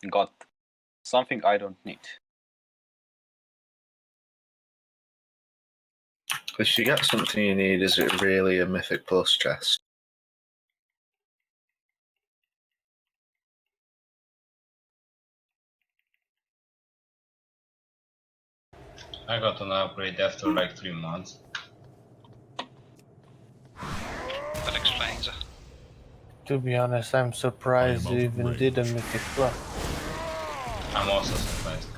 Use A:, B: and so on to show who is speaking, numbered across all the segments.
A: Got something I don't need.
B: If you get something you need, is it really a Mythic Plus chest?
C: I got an upgrade after like 3 months.
D: That explains it.
E: To be honest, I'm surprised you even did a Mythic Plus.
C: I'm also surprised.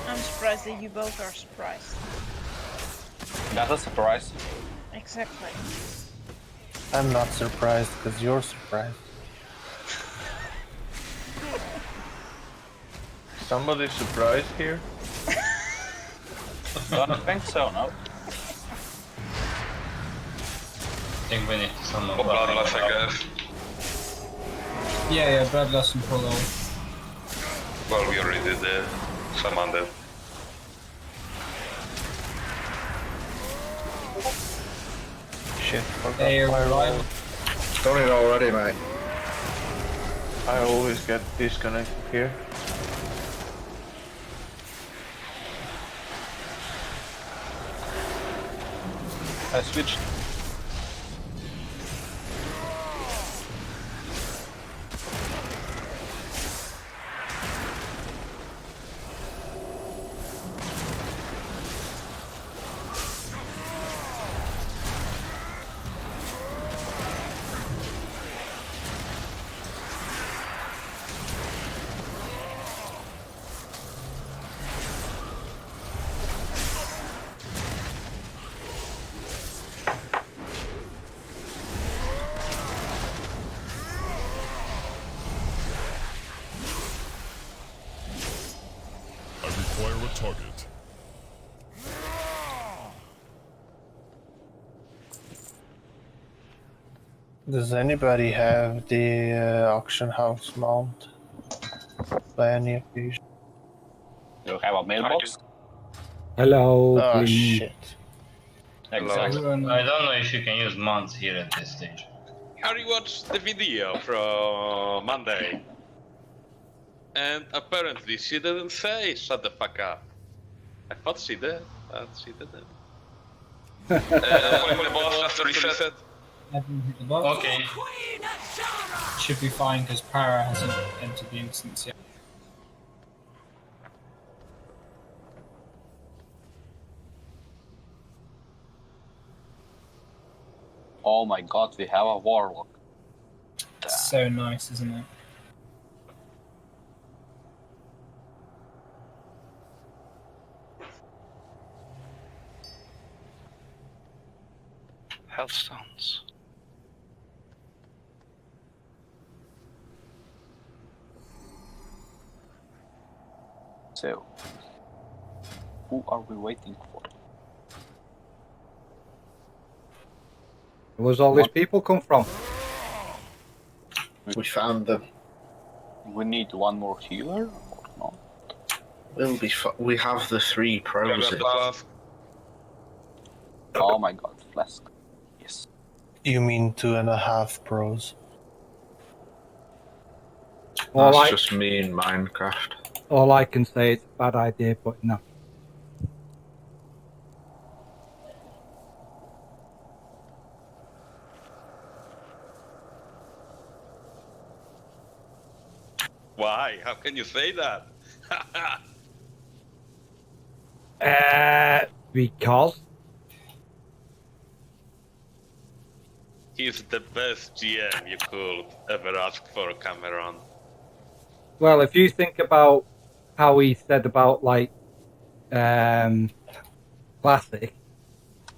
F: I'm surprised that you both are surprised.
A: That's a surprise.
F: Exactly.
E: I'm not surprised because you're surprised.
G: Somebody surprised here?
A: Don't think so, no?
C: I think we need to summon
D: Bloodlust, I guess.
H: Yeah, Bloodlust and Polo.
D: Well, we already did the summon that.
E: Shit, forgot
H: They
E: my roll.
H: arrive.
B: Done it already, mate.
G: I always get disconnected here.
A: I switched.
I: I require a target.
E: Does anybody have the auction house mount by any occasion?
A: You have a mailbox?
J: Hello,
E: Oh
J: please.
E: shit.
A: Exactly.
C: I don't know if you can use mounts here at this stage.
K: Harry watched the video from Monday. And apparently she didn't say shut the fuck up. I thought she did, but she didn't.
D: Calling the boss after reset.
H: Haven't hit the box.
C: Okay.
H: Should be fine because Para hasn't entered the instance yet.
A: Oh my god, we have a warlock.
H: It's so nice, isn't it?
D: Health stones.
A: So, who are we waiting for?
J: Where's all these people come from?
B: We found them.
A: We need one more healer or no?
B: We'll be. We have the 3 pros.
D: Grab the flask.
A: Oh my god, flask. Yes.
E: You mean 2.5 pros?
J: All
B: That's
J: I,
B: just me in Minecraft.
J: all I can say is a bad idea, but no.
K: Why? How can you say that?
J: Because
K: He's the best GM you could ever ask for, Cameron.
J: well, if you think about how he said about like classic,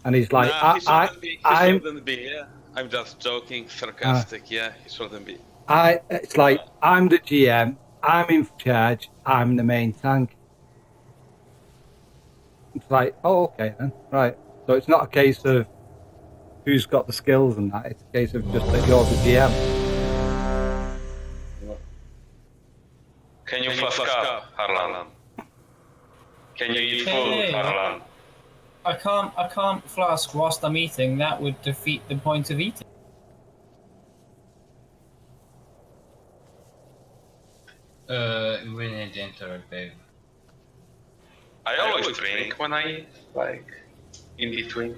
J: and he's like,
K: Nah, he shouldn't be. He
J: I'm,
K: shouldn't be. Yeah, I'm just joking, sarcastic. Yeah, he shouldn't be.
J: it's like I'm the GM, I'm in charge, I'm the main tank. It's like, oh, okay then, right. So it's not a case of who's got the skills and that. It's a case of just that you're the GM.
D: Can you flask up, Harlan? Can you eat food, Harlan?
H: I can't flask whilst I'm eating. That would defeat the point of eating.
C: We need to interact, Dave.
K: I always drink when I like in between.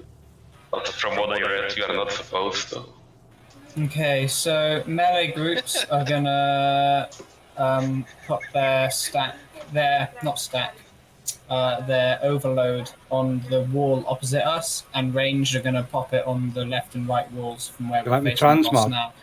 K: But from what I read, you are not supposed to.
H: Okay, so melee groups are gonna put their their overload on the wall opposite us, and ranged are gonna pop it on the left and right walls from where
J: You
H: we're
J: like me
H: facing the boss
J: transmog?
H: now.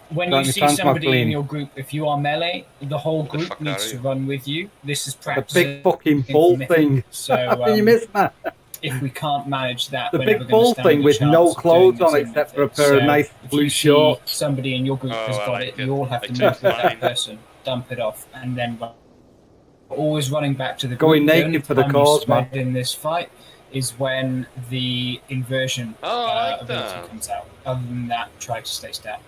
H: When
J: Like
H: you
J: me
H: see
J: transmog
H: somebody in
J: clean?
H: your group, if you are melee, the whole
K: the
H: group
K: fuck
H: needs
K: are
H: to
K: you?
H: run with you. This is
J: The
H: practice.
J: big fucking bull thing.
H: So
J: you missed that.
H: if we can't manage that,
J: The
H: we're
J: big
H: never gonna
J: bull
H: stand
J: thing
H: a
J: with
H: chance
J: no
H: of
J: clothes
H: doing
J: on
H: this
J: except for a
H: method.
J: pair of
H: So
J: nice
H: if
J: blue
H: you see
J: shorts.
H: somebody in your group has
K: Oh, I
H: got
K: like
H: it,
K: it.
H: you all have
K: I
H: to
K: just
H: move with
K: find-
H: that person, dump it off, and then run. Always running back to the
J: Going
H: group.
J: naked
H: The only
J: for the
H: time
J: cause,
H: you spread in this fight is when the inversion
K: Oh, I like
H: ability
K: that.
H: comes out. Other than that, try to stay stat.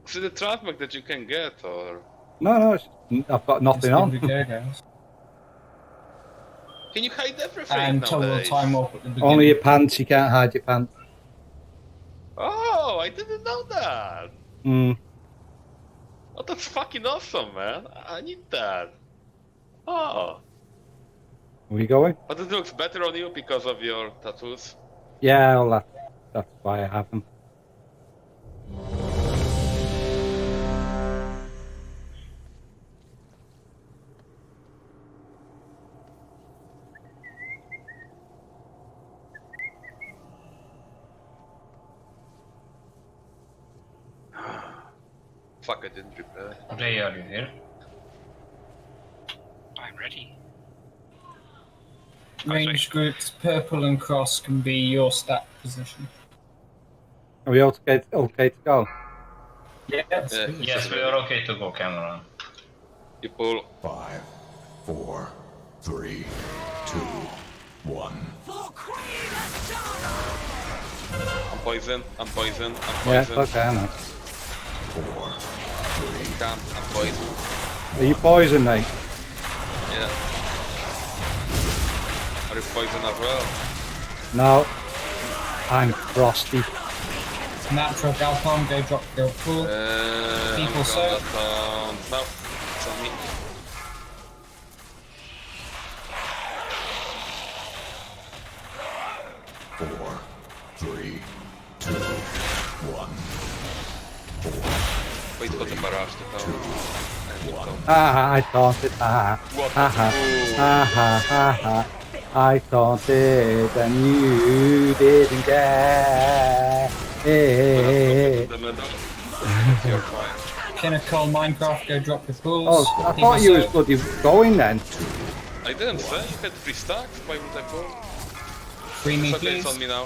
K: Is it a transmog that you can get, or
J: No, I've got nothing
H: Just
J: on.
H: give it a go, guys.
K: can you hide everything
H: And toggle the
K: nowadays?
H: time off at the beginning.
J: Only your pants, you can't hide your pants.
K: Oh, I didn't know that.
J: Mm.
K: Oh, that's fucking awesome, man. I need that. Oh,
J: Where you going?
K: but it looks better on you because of your tattoos.
J: Yeah, well, that's why I have them.
K: Fuck, I didn't prepare.
C: Ray, are you here?
D: I'm ready.
H: Range groups, purple and cross can be your stat position.
J: Are we okay to go?
H: Yes.
K: Yeah,
C: Yes, we are okay to go, Cameron.
K: you pull.
I: 5, 4, 3, 2, 1.
K: I'm poison. I'm poison. I'm
J: Yeah, it's
K: poison.
J: okay, I know.
I: 4,
K: Can't. I'm poison.
J: Are you poisoned, mate?
K: Yeah. Are you poison as well?
J: No. I'm frosty.
H: Natural Galcom, go drop, go pull. People
K: I'm
H: so.
K: gonna no, it's on me.
I: Four, 3, 2, 1.
K: Wait for the barrage to come. And it comes.
J: I thought it.
K: What?
J: I thought it, and you didn't care.
K: The middle. It's your fire.
H: Pinnacle, Minecraft, go drop your pools.
J: Oh, I
H: People
J: thought you was
H: so.
J: bloody going then.
K: I didn't say you had 3 stacks. Why would I pull?
H: Free me,
K: It's okay,
H: please.
K: it's on me now.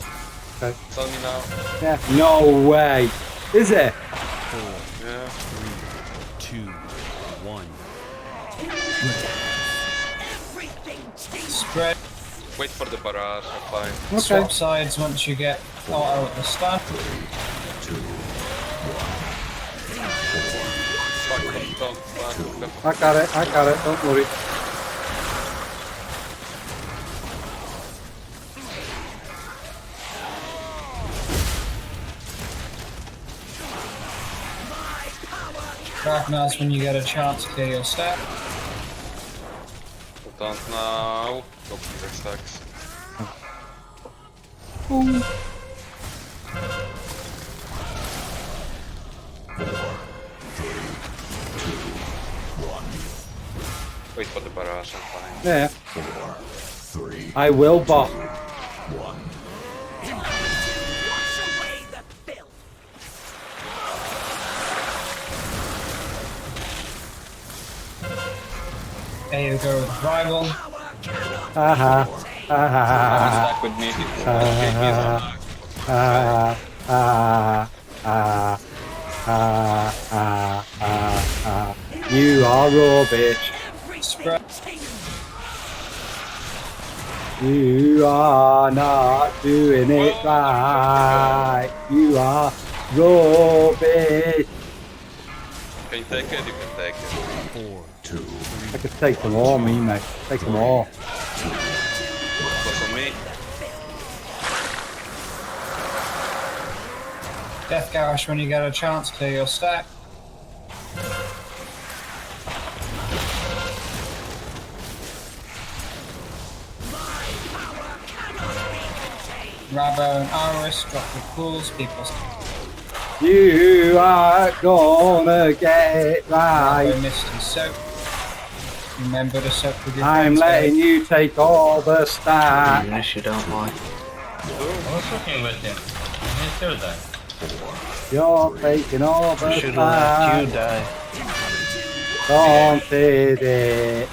J: Okay.
K: It's on me now.
J: Yeah. No way. Is it?
K: Yeah.
L: 2, 1.
H: Spread.
K: Wait for the barrage, I'm fine.
J: Okay.
H: Swap sides once you get auto at the start.
K: Fuck, don't.
J: I got it, don't worry.
H: Ragnar's when you get a chance, clear your stack.
K: Don't now. Go for 3 stacks. Wait for the barrage, I'm fine.
J: Yeah.
I: 4, 3,
J: I will bot.
I: 1.
H: There you go with rival.
J: Haha.
A: Stack with me.
J: You are rubbish.
H: Spread.
J: You are not doing it right. You are rubbish.
K: Can you take it? You can take it.
L: 4,
J: I could take them all, me mate. Take them all.
K: What's on me?
H: Death Garage when you get a chance, clear your stack. Rabo and Iris drop the pools. People.
J: You are gonna get it right.
H: Rabo missed his soak. Remember to soak with your
J: I'm
H: friends,
J: letting
H: guys.
J: you take all the start.
B: Even if you don't like.
C: I was working with him. He's still there.
J: You're taking all the
E: Should let you
J: start.
E: die.
J: Don't did it.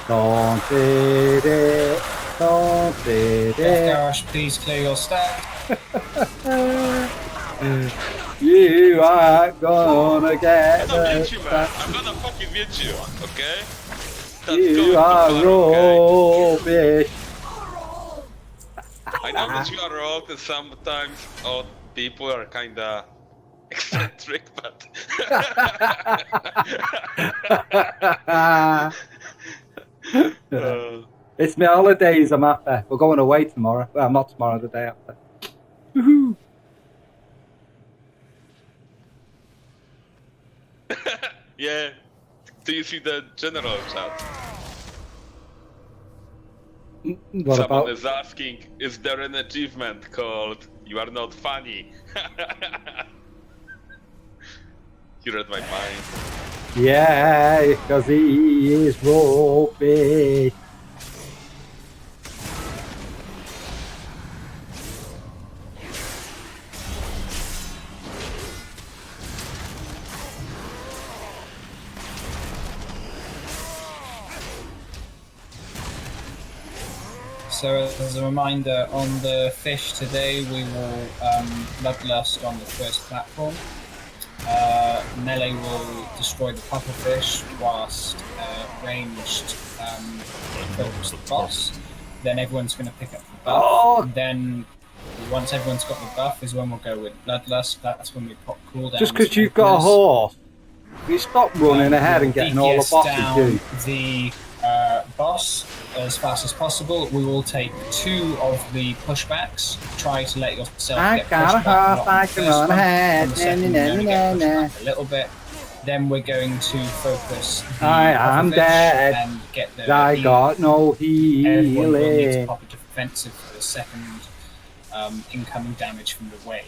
J: Don't did it. Don't did
H: Death
J: it.
H: Garage, please clear your stack.
J: You are gonna get
K: I'm gonna
J: the
K: get you, man. I'm gonna fucking get you, okay? That's
J: You
K: going
J: are
K: too far, okay?
J: rubbish.
K: I know that you are old and sometimes old people are kinda eccentric, but
J: It's my holidays, I'm after. We're going away tomorrow. Well, not tomorrow, the day after. Woohoo!
K: yeah. Do you see the general chat?
J: What
K: Someone
J: about?
K: is asking, is there an achievement called "You are not funny"? You read my mind.
J: Yeah, because he is rubbish.
H: So as a reminder, on the fish today we will Bloodlust on the first platform. Melee will destroy the pufferfish whilst ranged focus the boss. Then everyone's going to pick up the buff.
J: Oh!
H: Then once everyone's got the buff is when we'll go with Bloodlust. That's when we pop cooldowns.
J: Just because you've got a horse, you stop running ahead and getting all the bosses
H: down
J: due.
H: the boss as fast as possible. We will take 2 of the pushbacks. Try to let yourself
J: I
H: get
J: got a
H: pushed back,
J: horse,
H: not
J: I
H: the
J: can
H: first
J: run
H: one.
J: ahead.
H: On the second,
J: Na,
H: you're gonna
J: na,
H: get pushed
J: na,
H: back a little bit. Then we're going to focus the
J: I am
H: pufferfish
J: dead.
H: and get the
J: I
H: heal.
J: got no
H: Everyone will need to
J: healing.
H: pop a defensive for the second incoming damage from the wave.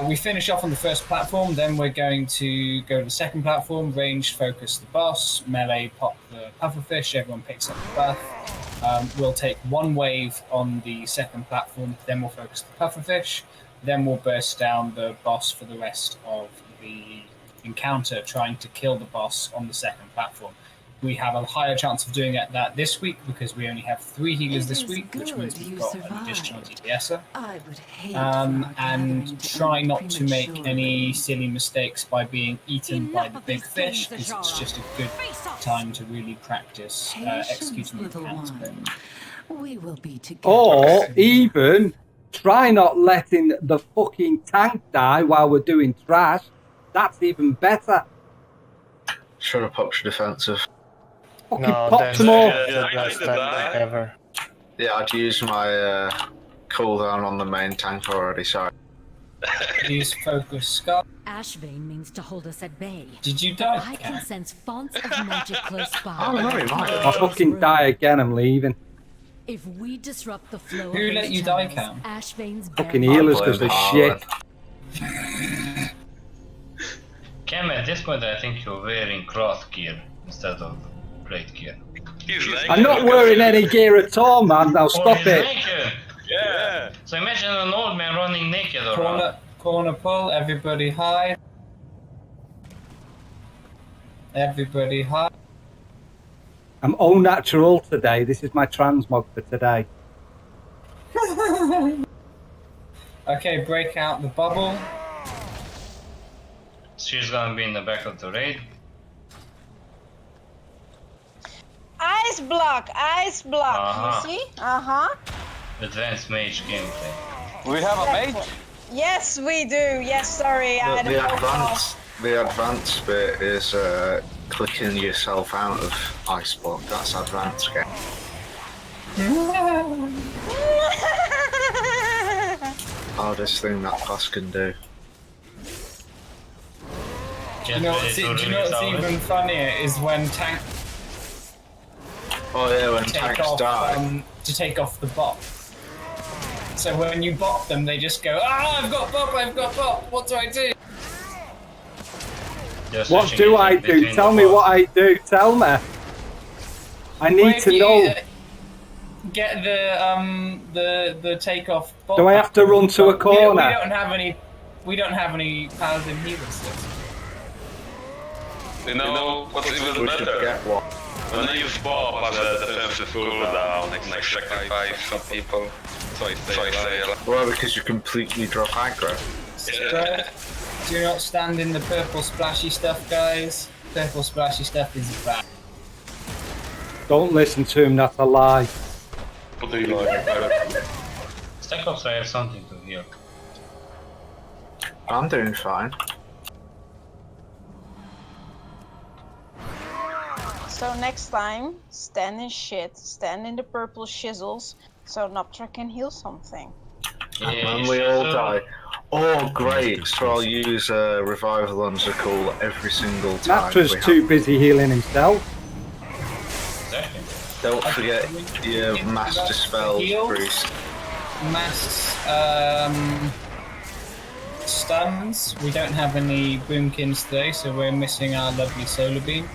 H: We finish off on the first platform, then we're going to go to the second platform, ranged focus the boss, melee pop the pufferfish, everyone picks up the buff. We'll take 1 wave on the second platform, then we'll focus the pufferfish, then we'll burst down the boss for the rest of the encounter, trying to kill the boss on the second platform. We have a higher chance of doing that this week because we only have 3 healers this week, which means we've got an additional DPSer.
M: I would hate
H: And try not to make any silly mistakes by being eaten by the big fish, because it's just a good time to really practice executing the plans.
M: We will be together.
J: Or even try not letting the fucking tank die while we're doing trash. That's even better.
B: Should have popped your defensive.
J: Fucking
E: No,
J: pop
E: that's
J: them all.
E: the best time ever.
B: Yeah, I'd used my cooldown on the main tank already, sorry.
H: Use focus Scar.
M: Ashvane means to hold us at bay.
H: Did you die?
M: I can sense fonts of magic close by.
B: Oh, no, he might have.
J: I'll fucking die again, I'm leaving.
M: If we disrupt the flow
H: Who
M: of
H: let
M: these
H: you die,
M: channels,
H: Cam?
M: Ashvane's
J: Fucking
M: barrier-
J: healers because they're shit.
C: Cam, at this point, I think you're wearing cloth gear instead of plate gear.
J: I'm not wearing any gear at all, man. Now stop
C: he's
J: it.
C: naked.
K: Yeah.
C: So imagine an old man running naked around.
H: Corner pull, everybody hide. Everybody hide.
J: I'm au natural today. This is my transmog for today.
H: Okay, break out the bubble.
C: She's gonna be in the back of the raid.
F: Ice block, ice block.
C: Uh-huh.
F: You see?
C: Advanced mage gameplay.
A: We have a mage?
F: Yes, we do. Yes, sorry, I
B: The
F: don't know.
B: advanced bit is clicking yourself out of ice block. That's advanced game. Hardest thing that class can do.
H: Do you know what's even funnier is when tank
B: Oh yeah, when
H: take
B: tanks
H: off
B: die.
H: to take off the bot. So when you bop them, they just go, "Ah, I've got bop, I've got bop. What do I do?"
J: What do I do? Tell me what I do. Tell me. I need to know.
H: Get the takeoff.
J: Do I have to run to a corner?
H: We don't have any. We don't have any paladin healers.
K: You know what's even better? When I use Bob as a defensive cooldown, like sacrifice some people, so I say
B: Well, because you completely drop aggro.
H: Yeah. Do not stand in the purple splashy stuff, guys. Purple splashy stuff is bad.
J: Don't listen to him, that's a lie.
K: What do you like?
C: Stack Ops, I have something to heal.
B: I'm doing fine.
F: So next time, stand in shit, stand in the purple shizzles, so Noptra can heal something.
B: And we all die. Oh, great! So I'll use Revival on Zakul every single time.
J: Natra's too busy healing himself.
C: Exactly.
B: Don't forget your Master Spells, Bruce.
H: Mass stuns. We don't have any boomkins today, so we're missing our lovely solar beam.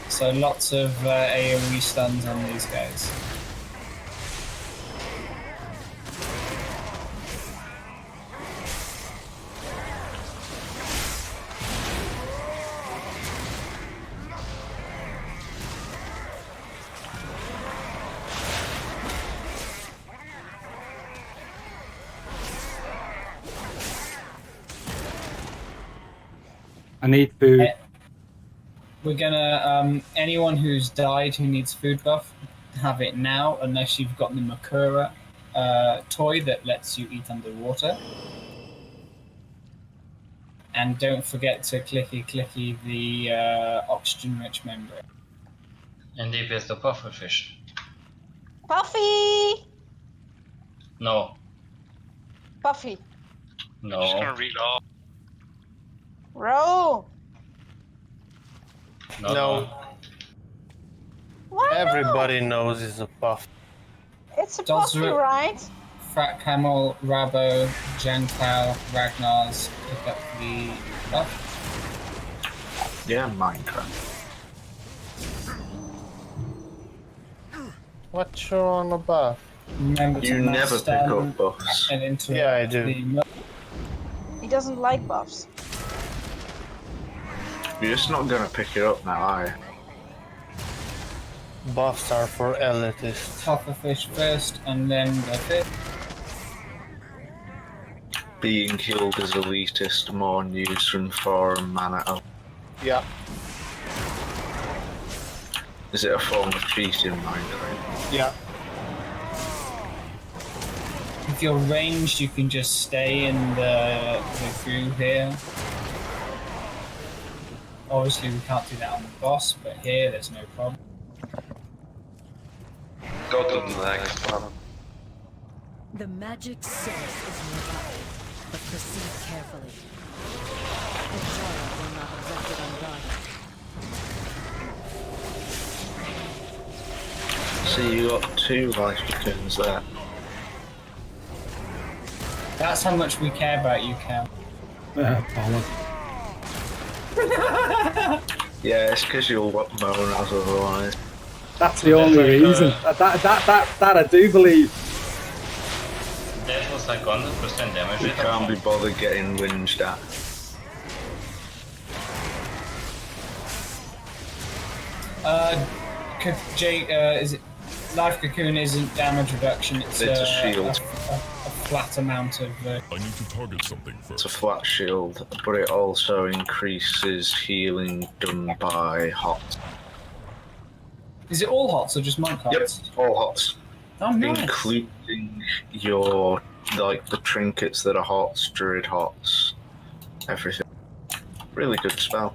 H: So lots of AoE stuns on these guys.
J: I need food.
H: We're gonna, anyone who's died who needs food buff, have it now, unless you've got the Makura toy that lets you eat underwater. And don't forget to clicky the oxygen-rich membrane.
C: And DPS the pufferfish.
F: Puffy!
C: No.
F: Puffy.
C: No.
D: I'm just gonna read all.
F: Row!
E: No.
F: Why
E: Everybody knows it's a puff.
F: It's a Puffy, right?
H: Frat Camel, Rabo, Jankao, Ragnar's pick up the buff.
B: Yeah, Minecraft.
E: What's your on a buff?
H: Remember to
B: You never pick up buffs.
H: And into
E: Yeah, I do.
F: He doesn't like buffs.
B: You're just not gonna pick it up now, are you?
E: Buffs are for elitists.
H: Pufferfish first, and then the fifth.
B: Being killed as elitist, more news from forum mana.
E: Yeah.
B: Is it a form of cheating, Minecraft?
E: Yeah.
H: If you're ranged, you can just stay in the groove here. Obviously, we can't do that on the boss, but here there's no problem.
K: Go to the next one.
M: The magic source is nearby, but proceed carefully. The child will not have left it unguarded.
B: So you got 2 life cocoons there.
H: That's how much we care about you, Cal.
B: Yeah, it's because you'll moan as otherwise.
J: That's the only reason. That I do believe.
C: That was like 100% damage.
B: You can't be bothered getting whinged at.
H: Is it Life Cocoon isn't damage reduction, it's
B: a shield.
H: A flat amount of...
I: I need to target something first.
B: It's a flat shield, but it also increases healing done by hots.
H: Is it all hots or just monk hots?
B: Yep, all hots.
H: Oh, nice.
B: Including your, like, the trinkets that are hots, druid hots, everything. Really good spell.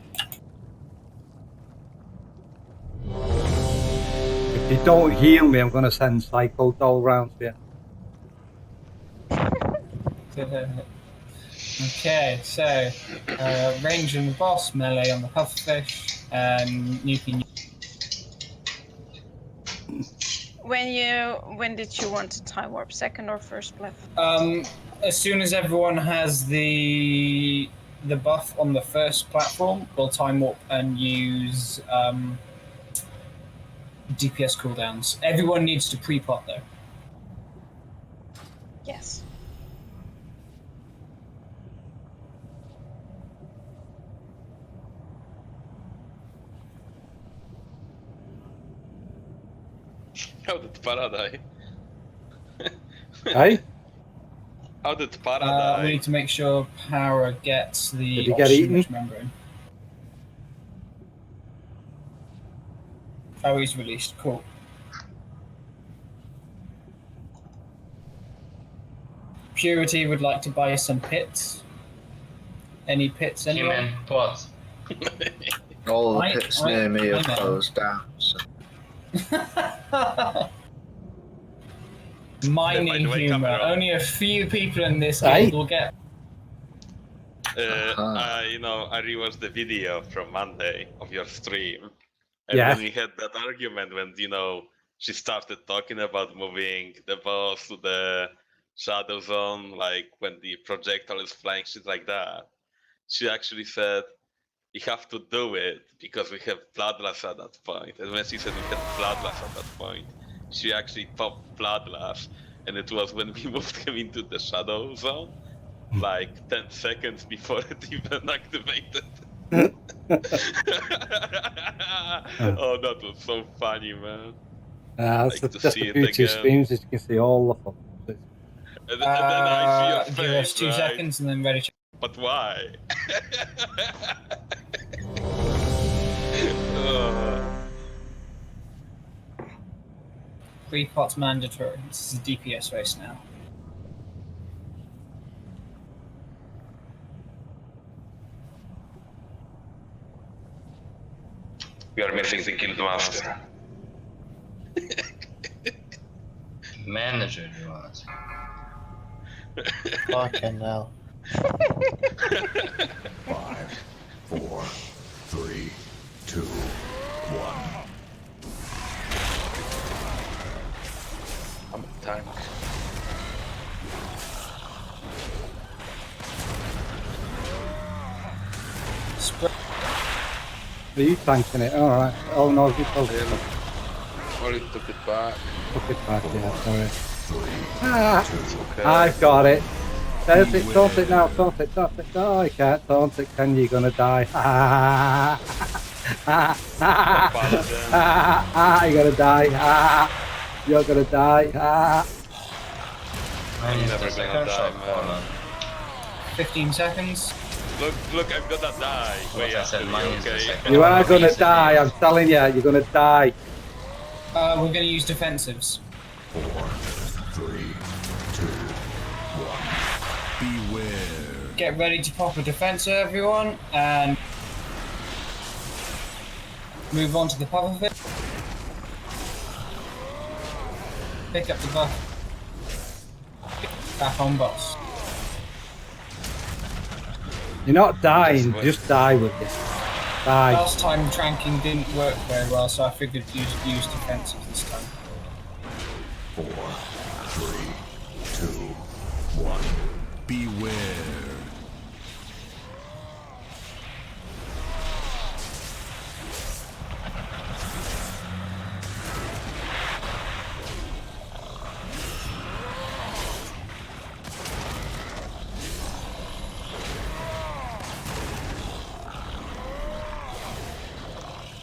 J: If you don't heal me, I'm going to send Psycho Doll round to you.
H: Okay, so range on the boss, melee on the pufferfish, and nuking.
F: When did you want to time warp? Second or first play?
H: As soon as everyone has the buff on the first platform, we'll time warp and use DPS cooldowns. Everyone needs to pre-pot though.
F: Yes.
K: How did Para die?
J: Hey?
K: How did Para die?
H: We need to make sure Power gets the
J: Did he get eaten?
H: membrane. Oh, he's released. Cool. Purity would like to buy some pits. Any pits anywhere?
C: Human pots.
B: All the
H: I-
B: pits
H: I-
B: near me
H: I
B: have
H: know.
B: closed down. So.
H: Mining
K: By the way,
H: humor.
K: Cameron.
H: Only a few people in this
J: Aye.
H: guild will get.
K: I rewatched the video from Monday of your stream, and
J: Yeah.
K: when we had that argument when she started talking about moving the boss to the shadow zone, like when the projectile is flying, shit like that. She actually said, "You have to do it because we have Bloodlust at that point." And when she said we had Bloodlust at that point, she actually popped Bloodlust, and it was when we moved him into the shadow zone. Like 10 seconds before it even activated. Oh, that was so funny, man.
J: That's
K: Like to
J: just
K: see
J: the
K: it
J: beauty of
K: again.
J: streams is you can see all the fun.
K: And then I see your face,
H: Give us 2
K: right?
H: seconds and then ready to.
K: But why? Oh.
H: Pre-pot's mandatory. This is a DPS race now.
D: We are missing the guild master.
C: Manager, you want.
E: Fucking hell.
I: 5, 4, 3, 2, 1.
K: I'm a tank.
J: Are you tanking it? Alright. Oh no, you told it.
K: Only took it back.
J: Took it back, yeah, sorry.
I: 3,
K: Okay.
J: I've got it. There's it, taunt it now, taunt it. Oh, I can't taunt it, can you? You're gonna die. You're gonna die. You're gonna die.
C: I'm
K: never gonna die, man.
H: 15 seconds.
K: Look, I'm gonna die. Wait,
C: I said mine is the
K: okay?
C: second.
J: You are gonna die, I'm telling you, you're gonna die.
H: We're gonna use defensives.
I: 4, 3, 2, 1. Beware.
H: Get ready to pop a defensor, everyone, and move on to the pop of it. Pick up the buff. Back on boss.
J: You're not dying, just die with it. Die.
H: Last time tranking didn't work very well, so I figured use defensives this time.
I: 4, 3, 2, 1. Beware.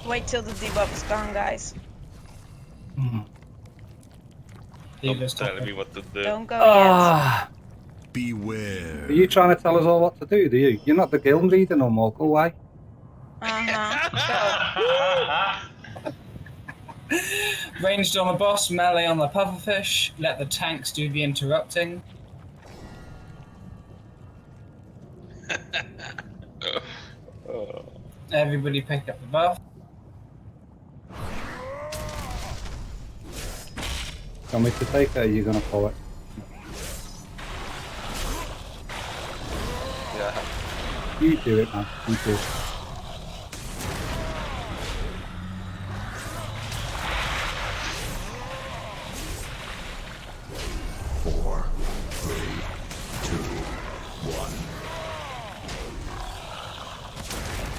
F: Wait till the debuff is gone, guys.
H: Don't
K: Tell me what to do.
F: Don't go
J: Ah,
I: Beware.
J: are you trying to tell us all what to do, do you? You're not the guild leader no more, go away.
F: yet. Uh-huh.
H: Ranged on the boss, melee on the pufferfish. Let the tanks do the interrupting. Everybody pick up the buff.
J: Want me to take it or are you gonna pull it?
K: Yeah.
J: You do it, man. You do.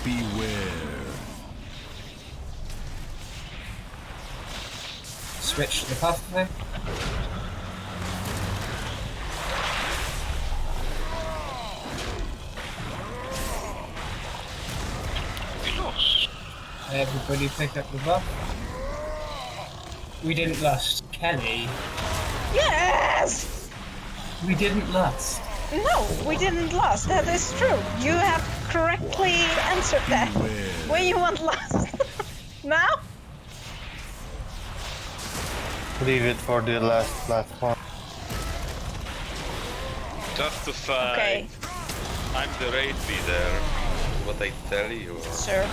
I: Beware.
H: Switch to the pathway. Everybody pick up the buff. We didn't lust. Kelly,
F: Yes!
H: we didn't lust.
F: No, we didn't lose. That is true. You have correctly answered that. When you want lust. Now?
E: Leave it for the last platform.
K: Just to say,
F: Okay.
K: I'm the raid leader. What I tell you.
F: Sir.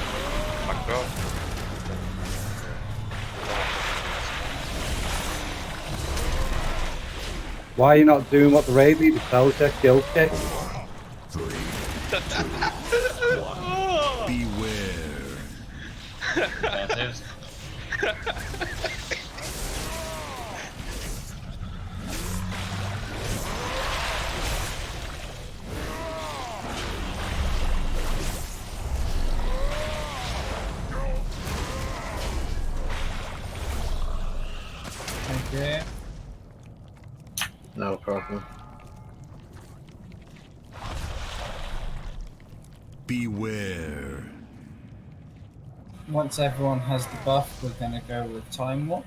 K: Fuck off.
J: Why are you not doing what the raid leader tells you? Kill check.
I: Beware.
C: That's it.
H: Okay.
B: No problem.
I: Beware.
H: Once everyone has the buff, we're gonna go with Time Warp.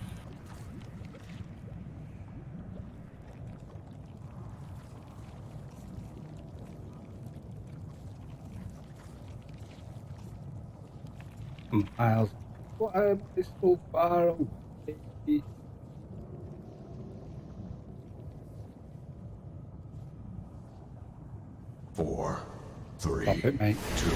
J: Miles. Why am I so far away?
I: 4, 3,
J: Stop it, mate.
I: 2.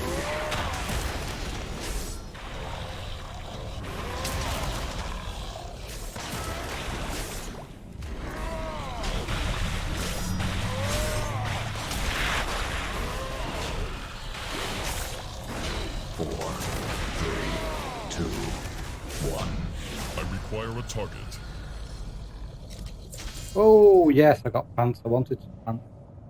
L: Acquire a target.
J: Oh, yes, I got pants. I wanted pants.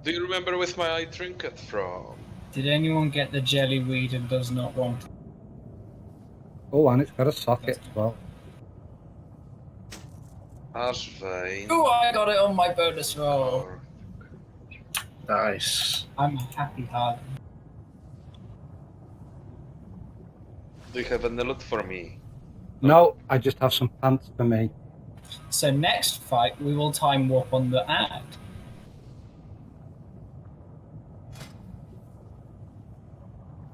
K: Do you remember with my eye trinket from?
H: Did anyone get the jellyweed and does not want it?
J: Oh, and it's got a socket as well.
K: Ashvane.
H: Oh, I got it on my bonus roll.
B: Nice.
H: I'm a happy heart.
K: Do you have any loot for me?
J: No, I just have some pants for me.
H: So next fight, we will time warp on the ad.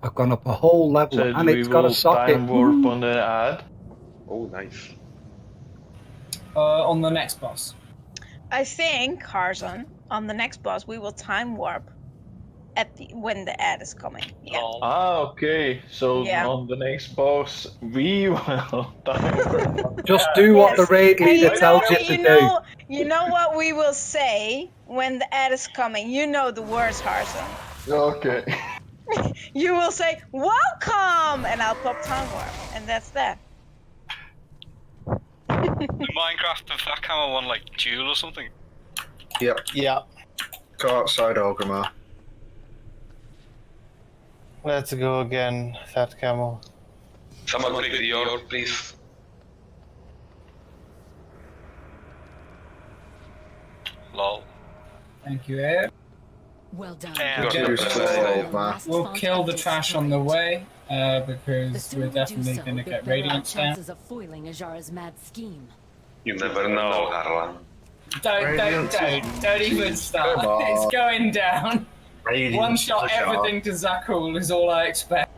J: I've gone up a whole level,
G: So
J: and
G: we
J: it's got a
G: will
J: socket.
G: time warp on the ad.
K: Oh, nice.
H: On the next boss.
F: I think, Harzon, on the next boss, we will time warp at when the ad is coming. Yeah.
G: Ah, okay. So
F: Yeah.
G: on the next boss, we will time warp.
J: Just do what the raid
F: And
J: leader tells you to do.
F: You know what we will say when the ad is coming. You know the words, Harzon.
G: Okay.
F: You will say, welcome! And I'll pop time warp. And that's that.
N: In Minecraft, does that camera one like duel or something?
B: Yep.
E: Yeah.
B: Go outside, Orgrimmar.
E: Let's go again, Fat Camel.
K: Someone take the orb, please.
N: Lol.
H: Thank you, Air.
M: Well done.
N: Damn.
H: We'll kill the trash on the way,
M: The
H: because
M: sooner
H: we're
M: we do
H: definitely
M: so,
H: going to
M: the
H: get
M: better our
H: Radiance down.
M: chances of foiling Ajara's mad scheme.
K: You never know, Harlan.
H: Don't even start.
B: Come on.
H: It's going down.
B: Radiance
H: One shot
B: is a shot.
H: everything to Zakul is all I expect.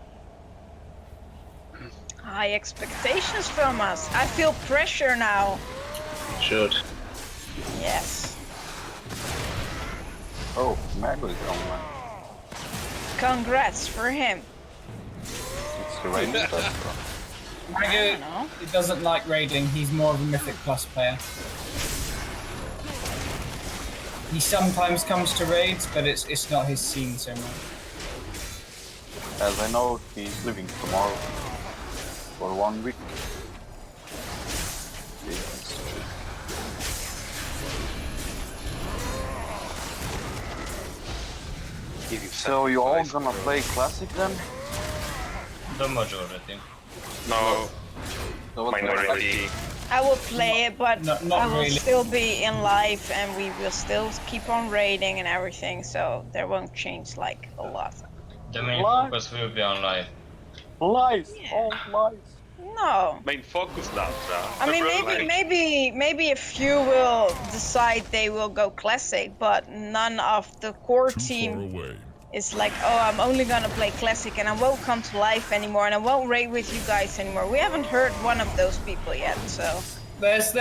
F: High expectations from us. I feel pressure now.
B: Should.
F: Yes.
A: Oh, Mago is online.
F: Congrats for him.
A: It's the rain stuff.
H: Magu, he doesn't like raiding, he's more of a Mythic Plus player. He sometimes comes to raids, but it's not his scene so much.
A: As I know, he's leaving tomorrow for 1 week.
K: Give you
A: So you all
K: sacrifice,
A: gonna
K: bro.
A: play classic then?
C: The majority.
D: No,
A: So what's
D: minority.
F: I will play it, but
H: Not
F: I will
H: really.
F: still be in life, and we will still keep on raiding and everything. So there won't change like a lot.
C: The main
A: Live.
C: focus will be on life.
A: Lies!
F: Yeah.
A: All lies!
F: No.
D: Main focus now,
F: I mean, maybe a few will decide they will go classic, but none of the core team is like, oh, I'm only gonna play classic and I won't come to life anymore and I won't raid with you guys anymore. We haven't heard one of those people yet, so.
H: There's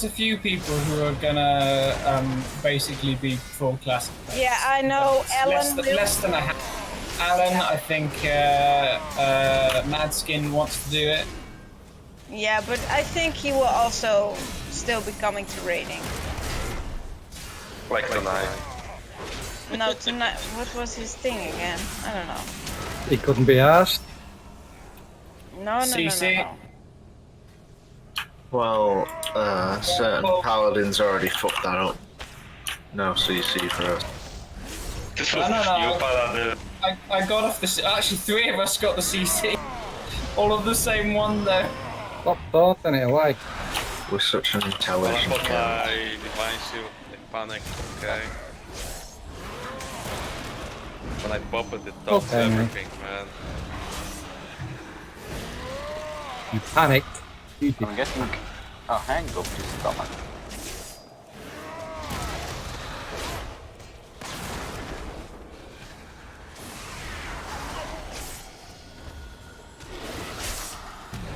H: a few people who are gonna basically be full classic.
F: Yeah, I know. Alan will.
H: Less than a half. Alan, I think Madskin wants to do it.
F: Yeah, but I think he will also still be coming to raiding.
D: Like tonight.
F: No, tonight. What was his thing again? I don't know.
J: He couldn't be asked.
F: No.
H: CC.
B: Well, certain paladins already fucked that up. No CC for us.
D: This
H: No,
D: was
H: no, no.
D: you, Paladin.
H: I got off the. Actually, 3 of us got the CC. All of the same one though.
J: Stop thoughting it away.
B: We're such an
K: Well, I
B: intelligent
K: put
B: kill.
K: my divine shield in panic, okay? When I pop it, it does
J: Okay, man.
K: everything, man.
J: You panicked. You did.
A: I'm getting a hang of this stomach.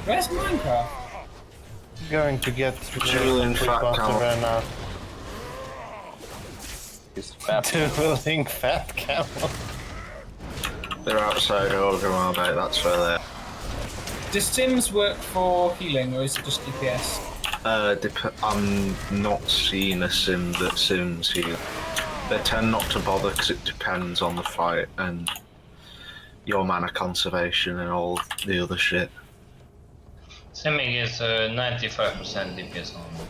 H: Where's Minecraft?
E: Going to get
B: Julian
E: quick
B: Fat
E: after
B: Camel.
E: ran out.
A: He's fat.
E: Dueling Fat Camel.
B: They're outside Orgrimmar, mate, that's where they're.
H: Does Sims work for healing or is it just DPS?
B: I'm not seeing a sim that sims here. They tend not to bother because it depends on the fight and your mana conservation and all the other shit.
C: Simming is 95% DPS only.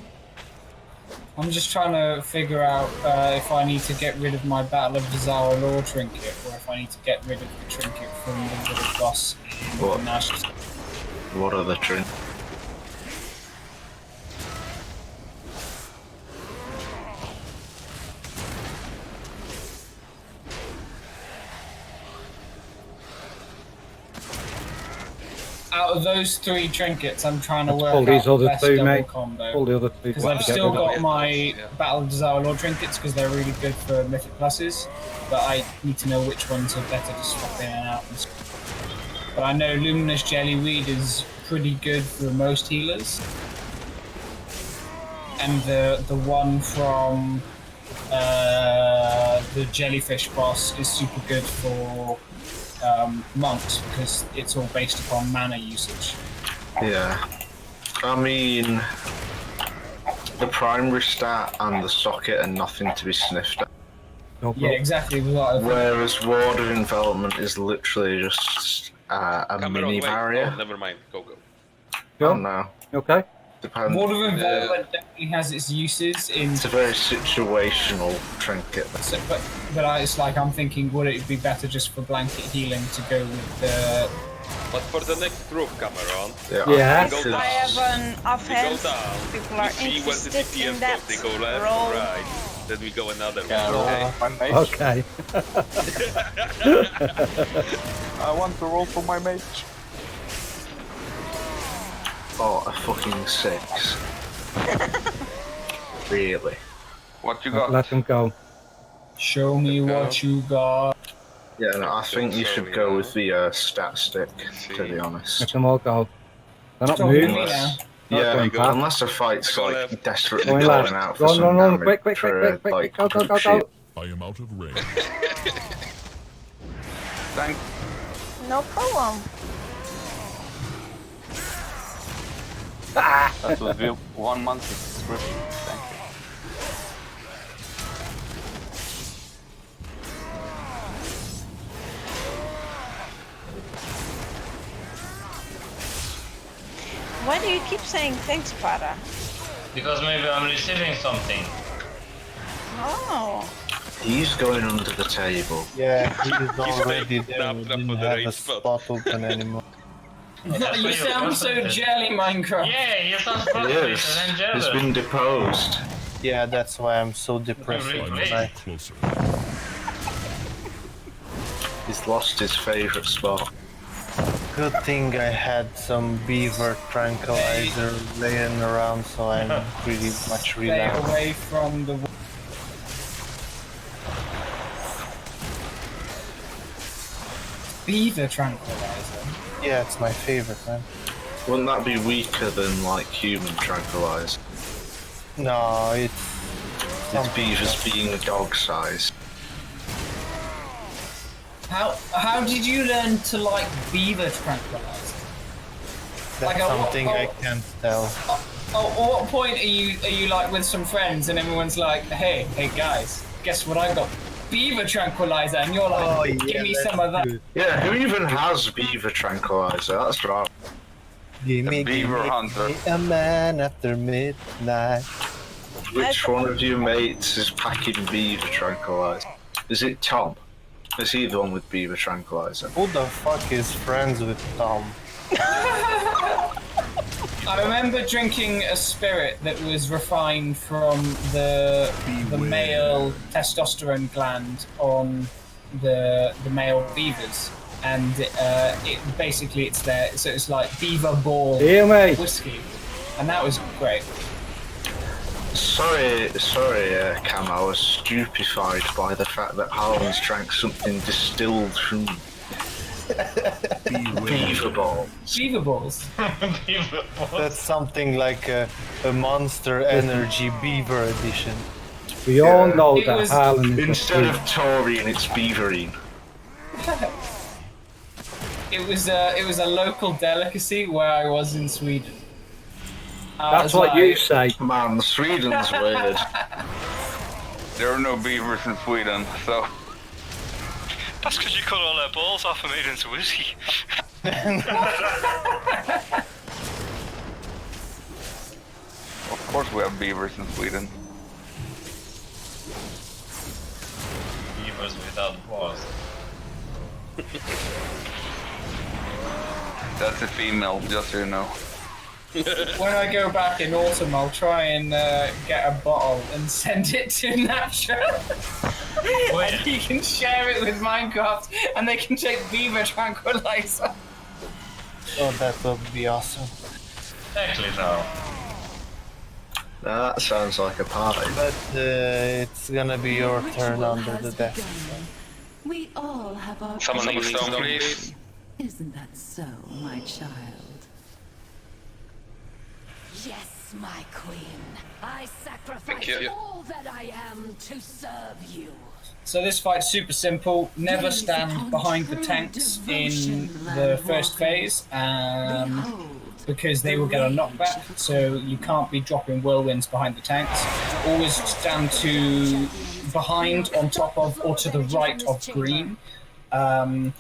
H: I'm just trying to figure out if I need to get rid of my Battle of Dazara Lore trinket or if I need to get rid of the trinket from the little boss in
B: What?
H: Nash.
B: What are the trin?
H: Out of those 3 trinkets, I'm trying to work
J: Pull
H: out
J: these
H: the
J: other
H: best
J: 2,
H: double
J: mate.
H: combo.
J: Pull the other 2.
H: Because I've still got my Battle of Dazara Lore trinkets because they're really good for Mythic Pluses, but I need to know which ones are better to swap in and out. But I know Luminous Jellyweed is pretty good for most healers. And the one from the Jellyfish boss is super good for monks because it's all based upon mana usage.
B: Yeah. I mean, the primary stat and the socket are nothing to be sniffed at.
H: Yeah, exactly.
B: Whereas Ward of Envelopment is literally just a
K: Cameron,
B: mini
K: wait,
B: barrier.
K: oh, never mind, go.
B: Oh no.
J: Okay.
B: Depends.
H: Ward of Envelopment definitely has its uses in.
B: It's a very situational trinket.
H: So, but it's like I'm thinking, would it be better just for blanket healing to go with the?
K: But for the next group, Cameron,
J: Yeah.
K: we go
F: I
K: down.
F: have an offhand.
K: We go down.
F: People
K: We
F: are
K: see where the
F: interested in
K: DPS
F: that
K: goes. They go left,
F: role.
K: right. Then we go another
A: Yeah, roll
K: way.
A: my mage.
J: Okay.
A: I want to roll for my mage.
B: Oh, a fucking 6. Really?
A: What you got?
J: Let them go.
H: Show me what you got.
B: Yeah, no, I think you should go with the stat stick, to be honest.
J: Let them all go. They're not
H: Talking to
J: moving.
H: me now.
B: Yeah,
J: going back.
B: unless the fight's like desperately
J: Going
B: going
J: left.
B: out for
J: Run,
B: some
J: run, run,
B: damage
J: quick,
B: for like
J: go, go, go,
B: group
J: go.
B: shield.
I: I am out of range.
A: Thank.
F: No problem.
A: That was real 1 month subscription. Thank you.
F: Why do you keep saying thanks, Para?
C: Because maybe I'm receiving something.
F: Oh.
B: He's going under the table.
E: Yeah, he's already there.
K: Nap
E: We
K: for
E: didn't
K: the
E: have
K: raid
E: a
K: spot.
E: spot open anymore.
H: You sound so jelly, Minecraft.
C: Yeah, you sound
B: Yes,
C: frustrated and jealous.
B: he's been deposed.
E: Yeah, that's why I'm so depressing tonight.
B: He's lost his favourite spot.
E: Good thing I had some beaver tranquilizer laying around, so I'm pretty much
H: Stay
E: relaxed.
H: away from the. Beaver tranquilizer.
E: Yeah, it's my favorite, man.
B: Wouldn't that be weaker than like human tranquilizer?
E: No, it's
B: It's beavers being dog-sized.
H: How did you learn to like beaver tranquilizer?
E: that's
H: Like,
E: something I can't tell.
H: At what point are you like with some friends and everyone's like, hey guys, guess what I got? Beaver tranquilizer, and you're like, give me some of that.
B: Yeah, who even has beaver tranquilizer? That's right.
A: Beaver hunter.
E: A man after midnight.
B: Which one of you mates is packing beaver tranquilizer? Is it Tom? Is he the one with beaver tranquilizer?
E: Who the fuck is friends with Tom?
H: I remember drinking a spirit that was refined from the male testosterone gland on the male beavers, and it's there. So it's like beaver ball whiskey, and that was great.
B: Sorry, Cam, I was stupefied by the fact that Harlan's drank something distilled from beaver balls.
H: Beaver balls?
C: Beaver balls.
E: That's something like a Monster Energy Beaver edition.
J: We all know that Harlan is
B: Instead of taurine, it's beaverine.
H: It was a local delicacy where I was in Sweden.
J: That's what you say.
B: Man, Sweden's weird.
A: There are no beavers in Sweden, so.
N: That's because you cut all their balls off and made it into whiskey.
A: Of course we have beavers in Sweden.
C: Beavers without balls.
A: That's a female, just so you know.
H: When I go back in autumn, I'll try and get a bottle and send it to Nacho. And he can share it with Minecraft, and they can take beaver tranquilizer.
E: Oh, that would be awesome.
C: Actually, no.
B: That sounds like a party.
E: But it's gonna be your turn under the desk.
M: We all have our
D: Someone
M: own
D: needs stone,
M: stories.
D: please.
M: Isn't that so, my child? Yes, my queen. I sacrifice
D: you.
M: all that I am to serve you.
H: So this fight's super simple. Never stand behind the tanks in the first phase, because they will get a knockback. So you can't be dropping whirlwinds behind the tanks. Always stand behind, on top of, or to the right of green. And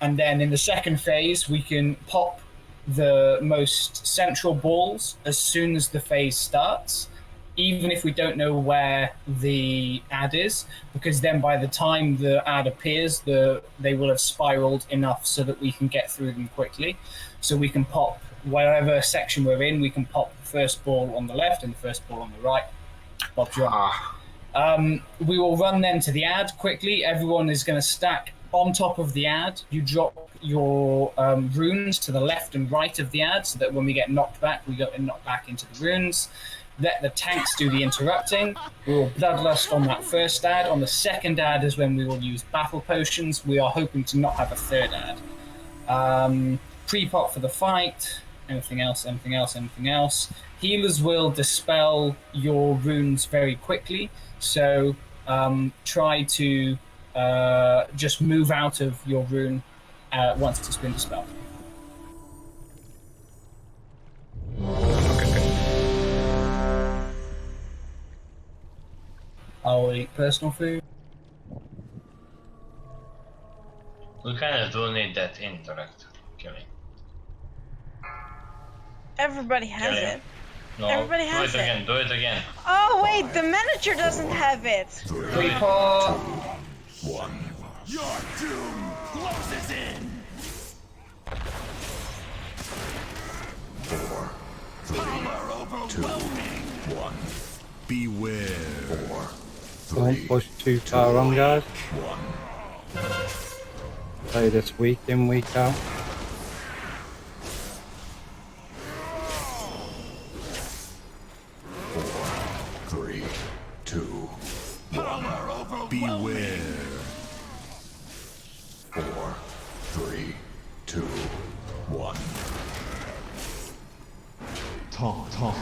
H: then in the second phase, we can pop the most central balls as soon as the phase starts, even if we don't know where the ad is, because then by the time the ad appears, they will have spiraled enough so that we can get through them quickly. So we can pop whatever section we're in, we can pop the first ball on the left and the first ball on the right. Bob drop. We will run then to the ad quickly. Everyone is going to stack on top of the ad. You drop your runes to the left and right of the ad, so that when we get knocked back, we get knocked back into the runes. Let the tanks do the interrupting. We will bloodlust on that first ad. On the second ad is when we will use battle potions. We are hoping to not have a third ad. Pre-pop for the fight. Anything else? Healers will dispel your runes very quickly, so try to just move out of your rune once it's been dispelled. I'll eat personal food.
C: We kind of do need that interact killing.
F: Everybody has
C: Yeah.
F: it.
C: No,
F: Everybody has
C: do it again. Do it again.
F: Oh wait, the manager doesn't have it.
H: Pre-pop.
I: Your doom closes in. Beware. 4, 3,
J: Don't push too far on, guys.
I: 1.
J: Play this week in, week out.
I: 3, 2, 1. Beware. 4, 3, 2, 1. Taunt.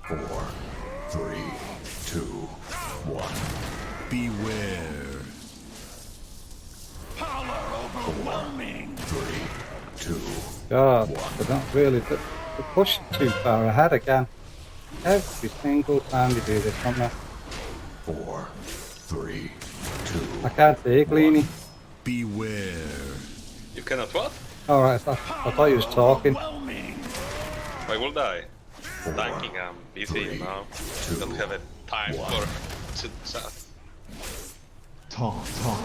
I: 4, 3, 2, 1. Beware. Power overwhelming. 3, 2.
J: God, they're not really. They're pushing too far ahead again. Every single time you do this, aren't they?
I: 4, 3, 2.
J: I can't see it, Gleany.
I: Beware.
K: You cannot what?
J: Alright, I thought you was talking.
K: I will die. Tanking, I'm busy now. Don't have a time for chit chat.
I: Taunt. 4,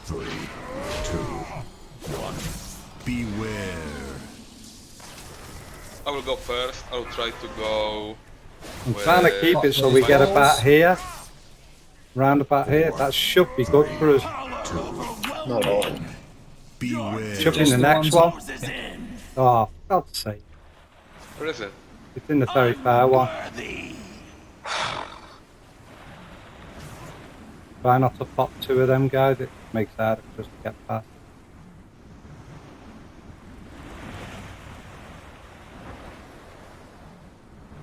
I: 3, 2, 1. Beware.
K: I will go first. I will try to go.
J: I'm trying to keep it so we get about here. Round about here. That should be good for us.
B: Not all.
I: Beware.
J: Should be in the next one. Oh, for God's sake.
K: Where is it?
J: It's in the very far one. Try not to pop two of them guys, it makes it harder for us to get past.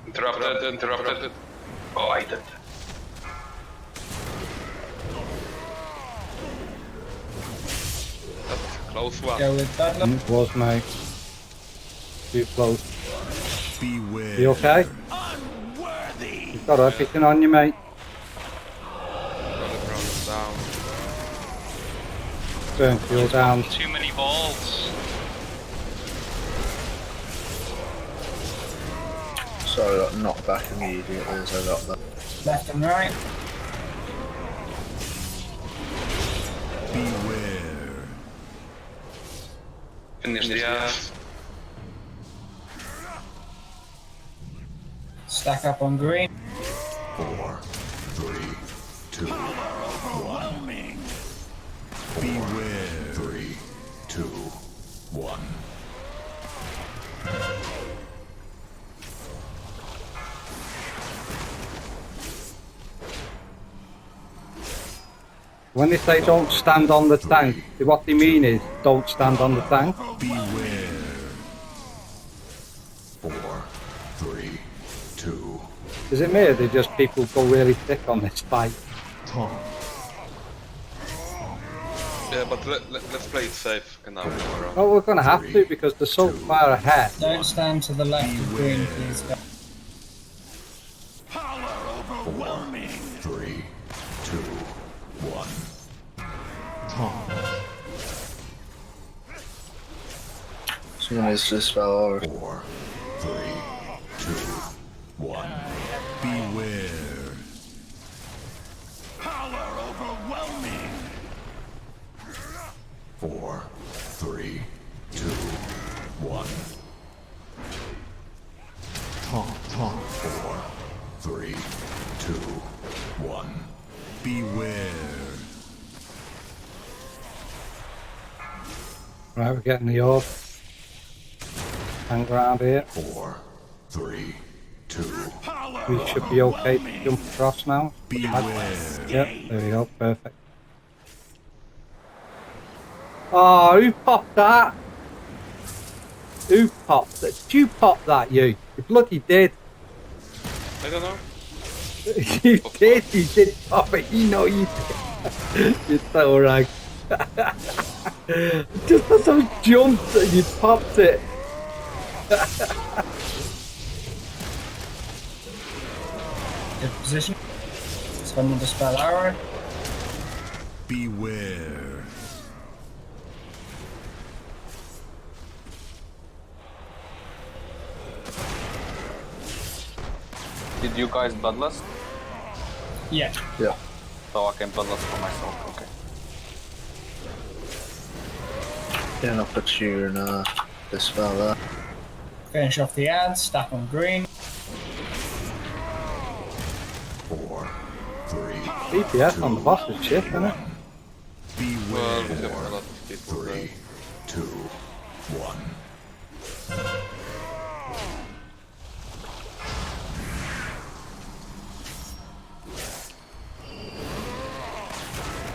K: Interrupted. Oh, I did. That's a close one.
H: Go with that.
J: It was, mate. Too close.
I: Beware.
J: You okay? You've got everything on you, mate. Burn fuel down.
N: Too many balls.
B: Sorry, I got knocked back immediately as I got that.
H: Left and right.
I: Beware.
K: Finish the ass.
H: Stack up on green.
I: 4, 3, 2, 1. Beware. 3, 2, 1.
J: When they say don't stand on the tank, what they mean is don't stand on the tank.
I: Beware. 4, 3, 2.
J: Is it me or do just people go really thick on this fight?
I: Taunt.
K: Yeah, but let's play it safe. Now.
J: Oh, we're going to have to because they're so far ahead.
H: Don't stand to the left of green, please.
I: 3, 2, 1. Taunt.
B: Someone is just fell over.
I: 4, 3, 2, 1. Beware. Power overwhelming. 4, 3, 2, 1. Taunt. 4, 3, 2, 1. Beware.
J: Right, we're getting the orb. Hang around here.
I: 4, 3, 2.
J: We should be okay to jump across now.
I: Beware.
J: Yep, there we go, perfect. Oh, who popped that? Who popped that? Did you pop that, you? You bloody did.
K: I don't know.
J: You did pop it, you know you did. You're so right. Just as I jumped and you popped it.
H: Good position. Summon the spell arrow.
I: Beware.
A: Did you guys bloodlust?
H: Yeah.
B: Yeah.
A: So I can bloodlust for myself, okay.
B: Getting up at you and this spell there.
H: Finish off the ads, stack on green.
I: 4, 3,
J: DPS on the boss is shit, isn't it?
K: Well, we have a lot of people
I: 3, 2, 1.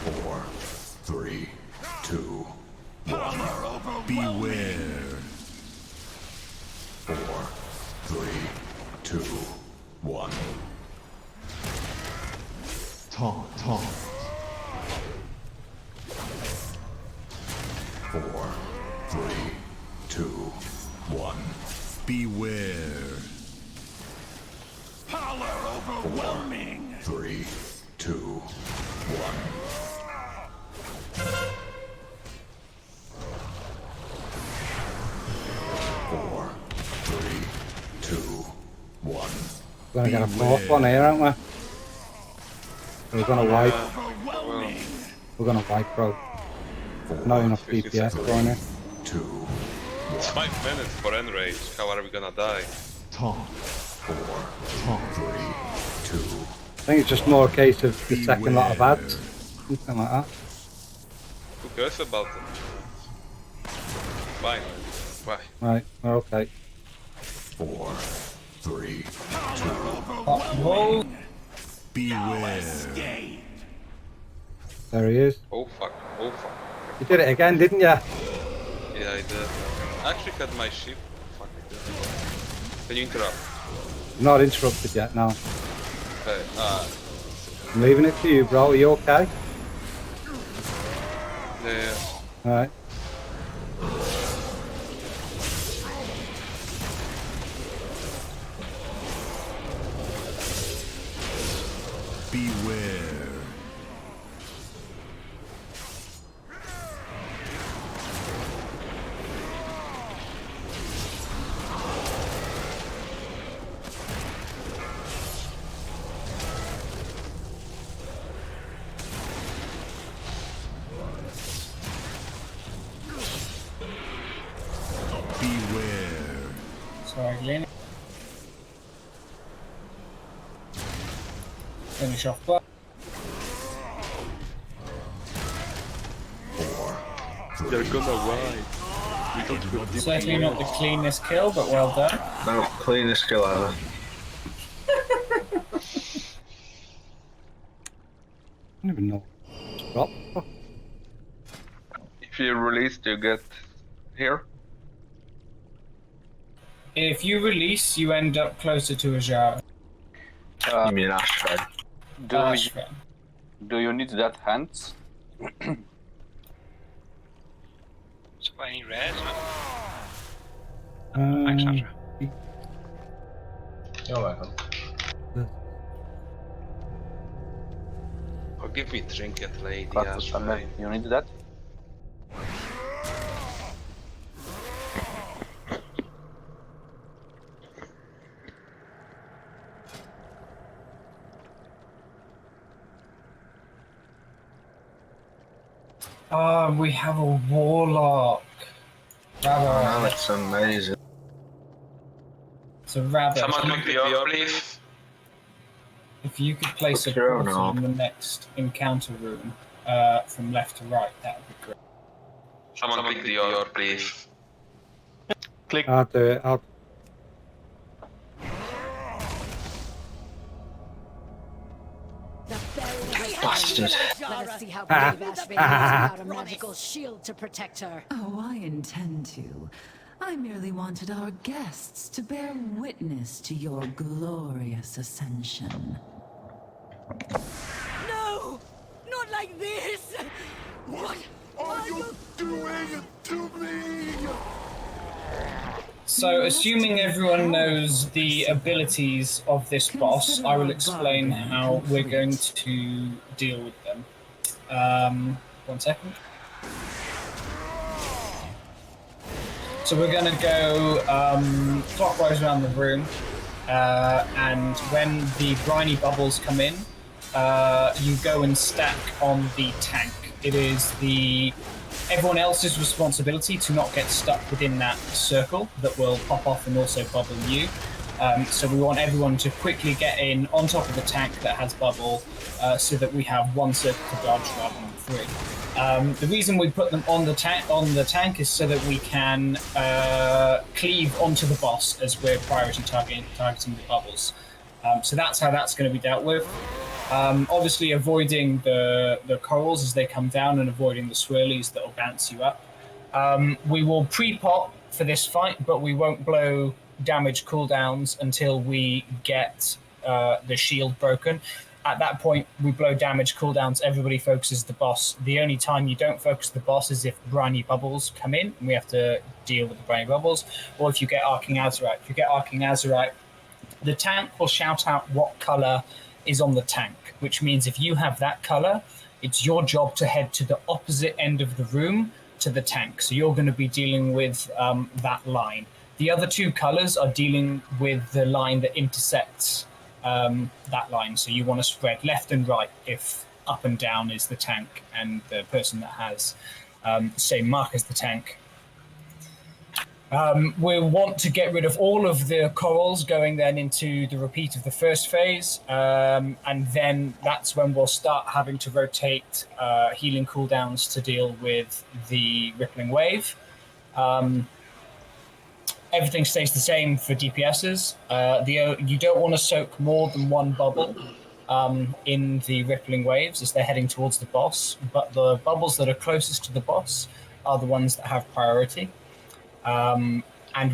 I: Four, 3, 2, 1.
L: Beware.
I: 4, 3, 2, 1. Taunt. 4, 3, 2, 1.
L: Beware.
I: Power overwhelming. 3, 2, 1. Four, 3, 2, 1.
J: We're gonna get a fourth one here, aren't we? We're gonna wipe. We're gonna wipe, bro. Not enough DPS going in.
I: 2.
K: It's 5 minutes for enrage. How are we gonna die?
I: Taunt. 4, 3, 2.
J: I think it's just more a case of the second lot of ads. Something like that.
K: Who cares about them? Fine. Why?
J: Right, we're okay.
I: 4, 3, 2.
H: Roll.
L: Beware.
J: There he is.
K: Oh fuck. Oh fuck.
J: You did it again, didn't you?
K: Yeah, I did. I actually had my ship. Fuck, I did. Can you interrupt?
J: Not interrupted yet, no.
K: Okay,
J: I'm leaving it to you, bro. Are you okay?
K: yeah.
J: Alright.
L: Beware. Beware.
H: Sorry, Glenn. Finish off block.
I: 4,
K: They're gonna ride. We don't have
H: Certainly not the cleanest kill, but well done.
B: No, cleanest kill ever.
J: I don't even know. Drop.
A: If you release, you get here.
H: If you release, you end up closer to a jar.
B: You mean Ashford?
A: Do you need that hands?
N: So any red?
J: Thanks,
N: Sandra.
C: You're welcome.
K: Oh, give me trinket, lady.
A: That's
K: fine.
A: you need that?
H: We have a warlock.
B: Oh, it's amazing.
H: It's a rabbit.
K: Someone pick the orb, please.
H: If you could place a
B: Put your own
H: portal
B: orb.
H: in the next encounter room, from left to right, that would be great.
K: Someone pick the orb, please.
A: Click.
J: I'll do it.
B: Bastard.
M: Let us see how brave Ashvane is without a magical shield to protect her.
O: Oh, I intend to. I merely wanted our guests to bear witness to your glorious ascension.
M: No! Not like this! What are you
I: doing to me?
H: So, assuming everyone knows the abilities of this boss, I will explain how we're going to deal with them. 1 second. So we're going to go clockwise around the room, and when the briny bubbles come in, you go and stack on the tank. It is the everyone else's responsibility to not get stuck within that circle that will pop off and also bubble you. So we want everyone to quickly get in on top of the tank that has bubble, so that we have one circle to dodge rather than three. The reason we put them on the tank is so that we can cleave onto the boss as we're priority targeting the bubbles. So that's how that's going to be dealt with. Obviously, avoiding the corals as they come down and avoiding the swirlies that will bounce you up. We will pre-pop for this fight, but we won't blow damage cooldowns until we get the shield broken. At that point, we blow damage cooldowns, everybody focuses the boss. The only time you don't focus the boss is if briny bubbles come in, and we have to deal with the briny bubbles, or if you get Arcing Azerite. If you get Arcing Azerite, the tank will shout out what color is on the tank, which means if you have that color, it's your job to head to the opposite end of the room to the tank. So you're going to be dealing with that line. The other two colors are dealing with the line that intersects that line. So you want to spread left and right if up and down is the tank and the person that has same mark as the tank. We want to get rid of all of the corals going then into the repeat of the first phase, and then that's when we'll start having to rotate healing cooldowns to deal with the rippling wave. Everything stays the same for DPSs. You don't want to soak more than one bubble in the rippling waves as they're heading towards the boss, but the bubbles that are closest to the boss are the ones that have priority. And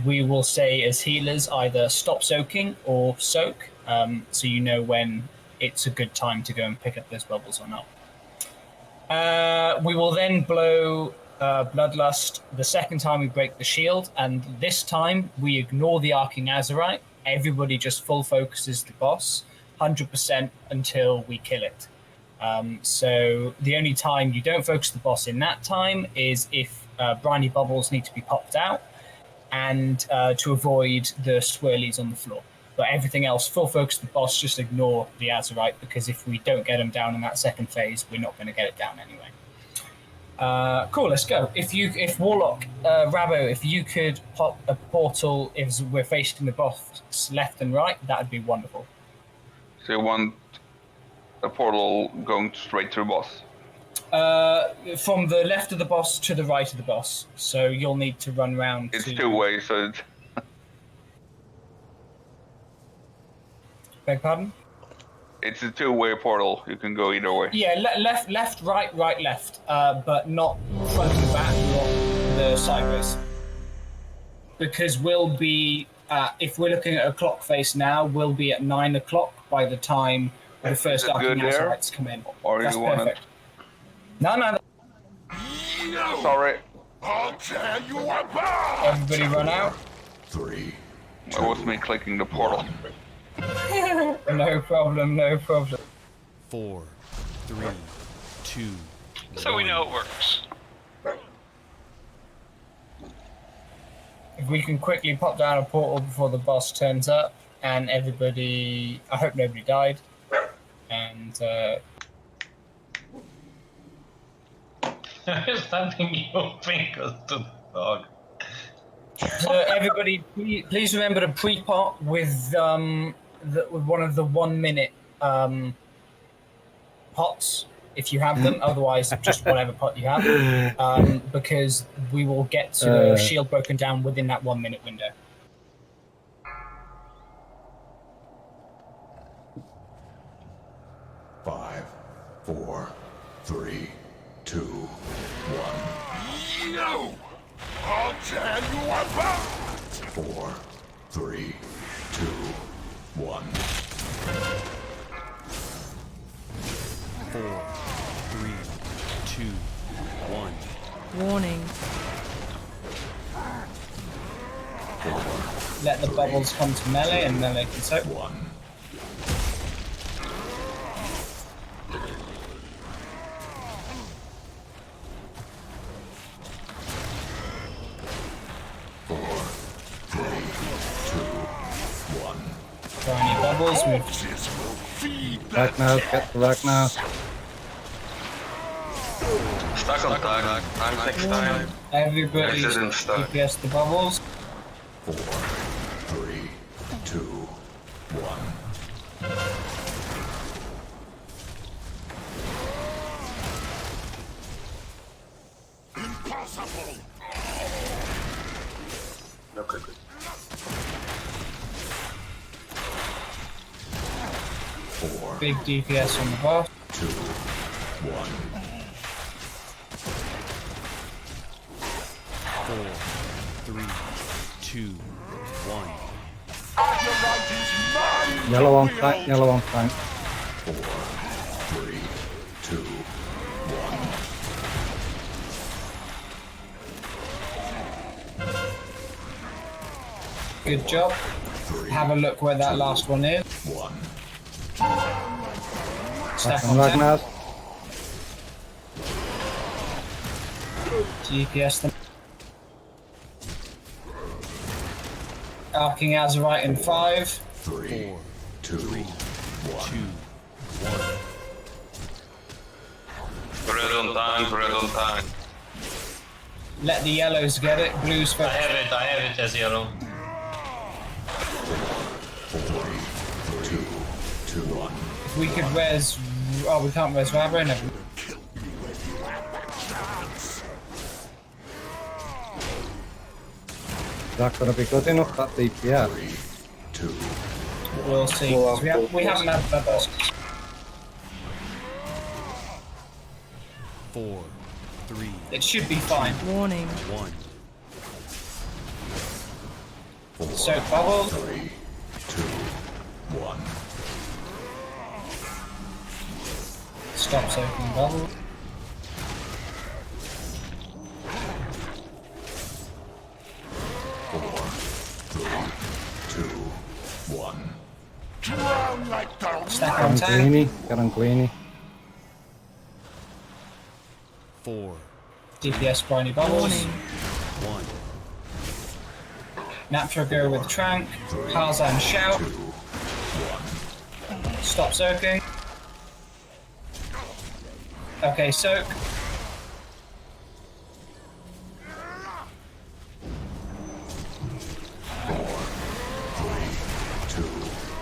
H: we will say as healers either stop soaking or soak, so you know when it's a good time to go and pick up those bubbles or not. We will then blow Bloodlust the second time we break the shield, and this time we ignore the Arcing Azerite. Everybody just full focuses the boss 100% until we kill it. So the only time you don't focus the boss in that time is if briny bubbles need to be popped out and to avoid the swirlies on the floor. But everything else, full focus the boss, just ignore the Azerite, because if we don't get him down in that second phase, we're not going to get it down anyway. Cool, let's go. If Warlock, Rabo, if you could pop a portal if we're facing the boss left and right, that would be wonderful.
A: So you want a portal going straight to the boss?
H: From the left of the boss to the right of the boss. So you'll need to run around.
A: It's two ways, so it's...
H: Beg pardon?
A: It's a two-way portal. You can go either way.
H: Yeah, left, right, left, but not front and back, not the sideways. Because we'll be, if we're looking at a clock face now, we'll be at 9 o'clock by the time the first Arcing Azerites come in.
A: Or
H: that's
A: you want
H: perfect. No.
A: Sorry.
I: I'll tell you about.
H: Everybody run out.
I: 3.
A: That was me clicking the portal.
H: No problem.
L: 4, 3, 2.
N: So we know it works.
H: If we can quickly pop down a portal before the boss turns up, and everybody, I hope nobody died, and
C: Stabbing your fingers to the dog.
H: So everybody, please remember to pre-pot with one of the 1 minute pots if you have them. Otherwise, just whatever pot you have, because we will get to the shield broken down within that 1 minute window.
I: Five, 4, 3, 2, 1. No! I'll tell you about. 4, 3, 2, 1.
L: 4, 3, 2, 1.
M: Warning.
I: 4.
H: Let the bubbles come to melee, and then they can soak.
I: 1. 4, 3, 2, 1.
H: Tiny bubbles with
J: Back now, get the back now.
D: Stuck on tag. Time next time.
H: Everybody
D: This isn't stuck.
H: DPS the bubbles.
I: 4, 3, 2, 1. Impossible!
B: Okay, good.
I: 4,
H: Big DPS on the boss.
I: 2, 1.
L: 4, 3, 2, 1.
J: Yellow on tank, yellow on tank.
I: 4, 3, 2, 1.
H: Good job. Have a look where that last one is.
I: 1.
H: Stack
J: On
H: on tank.
J: Ragnar.
H: DPS them. Arcing Azerite in 5.
I: 3, 2, 1.
D: Red on time, red on time.
H: Let the yellows get it. Blues
C: I
H: for
C: have it as yellow.
I: 4, 3, 2, 1.
H: If we could res. Oh, we can't res Rabro. No.
J: Is that going to be good enough, that DPS?
I: 2.
H: We'll see. 'Cause we haven't had that boss.
L: 4, 3,
H: It should be fine.
M: Warning.
L: 1.
H: Soak bubbles.
I: 3, 2, 1.
H: Stop soaking bubbles. Stack on
J: Get
H: tank.
J: on Greeny, get on Greeny.
L: 4,
H: DPS briny bubbles.
L: 1.
H: Natra go with Trank. Tarzan shout. Stop soaking. Okay, soak.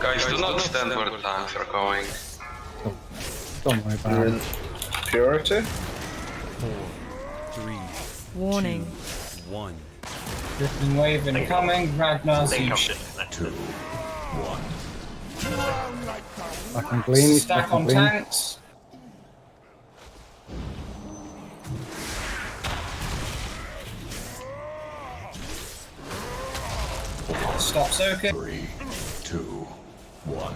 D: Guys, do not stand where the tanks are going.
J: Don't worry about it.
B: Purity?
L: 4, 3,
M: Warning.
L: 1.
H: Drifting wave incoming. Ragnar's
I: Think I'm
H: huge.
I: disconnected. 2, 1.
J: Back on Greeny,
H: Stack
J: back on
H: on
J: Greeny.
H: tanks. Stop soaking.
I: 3, 2, 1.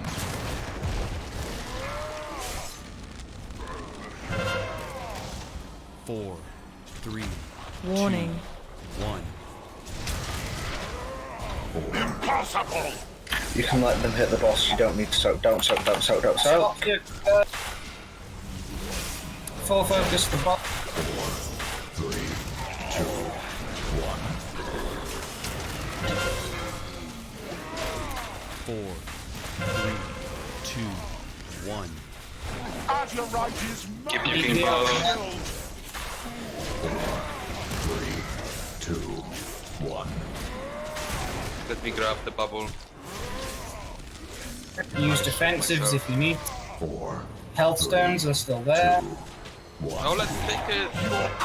L: 4, 3,
M: Warning.
L: 1.
I: Impossible!
B: You can let them hit the boss, you don't need to soak, don't soak, don't soak, don't soak.
H: Stop soak. Full focus the bot.
I: 3, 2, 1.
L: 4, 3, 2, 1.
D: Keep looking bottom.
I: 3, 2, 1.
D: Let me grab the bubble.
H: Use defensives if you need.
I: 4.
H: Health stones are still there.
D: Oh, let's take it.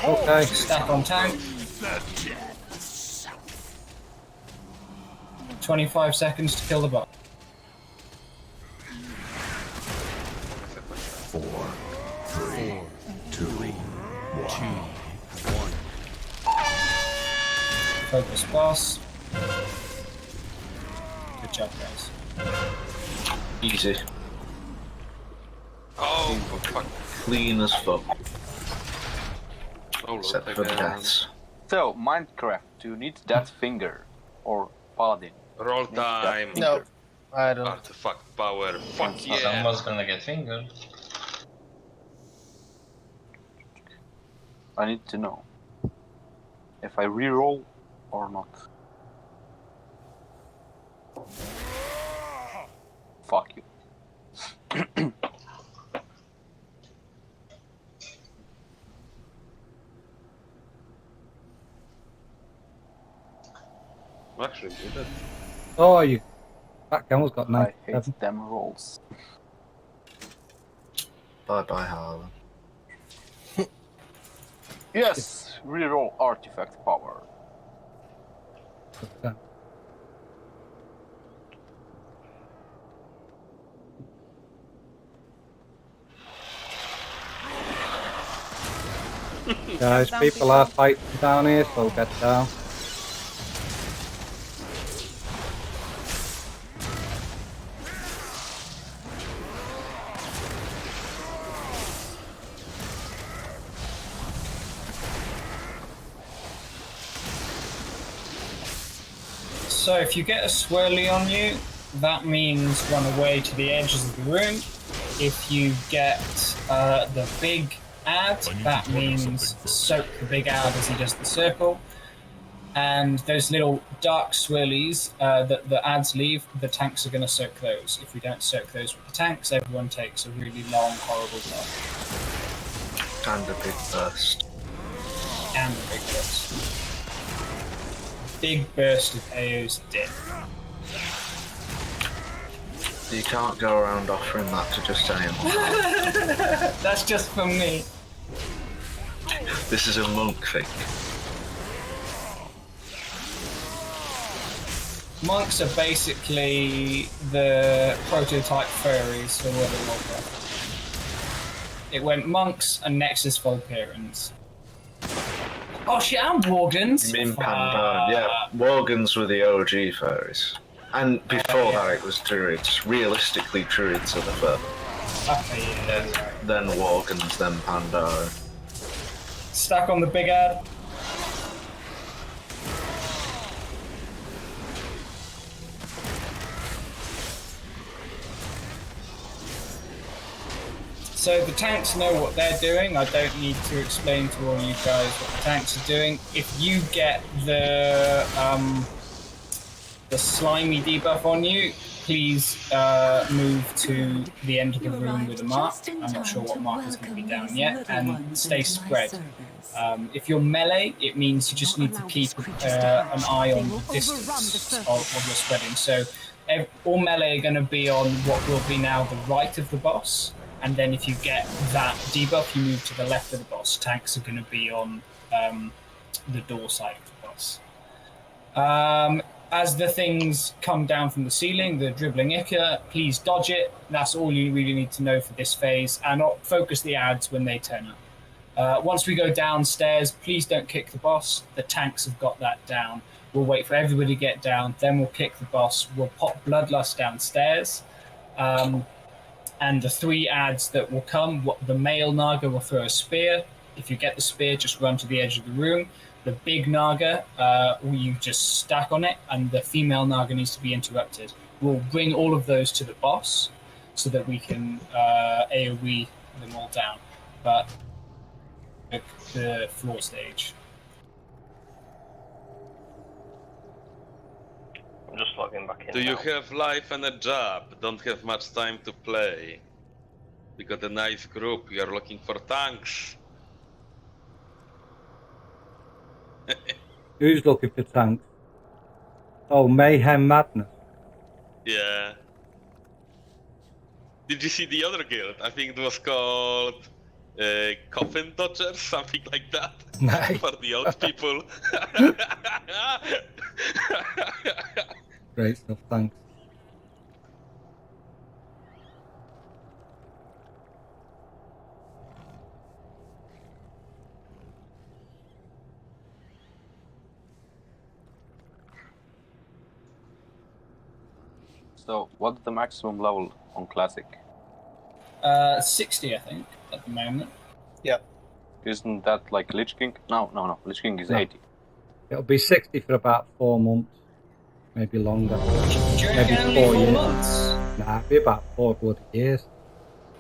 J: Okay.
H: Stack on tank. 25 seconds to kill the bot.
I: 4, 3, 2, 1.
H: Focus boss. Good job, guys.
B: Easy.
D: Oh, fuck.
B: Clean as fuck.
D: Oh,
B: Except for
D: again.
B: deaths.
A: So, Minecraft, do you need that finger? Or Paladin?
D: Roll
A: Need that
D: time.
A: finger?
E: No, I don't.
D: Artifact power. Fuck yeah.
C: Someone's gonna get fingered.
A: I need to know if I reroll or not. Fuck you.
K: Actually, did it?
J: Oh, you. That camel's got
A: I
J: 97.
A: hate them rolls.
B: Bye bye, Harlan.
A: Yes, reroll artifact power.
J: Guys,
F: Down
J: people are fighting down here, so get down.
H: So if you get a swirly on you, that means run away to the edges of the room. If you get the big ad, that means soak the big ad as he does the circle. And those little dark swirlies that the ads leave, the tanks are going to soak those. If we don't soak those with the tanks, everyone takes a really long, horrible buff.
B: And a big burst.
H: And a big burst. Big burst of AO's dead.
B: You can't go around offering that to just anyone.
H: That's just for me.
B: This is a monk thing.
H: Monks are basically the prototype furries for World of Warcraft. It went monks and Nexus Vulpirans. Oh shit, and Worgans!
B: Min Pandaren, yeah. Worgans were the OG fairies. And before that it was druids. Realistically, druids are the first.
H: Okay, yeah.
B: Then Worgans, then Pandaren.
H: Stack on the big ad. So the tanks know what they're doing. I don't need to explain to all you guys what the tanks are doing. If you get the slimy debuff on you, please move to the end of the room with a mark. I'm not sure what mark is going to be down yet, and stay spread. If you're melee, it means you just need to keep an eye on the distance of your spreading. So all melee are going to be on what will be now the right of the boss. And then if you get that debuff, you move to the left of the boss. Tanks are going to be on the door side of the boss. As the things come down from the ceiling, the dribbling Ica, please dodge it. That's all you really need to know for this phase. And focus the ads when they turn up. Once we go downstairs, please don't kick the boss. The tanks have got that down. We'll wait for everybody to get down. Then we'll kick the boss. We'll pop Bloodlust downstairs. And the 3 ads that will come, the male Naga will throw a spear. If you get the spear, just run to the edge of the room. The big Naga, you just stack on it, and the female Naga needs to be interrupted. We'll bring all of those to the boss so that we can AoE them all down. But the floor stage.
D: I'm just logging back in.
K: Do you
D: now.
K: have life and a job? Don't have much time to play. We got a nice group. We are looking for tanks.
J: Who's looking for tanks? Oh, Mayhem Madness.
K: Yeah. Did you see the other guild? I think it was called Coffin Dodgers, something like that.
J: Nice.
K: For the old people.
J: Great stuff, thanks.
A: So, what's the maximum level on Classic?
H: 60, I think, at the moment.
E: Yeah.
A: Isn't that like Lich King? No. Lich King is
J: No.
A: 80.
J: It'll be 60 for about 4 months, maybe longer.
H: Do you
J: Maybe
H: reckon only 4
J: years.
H: months?
J: Nah, it'll be about 4 bloody years.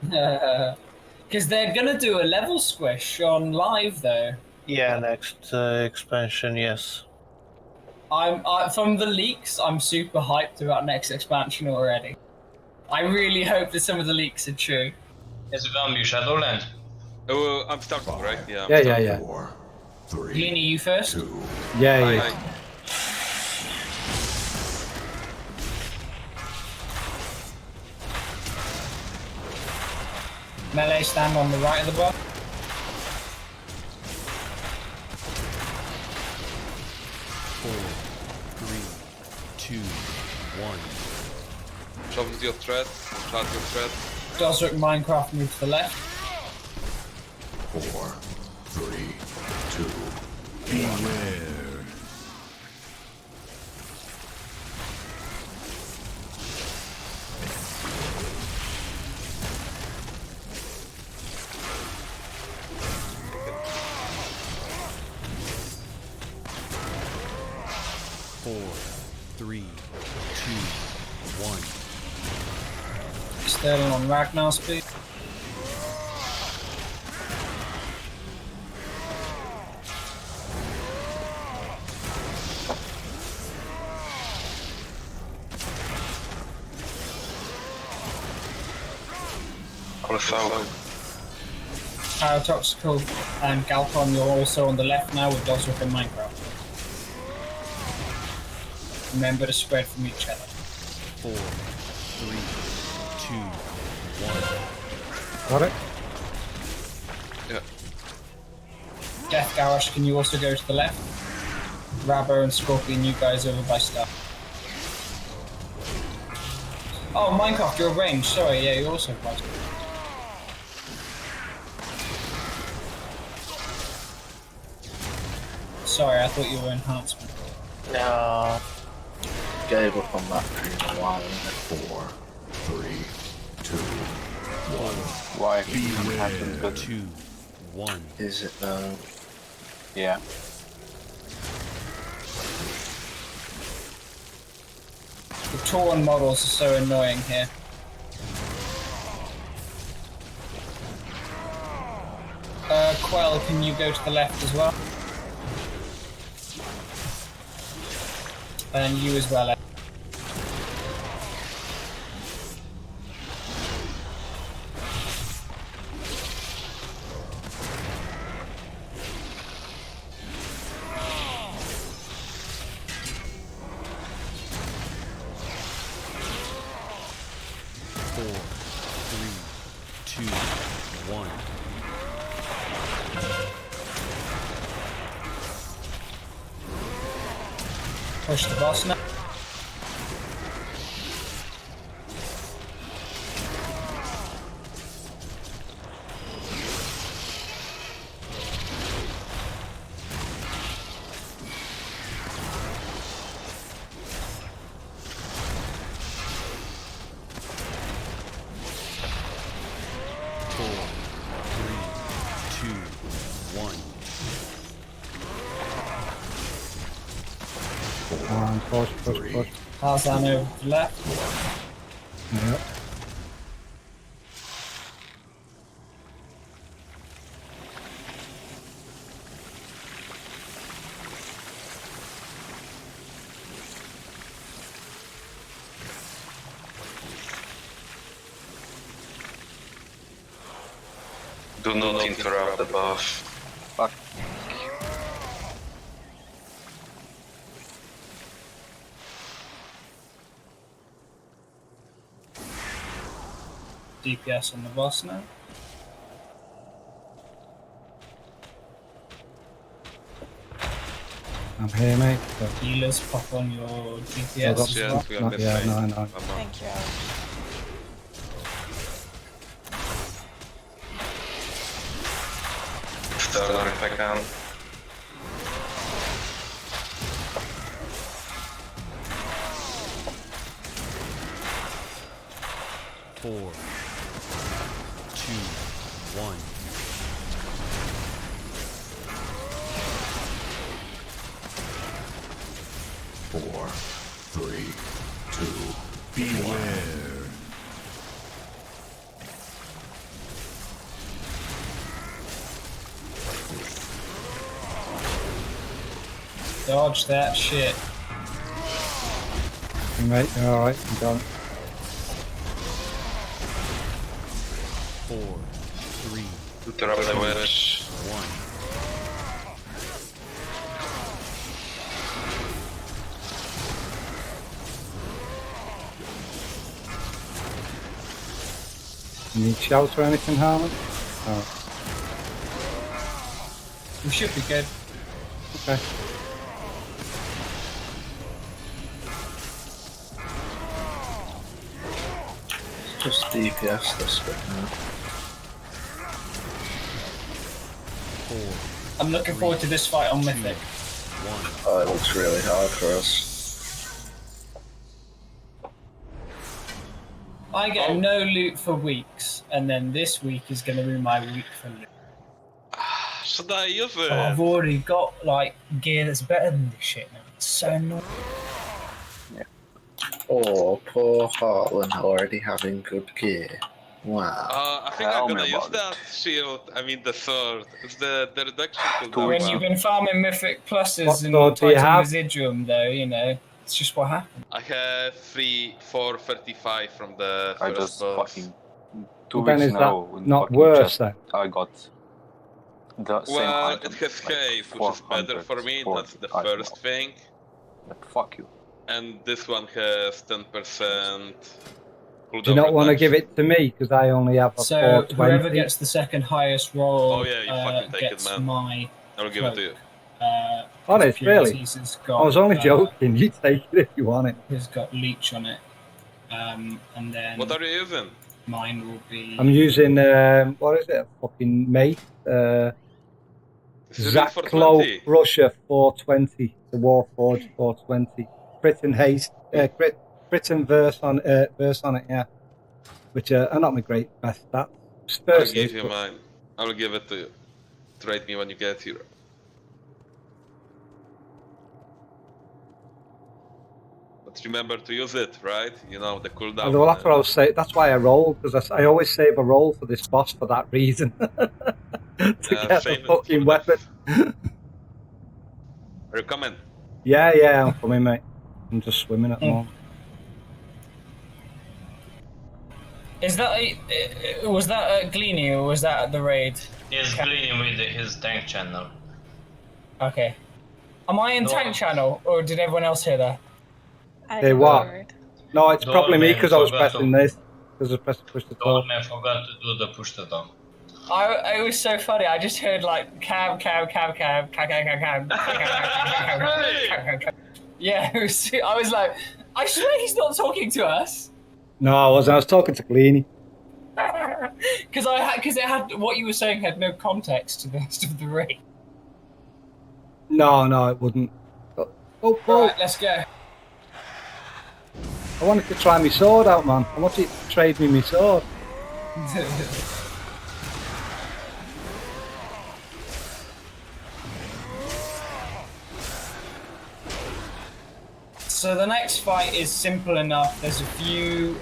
H: Because they're going to do a level squish on live, though.
E: Yeah, next expansion, yes.
H: From the leaks, I'm super hyped about next expansion already. I really hope that some of the leaks are true.
C: Is it only Shadowland?
K: Oh, I'm starting, right? Yeah.
J: Yeah.
I: 4, 3,
H: Lini, you first?
I: 2,
J: Yeah.
H: Melee stand on the right of the boss.
L: Four, three, two, one.
K: Drop your threat. Start your threat.
H: Dosric Minecraft move to the left.
I: 4, 3, 2,
L: Beware. Four, three, two, one.
H: Sterling on Ragnar speed. Paradoxical and Galpon, you're also on the left now with Dosric and Minecraft. Remember to spread from each other.
L: 4, 3, 2, 1.
J: Got it?
K: Yeah.
H: Death Garrosh, can you also go to the left? Rabbo and Scorpion, you guys over by Star. Oh, Minecraft, you're ranged. Sorry, yeah, you're also right. Sorry, I thought you were enhancement.
B: No. Gave up on that for a while.
I: 4, 3, 2, 1.
A: Why?
L: Beware. 2, 1.
B: Is it though?
A: Yeah.
H: The Tauren models are so annoying here. Quell, can you go to the left as well? And you as well, Ed.
L: Four, three, two, one.
H: Push the boss now.
L: Four, three, two, one.
J: Push.
H: Tarzan over to the left.
J: Yep.
K: Do not interrupt the boss.
A: Fuck.
H: DPS on the boss now.
J: I'm here, mate. But
H: Healers pop on your DPS.
J: I've got-
H: as well.
K: we are
J: not yet,
K: missing.
J: no.
F: Thank you.
K: Starter if I can.
L: Four, two, one.
I: Four, 3, 2,
L: Beware.
H: Dodge that shit.
J: mate, you're alright, I'm done.
L: Four, three,
K: Interrupt the wedge.
L: one.
J: You need shouts or anything, Harlan? Oh,
H: We should be good.
J: okay.
B: Just DPS this bit now.
H: I'm looking forward to this fight on Mythic.
B: Oh, it looks really hard for us.
H: I get no loot for weeks, and then this week is going to be my week for loot.
K: Should I use it?
H: So I've already got like gear that's better than this shit now. It's so annoying.
B: Oh, poor Heartland already having good gear. Wow.
K: I think I'm gonna use that shield. I mean the sword. It's the reduction cooldown.
H: When you've been farming Mythic Pluses
J: What
H: and
J: sword do you
H: Titan
J: have?
H: Residuum, though, you know, it's just what happened.
K: I have 435 from the
A: I
K: first
A: just
K: boss.
A: fucking 2
J: Then
A: weeks
J: is
A: in a
J: that
A: row. in
J: not
A: fucking
J: worse
A: chest,
J: then?
A: I got the same
K: Well,
A: item,
K: it has
A: like
K: haste, which is better for me. That's the
A: 440
K: first thing.
A: But fuck you.
K: And this one has 10% cooldown.
J: Do you not want to
K: reduction.
J: give it to me? Because I only have a
H: So
J: 420.
H: whoever gets the second highest roll
K: Oh yeah, you fucking take it,
H: gets
K: man.
H: my
K: I'll give it to you.
J: Honest, really?
H: Purities has got,
J: I was only joking. You take it if you want it.
H: Has got leech on it, and then
K: What are you using?
H: mine will be.
J: I'm using, what is it? A fucking mate.
K: Is it
J: Zach
K: for
J: Clow
K: 20?
J: Russia 420. The Warforged 420. Crit and haste. Crit and verse on it, yeah. Which are not my great best stats.
K: I'll
J: Spurs
K: give
J: is,
K: you
J: but-
K: mine. I'll give it to you. Trade me when you get here. But remember to use it, right? You know, the cooldown.
J: Well, that's what I was saying. That's why I rolled, because I always save a roll for this boss for that reason. To get
K: save
J: the
K: it
J: fucking
K: for
J: weapon.
K: Are you coming?
J: Yeah, I'm coming, mate. I'm just swimming at the moment.
H: Is that was that at Gleany or was that at the raid?
C: He's bleeding with his tank channel.
H: Okay. Am I in
C: No.
H: tank channel or did everyone else hear that?
J: Hey, what? No, it's
C: The
J: probably
C: old
J: me
C: man
J: because I was
C: forgot
J: pressing
C: to-
J: this. Because I pressed push the
C: The old
J: top.
C: man forgot to do the push the dog.
H: It was so funny. I just heard like cab. Yeah, it was, I was like, I swear he's not talking to us.
J: No, I wasn't. I was talking to Gleany.
H: Because it had what you were saying had no context to the rest of the raid.
J: No, it wouldn't. Oh,
H: Right, let's go.
J: I wanted to try my sword out, man. I wanted to trade me my sword.
H: So the next fight is simple enough. There's a few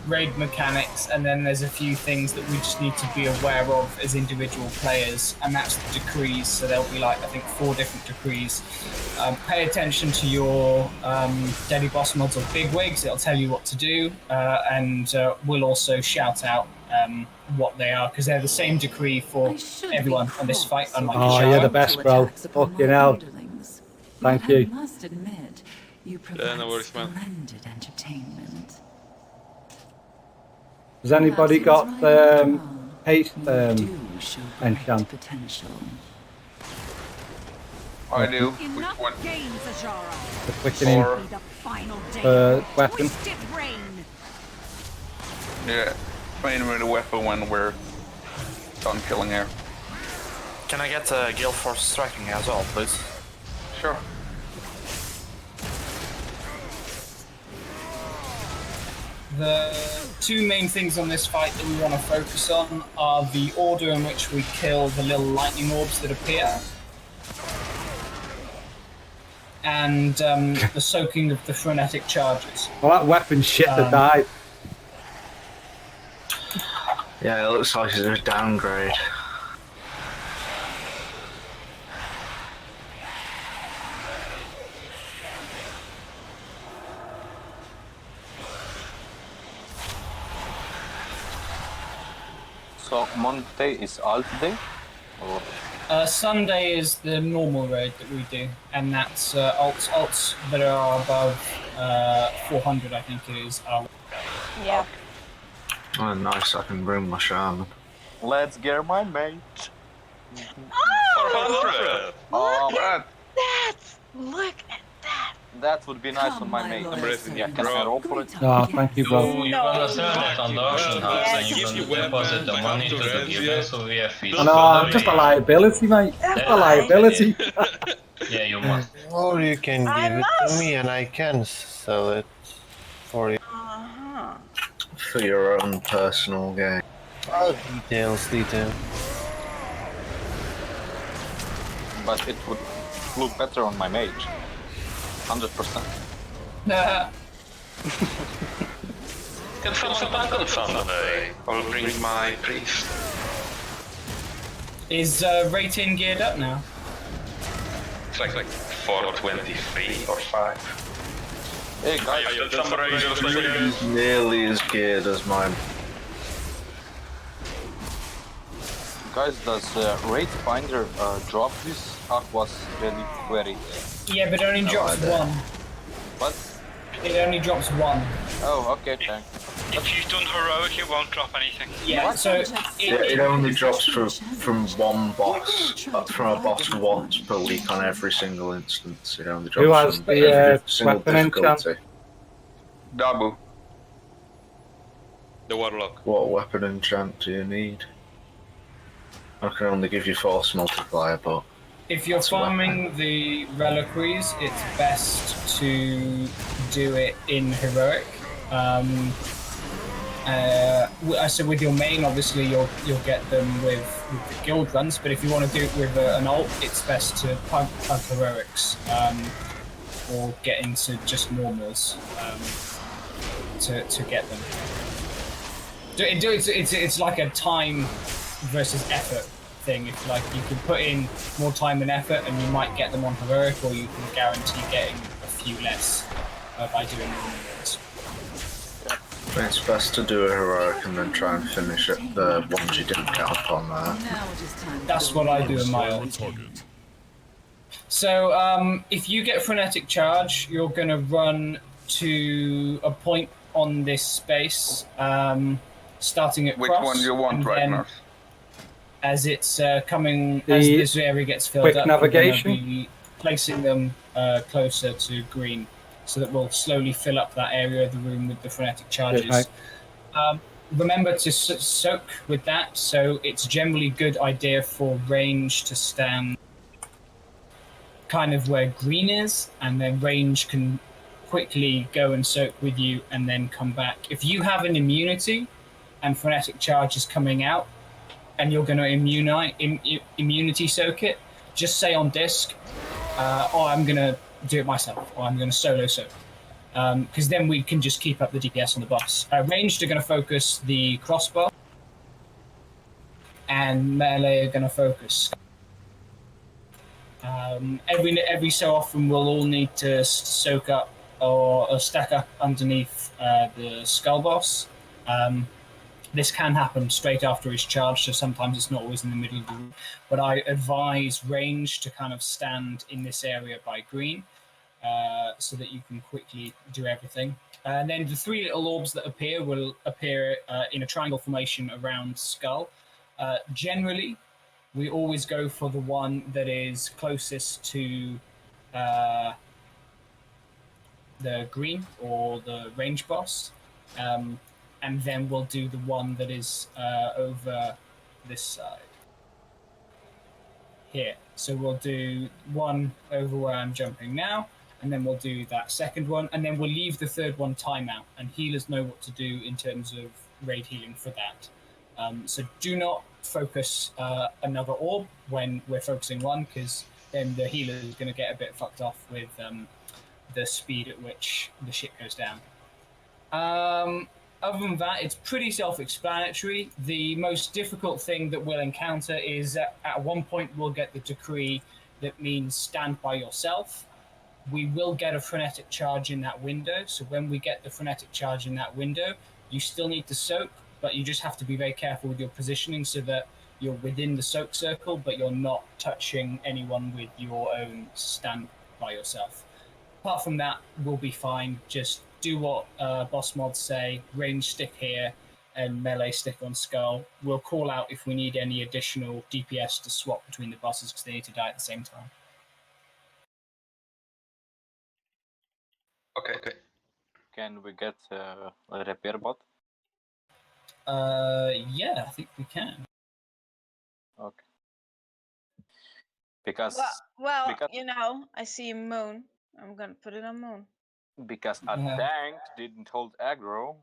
H: raid mechanics, and then there's a few things that we just need to be aware of as individual players, and that's the decrees. So there'll be like I think 4 different decrees. Pay attention to your daily boss mods or bigwigs. It'll tell you what to do, and we'll also shout out what they are because they're the same decree for everyone on this fight. Unlike
J: Oh,
H: Shadow.
J: you're the best, bro. Fucking hell. Thank
O: I
J: you.
O: must admit, you provide
K: Yeah, no worries, man.
O: splendid entertainment.
J: Has anybody got haste enchant?
O: Potential.
P: I do.
M: Enough
P: Which one?
M: games, Azara.
J: The quickening
P: Or-
M: Be the final day.
J: weapon.
M: Twisted rain.
P: Yeah, train with a weapon when we're done killing her.
Q: Can I get Gale Force striking as well, please?
P: Sure.
H: The 2 main things on this fight that we want to focus on are the order in which we kill the little lightning orbs that appear, and the soaking of the frenetic charges.
J: Well, that weapon shit that died.
B: Yeah, it looks like it's a downgrade.
A: So Monday is alt day? Or
H: Sunday is the normal raid that we do, and that's alts that are above 400, I think it is.
F: Yeah.
B: Oh, nice, I can bring my shaman.
A: Let's get my mate.
F: Oh,
K: 400!
F: look at that! Look at that!
A: That would be nice on my mate. Yeah, can I roll for it?
J: Oh, thank you, bro.
C: You wanna sell it on the auction house and you
K: Give
C: can
K: you
C: deposit the
K: weapons, I
C: money
K: have
C: to
K: to
C: the
K: raise
C: given,
K: you.
C: so we have fees.
J: I know, I'm just a liability, mate. Just a liability.
C: Yeah, you must.
E: Or you can
F: I
E: give it to
F: must.
E: me and I can sell it for you.
F: Uh-huh.
B: For your own personal gain.
E: Oh, details.
A: But it would look better on my mage. 100%.
H: Nah.
D: Can someone tank on Sunday? I'll bring my priest.
H: Is Raytin geared up now?
D: It's like 423 or 5.
A: Hey guys,
D: Some razors like
B: He's nearly as geared as mine.
A: guys, does Raid Finder drop this Aqua's very?
H: Yeah, but it only drops one.
A: What?
H: It only drops one.
A: Oh, okay, thanks.
N: If you've done heroic, it won't drop anything.
H: Yeah, so
B: It only drops from one boss, from a boss once per week on every single instance. It only drops
J: Who has
B: from
J: the
B: every single
J: weapon enchant?
B: difficulty.
P: Dabu.
K: The Warlock.
B: What weapon enchant do you need? I can only give you force multiplier, but
H: if you're
B: That's a weapon.
H: farming the reliquaries, it's best to do it in heroic. So with your main, obviously you'll get them with the guild runs, but if you want to do it with an ult, it's best to pug heroics or get into just normals to get them. It's like a time versus effort thing. It's like you can put in more time and effort and you might get them on heroic, or you can guarantee getting a few less by doing normals.
B: it's best to do a heroic and then try and finish it the ones you didn't get up on there.
H: That's what I do in my ult. So if you get frenetic charge, you're going to run to a point on this space, starting at
P: Which
H: cross.
P: one do you want
H: and
P: right
H: then
P: now?
H: As it's coming,
J: The
H: as this area gets filled
J: quick
H: up,
J: navigation?
H: we're going to be placing them closer to green, so that we'll slowly fill up that area of the room with the frenetic charges.
J: Yes,
H: Remember to soak with that, so it's generally a good idea for range to stand kind of where green is, and then range can quickly go and soak with you and then come back. If you have an immunity and frenetic charge is coming out, and you're going to immunity soak it, just say on disc, or I'm going to do it myself, or I'm going to solo soak. Because then we can just keep up the DPS on the boss. Ranged are going to focus the crossbow, and melee are going to focus. Every so often we'll all need to soak up or stack up underneath the skull boss. This can happen straight after his charge, so sometimes it's not always in the middle of the room. But I advise range to kind of stand in this area by green, so that you can quickly do everything. And then the three little orbs that appear will appear in a triangle formation around skull. Generally, we always go for the one that is closest to the green or the range boss. And then we'll do the one that is over this side here. So we'll do one over where I'm jumping now, and then we'll do that second one, and then we'll leave the third one timeout, and healers know what to do in terms of raid healing for that. So do not focus another orb when we're focusing one, because then the healer is going to get a bit fucked off with the speed at which the shit goes down. Other than that, it's pretty self-explanatory. The most difficult thing that we'll encounter is at one point we'll get the decree that means stand by yourself. We will get a frenetic charge in that window. So when we get the frenetic charge in that window, you still need to soak, but you just have to be very careful with your positioning so that you're within the soak circle, but you're not touching anyone with your own stand by yourself. Apart from that, we'll be fine. Just do what boss mods say, range stick here, and melee stick on Skull. We'll call out if we need any additional DPS to swap between the bosses because they need to die at the same time.
K: Okay.
A: Can we get a repair bot?
H: Yeah, I think we can.
A: Okay. Because
F: you know, I see a moon. I'm gonna put it on moon.
A: Because a tank didn't hold aggro,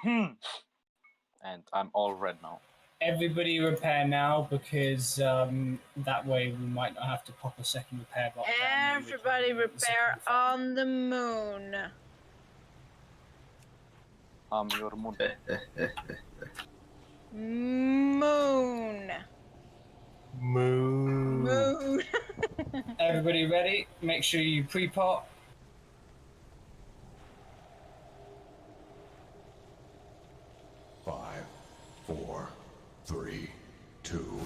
A: and I'm all red now.
H: Everybody repair now because that way we might not have to pop a second repair bot.
F: Everybody repair on the moon.
A: I'm your moon.
F: Moon.
E: Moon.
H: Everybody ready? Make sure you pre-pot.
I: Five, 4, 3, 2, 1.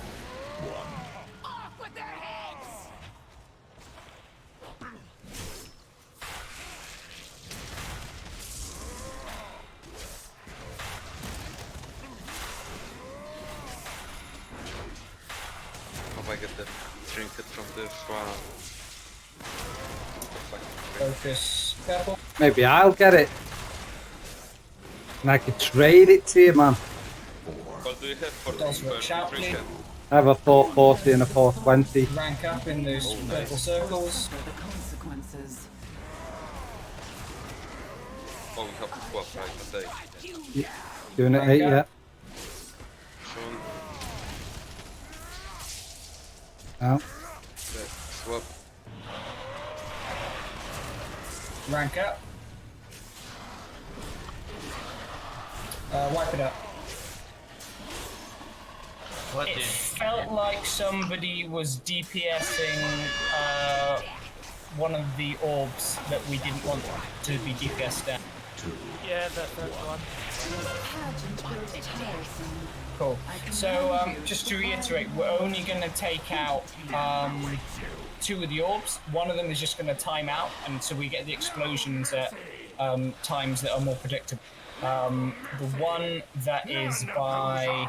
M: Off with their heads!
K: Hope I get the trinket from this one.
H: Focus purple.
J: Maybe I'll get it. And I could trade it to you, man.
K: What do you have for
H: Does work sharply.
K: trinket?
J: I have a 440 and a 420.
H: Rank up in those purple circles.
O: The consequences.
K: Oh, we have to swap, right? Okay.
J: Doing it 8, yeah.
K: Soon.
J: No.
K: Let's swap.
H: Rank up. Wipe it up. It felt like somebody was DPSing one of the orbs that we didn't want to be DPSed down.
R: Yeah, that's one.
H: Cool. So, just to reiterate, we're only going to take out 2 of the orbs. One of them is just going to time out, and so we get the explosions at times that are more predictable. The one that is by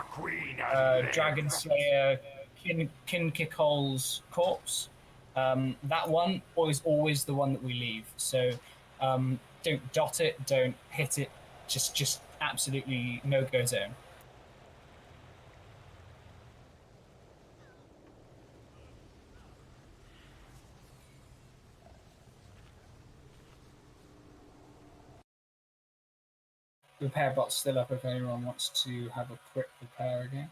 H: Dragon Slayer Kin Kikol's corpse, that one is always the one that we leave. So don't dot it, don't hit it, just absolutely no-go zone. Repair bot's still up if anyone wants to have a quick repair again.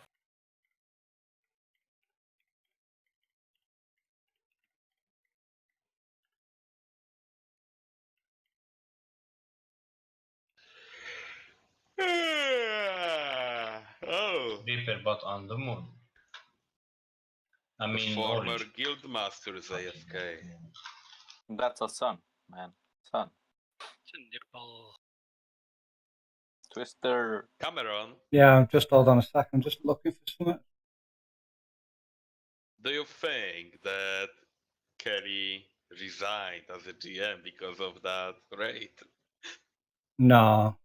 K: Oh.
C: Reaper bot on the moon. I mean,
K: Former
C: orange.
K: guild masters AFK.
A: That's a sun, man. Sun.
N: It's a nipple.
A: Twister.
K: Cameron,
J: Yeah, just hold on a sec. I'm just looking for something.
K: do you think that Kelly resigned as a GM because of that raid?
J: No.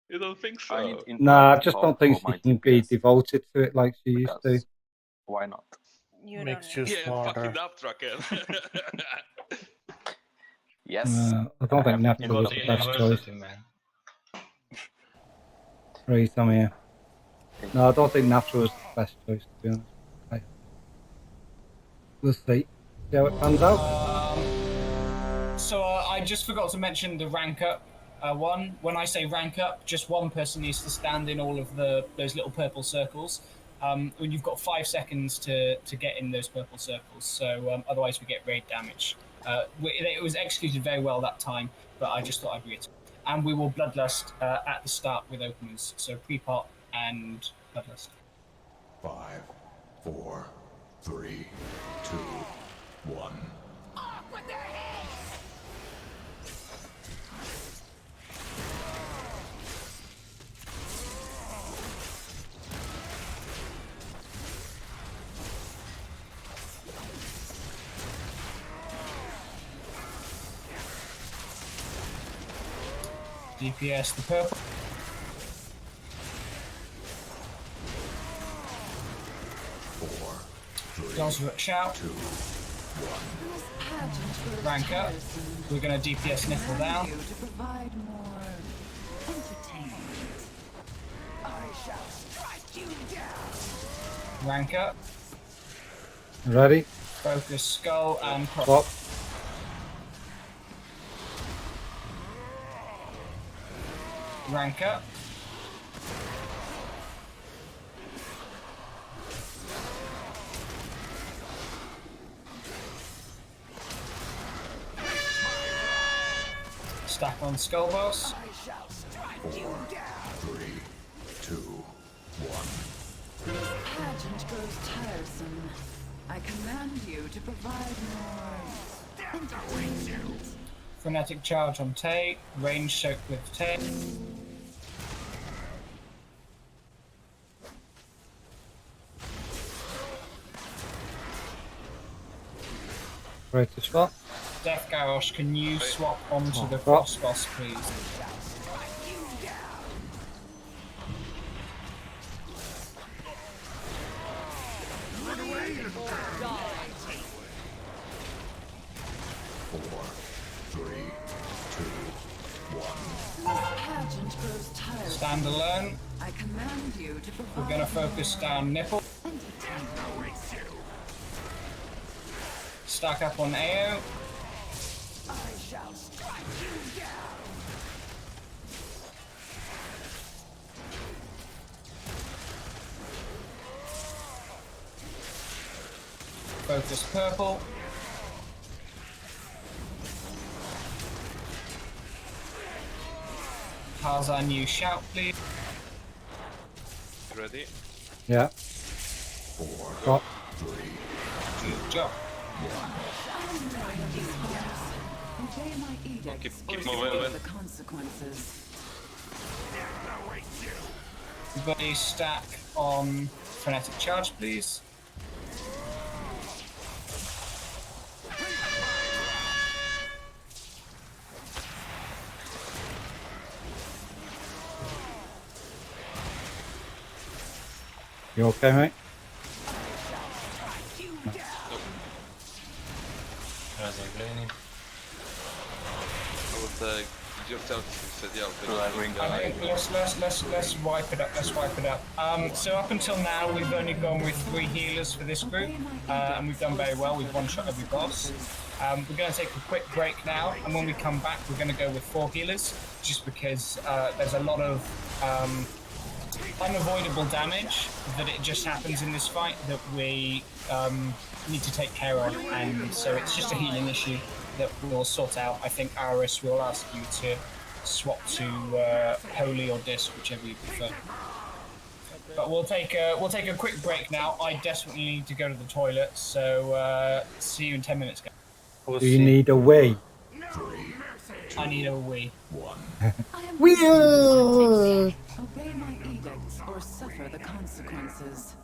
K: You don't think so?
J: No, I just don't think she can be devoted to it like she used to.
A: Why not?
F: You
E: Makes you
K: Yeah,
E: smarter.
K: fucking Uptracken.
A: Yes.
J: I don't think Natural was the best choice. Right, I'm here. No, I don't think Natural was the best choice, to be honest. Right. We'll see. See how it pans out.
H: So I just forgot to mention the rank up one. When I say rank up, just one person needs to stand in all of those little purple circles. When you've got 5 seconds to get in those purple circles, so otherwise we get raid damage. It was executed very well that time, but I just thought I'd reiterate. And we will Bloodlust at the start with openers, so pre-pot and Bloodlust.
I: 5, 4, 3, 2, 1.
M: Off with their heads!
H: DPS the purple. Gosrick shout. Rank up. We're going to DPS Nipple down.
O: To provide more entertainment. I shall strike you down.
H: Rank up.
J: Ready?
H: Focus Skull and Cross.
J: Swap.
H: Rank up. Stack on Skull Boss.
I: 4, 3, 2, 1.
O: This pageant grows tiresome. I command you to provide more entertainment.
H: Frenetic Charge on Tay. Range Soak with Tay.
J: Ready to swap?
H: Death Garrosh, can you swap onto the
J: Swap.
H: Cross Boss, please?
O: Pageant grows tiresome.
H: Stand alone.
O: I command you to provide
H: We're going to focus down Nipple. Stack up on AO.
O: I shall strike you down.
H: Focus purple. Tarzan, you shout, please.
K: Ready?
J: Yeah.
I: 4,
J: Swap.
I: 3,
H: Good job.
O: Obey my edicts
K: Keep
O: or
K: moving.
O: suffer the consequences.
H: Everybody stack on Frenetic Charge, please.
J: You okay, mate?
K: I would did you tell said yeah,
H: I think let's wipe it up. Let's wipe it up. So up until now, we've only gone with 3 healers for this group, and we've done very well. We've one-shot every boss. We're going to take a quick break now, and when we come back, we're going to go with 4 healers, just because there's a lot of unavoidable damage that it just happens in this fight that we need to take care of, and so it's just a healing issue that we'll sort out. I think Aris will ask you to swap to Holy or Disc, whichever you prefer. But we'll take a quick break now. I desperately need to go to the toilet, so see you in 10 minutes, guys.
J: Do you need a way?
H: I need a wee.
O: Obey my edicts or suffer the consequences.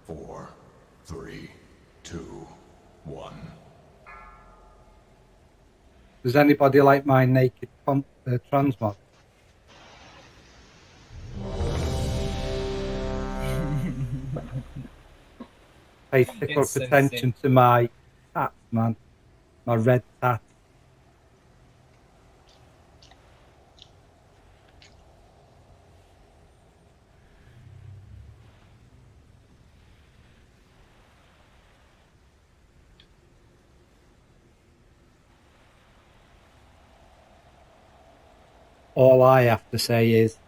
I: 4, 3, 2, 1.
J: Does anybody like my naked trans mod? Pay tickle
H: It's so
J: attention
H: sick.
J: to my tats, man. My red tat. All I have to say is,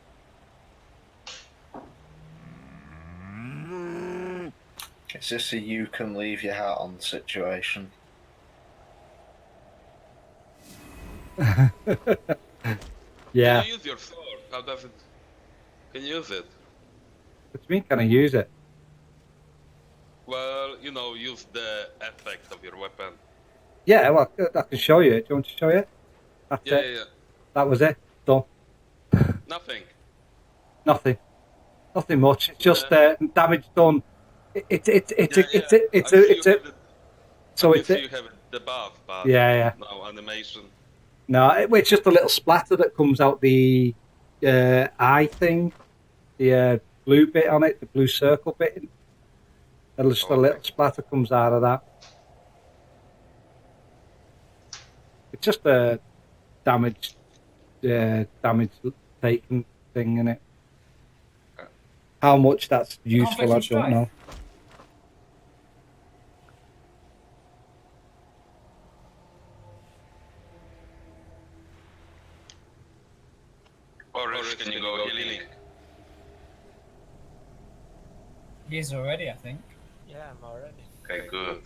B: Is this a you can leave your hat on situation?
J: yeah.
K: Can you use your sword? How does it? Can you use it?
J: What do you mean, can I use it?
K: Well, you know, use the effect of your weapon.
J: Yeah, well, I can show you. Do you want to show you? That's
K: Yeah,
J: it.
K: yeah, yeah.
J: That was it. Done.
K: Nothing.
J: Nothing. Nothing much. It's just damage done. It's a so it's
K: you have the buff, but
J: yeah.
K: no animation.
J: No, it's just a little splatter that comes out the eye thing, the blue bit on it, the blue circle bit. And just a little splatter comes out of that. It's just a damage taken thing in it. How much that's useful, I don't know.
K: Or can you go healing?
H: He is already, I think.
R: Yeah, I'm already.
K: Okay, good.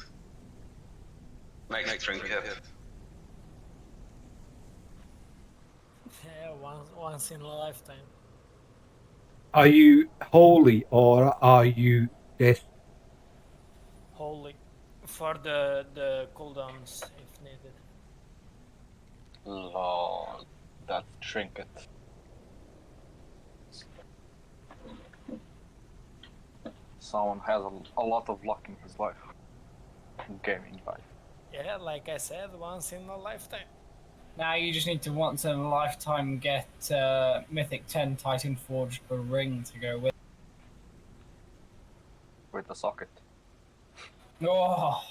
K: Next trinket.
R: Yeah, once in a lifetime.
J: Are you holy or are you this?
R: Holy. For the cooldowns if needed.
A: Lord, that trinket. Someone has a lot of luck in his life. Gaming life.
R: Yeah, like I said, once in a lifetime.
H: Now you just need to once in a lifetime get Mythic 10 Titan Forged a ring to go with.
A: With the socket.
H: Oh.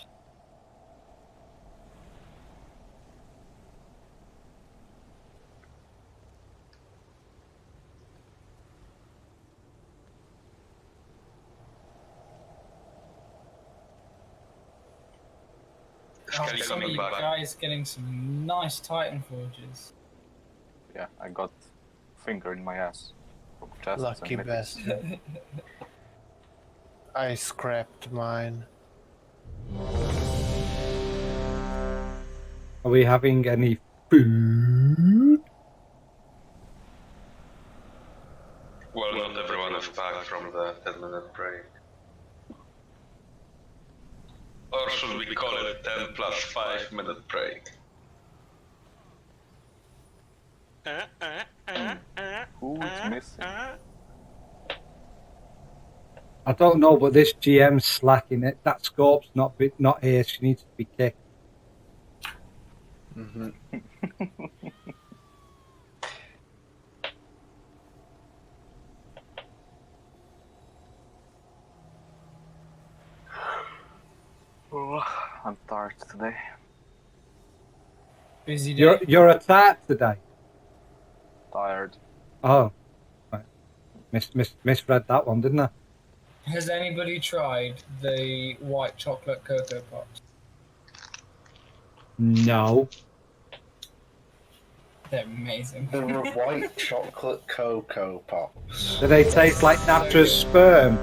H: Some of you guys getting some nice Titan Forges.
A: Yeah, I got finger in my ass. From chests
E: Lucky
A: and
E: bastard. I scrapped mine.
J: Are we having any food?
K: Well, not everyone is back from the 10-minute break. Or should we call it 10 plus 5-minute break?
A: Who's missing?
J: I don't know, but this GM's slacking it. That scope's not here. She needs to be kicked.
A: Mm-hmm. Oh, I'm tired today.
H: Busy day.
J: You're attacked today.
A: Tired.
J: Oh, right. Misread that one, didn't I?
H: Has anybody tried the white chocolate Cocoa Pops?
J: No.
H: They're amazing.
B: The white chocolate Cocoa Pops.
J: Do they taste like Natra's sperm?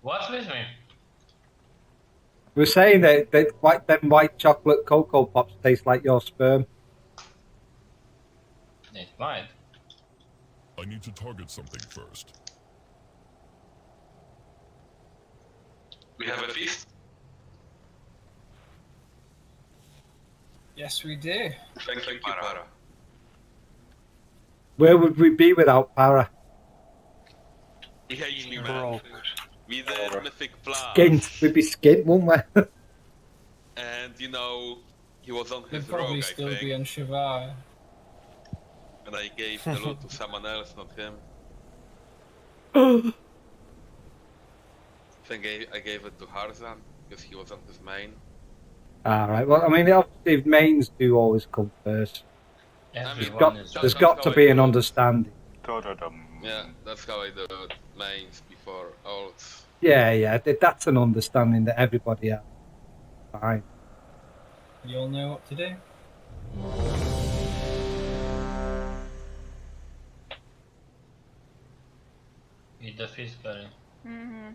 C: What's with me?
J: We're saying that them white chocolate Cocoa Pops taste like your sperm.
C: It might.
I: I need to target something first.
K: We have a feast?
H: Yes, we do.
K: Thank you, Para.
J: Where would we be without Para?
K: He hates me, man.
E: Broke.
K: We did Mythic Plus.
J: Skint. We'd be skint, wouldn't we?
K: And you know, he was on
H: He'd
K: his
H: probably
K: rogue,
H: still
K: I think.
H: be on Shivar.
K: And I gave the loot to someone else, not him.
J: Oh.
K: I think I gave it to Harzan because he was on his main.
J: Alright, well, I mean, obviously, mains do always come first.
C: Everyone is
J: There's got to be an understanding.
K: Yeah, that's how I do it. Mains before ults.
J: Yeah, that's an understanding that everybody has. Fine.
H: You all know what to do.
C: Eat the fish curry.
F: Mm-hmm.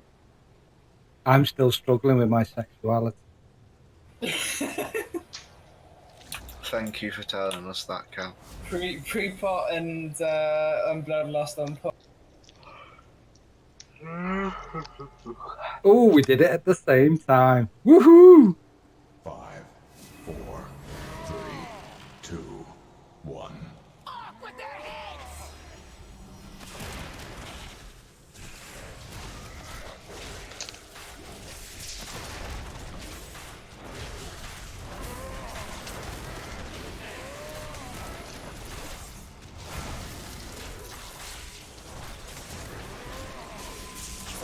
J: I'm still struggling with my sexuality.
B: Thank you for telling us that, Cal.
H: Pre-pot and Bloodlust on pot.
J: Oh, we did it at the same time. Woohoo!
I: 5, 4, 3, 2, 1.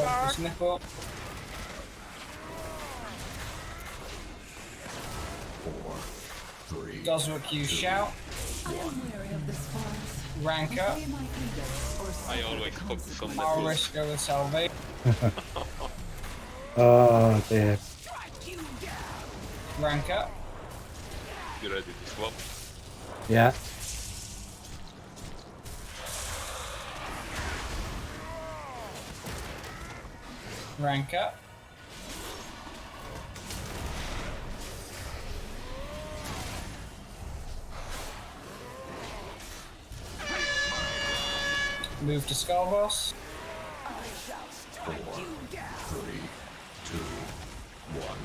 H: Focus nipple.
I: 4, 3.
H: Does what you shout. Rank up.
K: I always focus on
H: I'll
K: the
H: risk go with salvation.
J: Oh, dear.
H: Rank up.
K: You ready to swap?
J: Yeah.
H: Rank up. Move to Skull Boss.
I: 4, 3, 2, 1.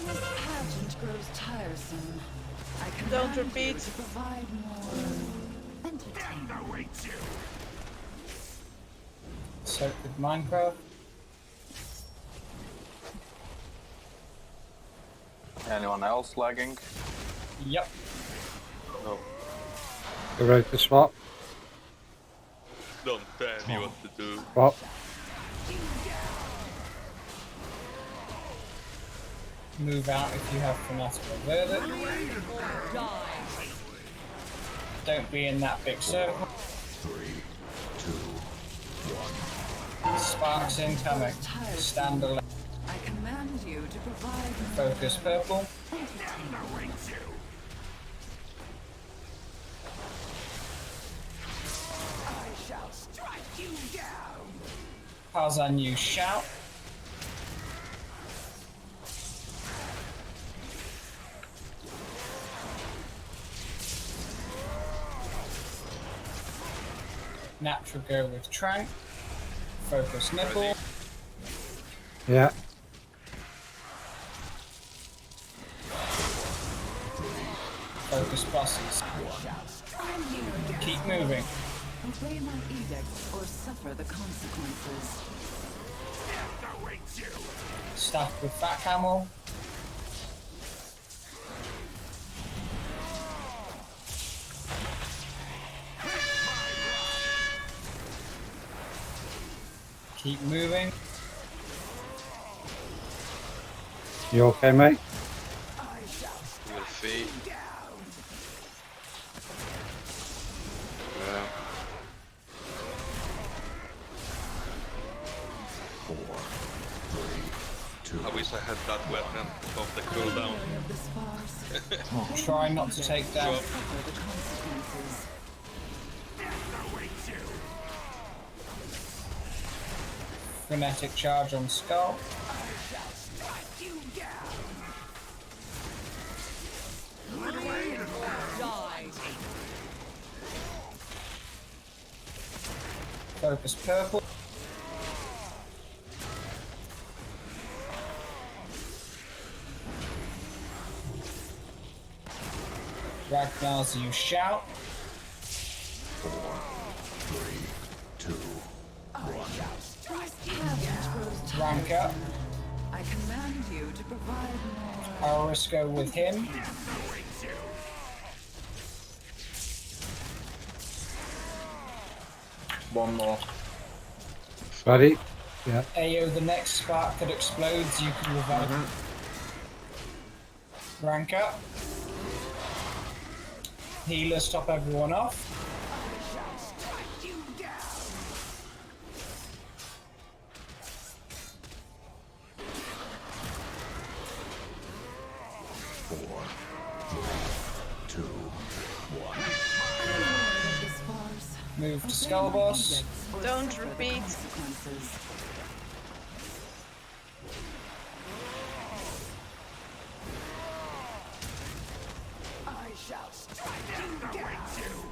O: This pageant grows tiresome. I command
F: Don't
O: you
F: repeat.
O: to provide more entertainment.
H: Sacred Minecraft.
A: Anyone else lagging?
H: Yep.
A: No.
J: You ready to swap?
K: Don't tell me what to do.
J: Swap.
H: Move out if you have fanatical verdict. Don't be in that big circle.
I: 3, 2, 1.
H: Sparks incoming. Stand alert.
O: I command you to provide
H: Focus purple. Tarzan, you shout. Natural go with Trank. Focus nipple.
J: Yeah.
H: Focus buses. Keep moving.
O: obey my edict or suffer the consequences.
H: Staff with Fat Camel. Keep moving.
J: You okay, mate?
K: We'll see. Yeah.
I: 4, 3, 2.
K: I wish I had that weapon of the cooldown.
H: Try not to take down. Frenetic charge on Skull. Focus purple. Ragnar's you shout.
I: 4, 3, 2, 1.
H: rank up.
O: I command you to provide more.
H: Aurus go with him.
B: One more.
J: Ready? Yeah.
H: Ayo, the next spark that explodes, you can revive. Rank up. Healers stop everyone off.
I: 4, 3, 2, 1.
H: Move to Skull Boss.
F: Don't repeat.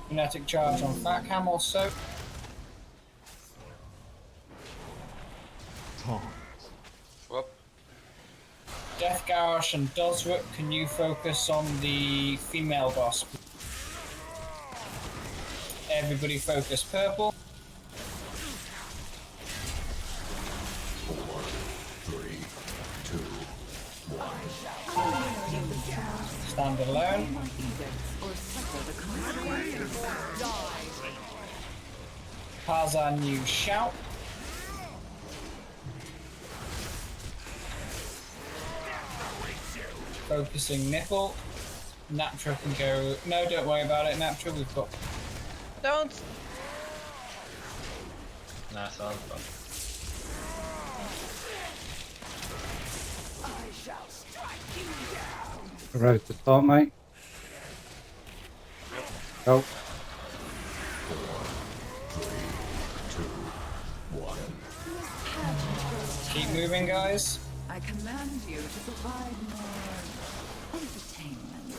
H: Kinetic charge on Fat Cam also.
K: Whoop.
H: Death Garrosh and Dosruk, can you focus on the female boss? Everybody focus purple.
I: 4, 3, 2, 1.
H: Stand alone. Tarzan, you shout. Focusing nipple. Naptra can go. No, don't worry about it, Naptra. We've got.
F: Don't.
C: Nice alpha.
J: Ready to start, mate? Go.
I: 4, 3, 2, 1.
H: Keep moving, guys.
O: I command you to provide more entertainment.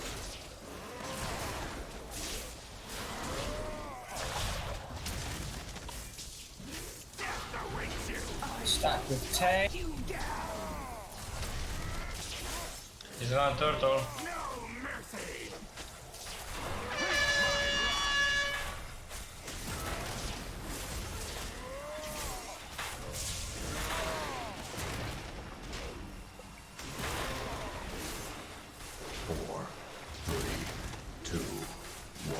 H: Stack with Tay.
C: He's on turtle.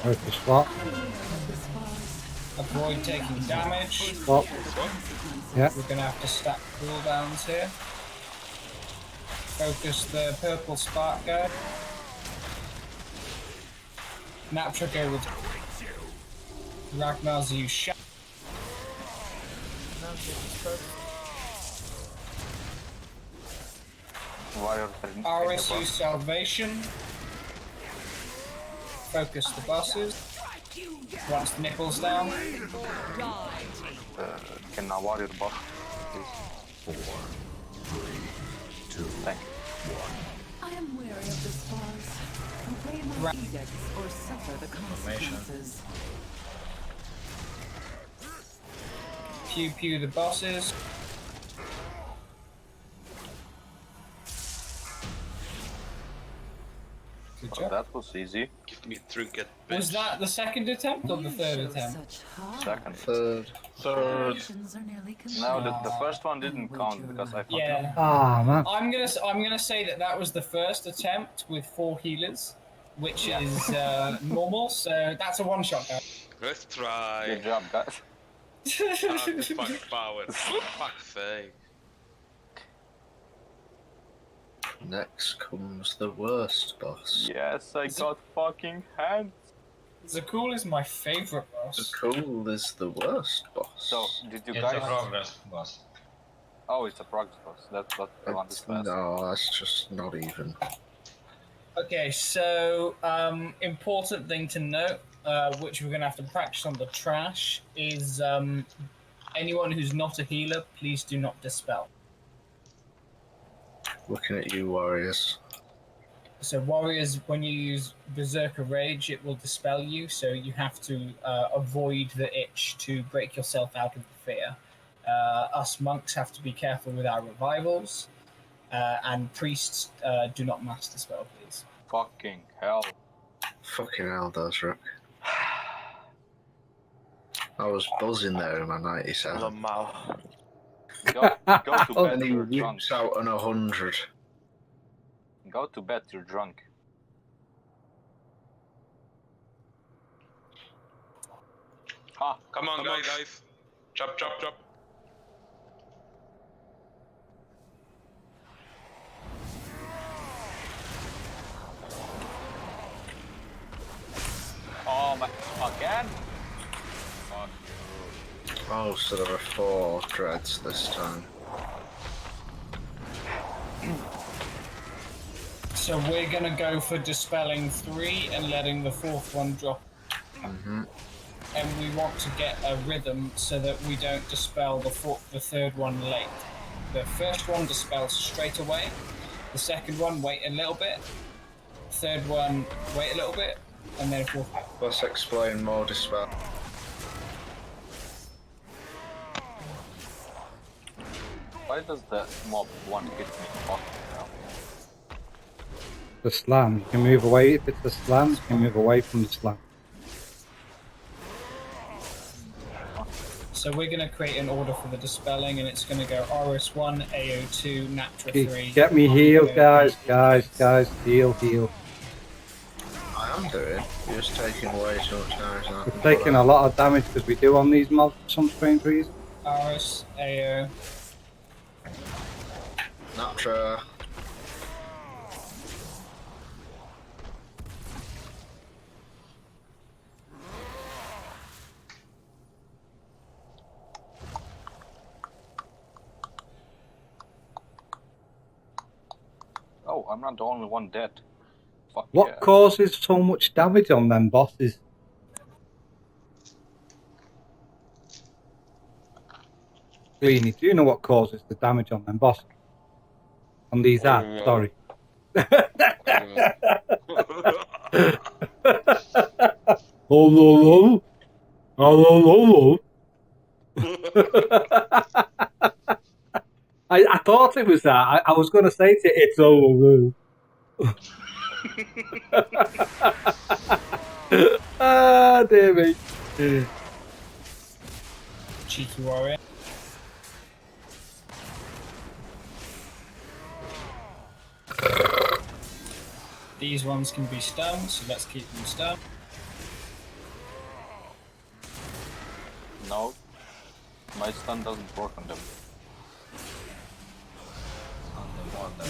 J: Where's the spot?
H: Avoid taking damage.
J: Spot. Yeah.
H: We're gonna have to stack cooldowns here. Focus the purple spark guy. Naptra go with Ragnar's use shot. Aris use salvation. Focus the bosses. Once the nipples down.
A: Can I warrior buff, please?
I: 4, 3, 2,
A: Thank you.
O: I am weary of the spars. Obey my edicts or suffer the consequences.
H: Pew pew the bosses. Good job.
A: That was easy.
K: Give me trinket.
H: Was that the second attempt or the third attempt?
A: Second.
B: Third.
A: No, the first one didn't count because I fucked
H: Yeah.
A: up.
J: Ah, man.
H: I'm gonna say that was the first attempt with 4 healers, which is normal. So that's a one-shot, guys.
K: Let's try.
A: Good job, guys.
K: Fuck power. For fuck's sake.
B: Next comes the worst boss.
A: Yes, I got fucking hands.
H: Zakul is my favorite boss.
B: Zakul is the worst boss.
A: So, did you
C: It's
A: guys...
C: a progress boss.
A: Oh, it's a progress boss. That's what I wanted to ask.
B: No, that's just not even.
H: Okay, so important thing to note, which we're gonna have to practice on the trash, is anyone who's not a healer, please do not dispel.
B: Looking at you, warriors.
H: So warriors, when you use Berserker Rage, it will dispel you, so you have to avoid the itch to break yourself out of the fear. Us monks have to be careful with our revivals, and priests do not master spell, please.
A: Fucking hell.
B: Fucking hell, Dosruk. I was buzzing there in my 97.
A: Go to bed,
B: And he
A: you're drunk.
B: whips out an 100.
A: Go to bed, you're drunk. Ha!
K: Come on, guys. Chop, chop, chop.
A: Oh my, again? Fuck you.
B: Oh, so there are 4 dreads this time.
H: So we're gonna go for dispelling 3 and letting the 4th one drop. And we want to get a rhythm so that we don't dispel the 3rd one late. The first one dispels straight away. The second one, wait a little bit. Third one, wait a little bit. And then 4th.
B: Let's explain more dispel.
A: Why does the mob want to get me fucked now?
J: The slam. You can move away. If it's a slam, you can move away from the slam.
H: So we're going to create an order for the dispelling, and it's going to go RS1, AO2, Natra 3.
J: Get me healed, guys. Guys, heal.
B: I am doing. You're just taking way too much damage.
J: We're taking a lot of damage because we do on these mobs for some strange reason.
H: RS, AO.
B: Natra.
A: Oh, I'm not the only one dead. Fuck
J: What
A: yeah.
J: causes so much damage on them bosses? Greeny, do you know what causes the damage on them bosses? On these ads, sorry. Oh, I thought it was that. I was going to say to it, it's over. Ah, dear me.
H: Cheeky warrior. These ones can be stunned, so let's keep them stunned.
A: No. My stun doesn't work on them.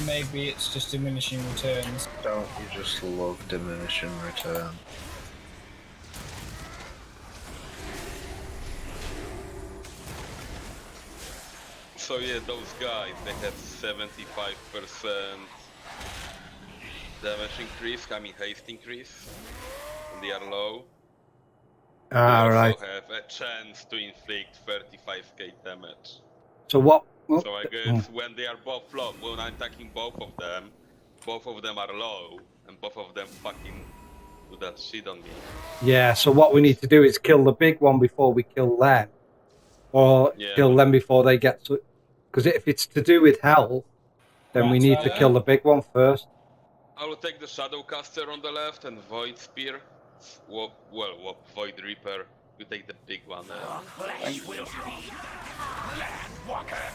H: Maybe it's just diminishing returns.
B: Don't you just love diminishing return?
K: So yeah, those guys, they had 75% damage increase, I mean haste increase, and they are low.
J: Ah,
K: they
J: right.
K: also have a chance to inflict 35k damage.
J: So what?
K: So I guess when they are both low, when I'm attacking both of them are low, and both of them fucking do that shit on me.
J: Yeah, so what we need to do is kill the big one before we kill them. Or kill them before they get to... Because if it's to do with health, then we need to kill the big one first.
K: I will take the Shadowcaster on the left and Void Spear. Void Reaper. You take the big one.
I: Flesh will feed Landwalker.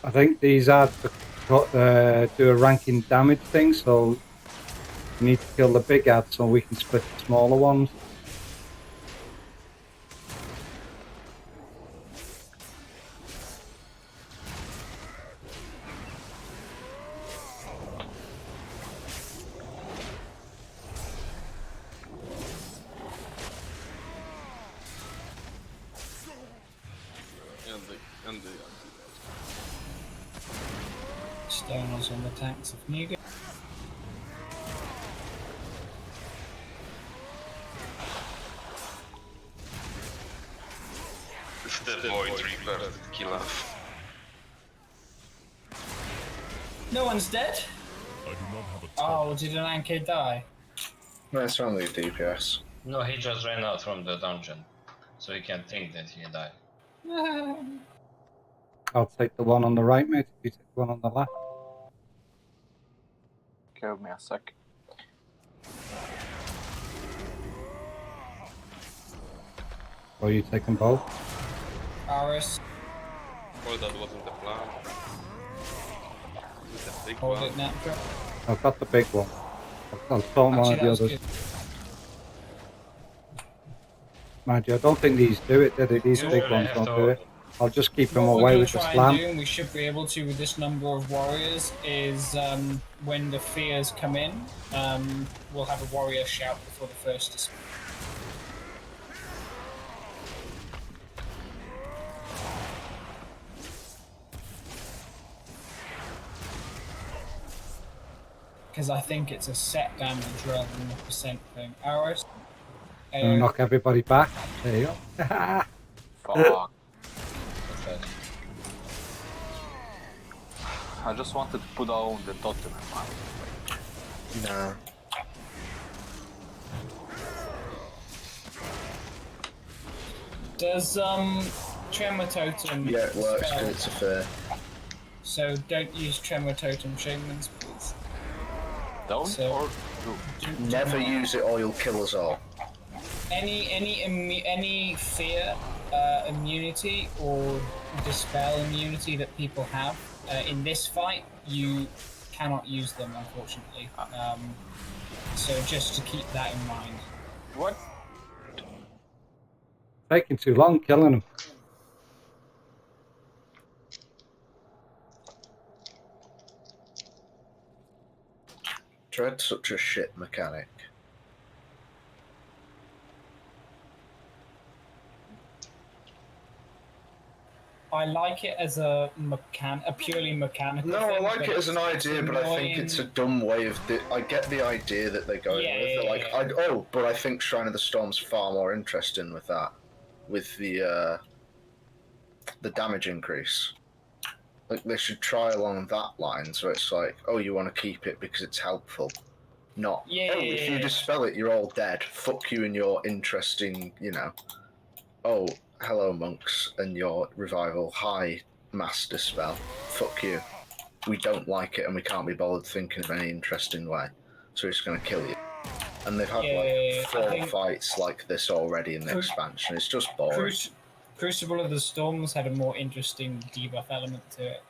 J: I think these ads do a ranking damage thing, so we need to kill the big ads so we can split the smaller ones.
H: Stoners on the tanks if needed.
K: It's the Void Reaper that kill us.
H: No one's dead?
I: I do not have a
H: Oh, did an Anke die?
B: No, it's only DPS.
C: No, he just ran out from the dungeon, so you can think that he died.
J: I'll take the one on the right, mate. You take the one on the left.
A: Give me a sec.
J: Or you take them both.
H: Aris,
K: Well, that wasn't the plan. It's a big
H: hold
K: one.
H: it, Naptra.
J: I've got the big one. I'll storm one
H: Actually,
J: of the
H: that was
J: others.
H: good.
J: Mind you, I don't think these do it, do they? These big
C: Usually
J: ones
C: have
J: don't
C: to-
J: do it. I'll just keep them
H: What we're
J: away
H: going
J: with
H: to
J: the
H: try
J: slam.
H: and do, and we should be able to with this number of warriors, is when the fears come in, we'll have a warrior shout before the first is. Because I think it's a set damage rather than a percent thing. Arrows.
J: Gonna knock everybody back. There you go.
A: Fuck. Okay. I just wanted to put down the totem, man.
B: No.
H: Does Tremor Totem?
B: Yeah, it works
H: spell-
B: because it's a fair.
H: So don't use Tremor Totem Shamans, please.
A: Don't
H: So-
A: or do?
B: Never use it or you'll kill us all.
H: Any fear immunity or dispel immunity that people have in this fight, you cannot use them, unfortunately. So just to keep that in mind.
A: What?
J: Taking too long killing them.
B: Dread's such a shit mechanic.
H: I like it as a purely mechanical
B: No, I
H: thing,
B: like
H: but
B: it as an
H: it's
B: idea, but I think it's a dumb way of. I get the idea that they're going
H: Yeah,
B: with.
H: yeah,
B: They're like,
H: yeah.
B: but I think Shrine of the Storm's far more interesting with that, with the damage increase. Like they should try along that line, so it's like, oh, you want to keep it because it's helpful, not.
H: Yeah,
B: oh,
H: yeah,
B: if you
H: yeah.
B: dispel it, you're all dead. Fuck you and your interesting, Oh, hello, monks, and your revival. Hi, master spell. Fuck you. We don't like it, and we can't be bothered thinking of any interesting way, so we're just going to kill you. And they've had
H: Yeah, I
B: four
H: think-
B: fights like this already in the expansion. It's just boring.
H: Crucible of the Storms had a more interesting debuff element to it,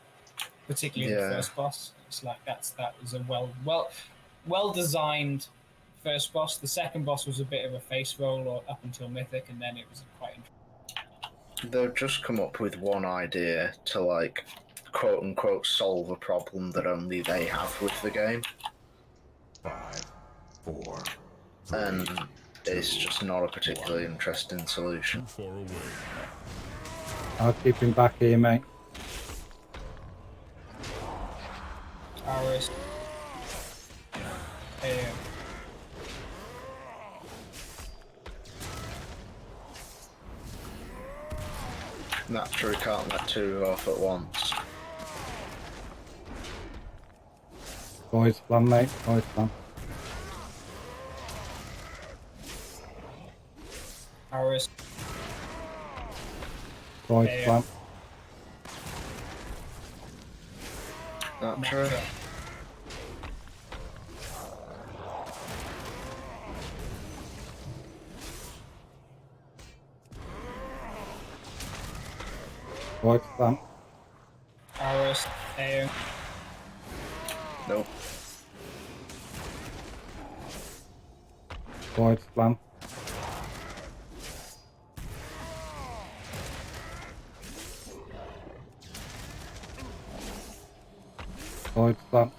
H: particularly in
B: Yeah.
H: the first boss. It's like that was a well designed first boss. The second boss was a bit of a face roll or up until Mythic, and then it was quite interesting.
B: They've just come up with one idea to, like, quote unquote, solve a problem that only they have with the game.
I: 5, 4,
B: And it's just not a particularly interesting solution.
I: far away.
J: I'll keep him back here, mate.
H: Aris.
B: Naturally can't let two off at once.
J: Boys plan, mate. Boys plan.
H: Aris.
J: Boys
H: Yeah.
J: plan.
B: Naturally.
J: Boys plan.
H: Aris. AO.
B: Nope.
J: Boys plan. Boys plan.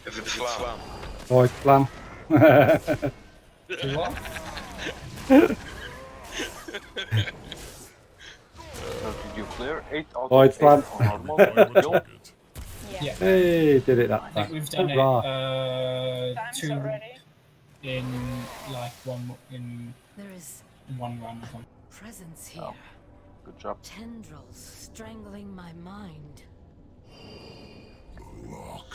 K: Is it slam?
J: Boys plan.
H: What?
A: So did you clear 8 out
J: Boys
A: of 8
J: plan.
A: on normal? Yo.
H: Yeah.
J: Hey, did it that
H: I
J: time.
H: think we've done
J: Hurrah.
H: it two in like one
M: There is
H: one run. or something.
M: presence here.
A: Oh, good job.
M: Tendrils strangling my mind.
I: Lock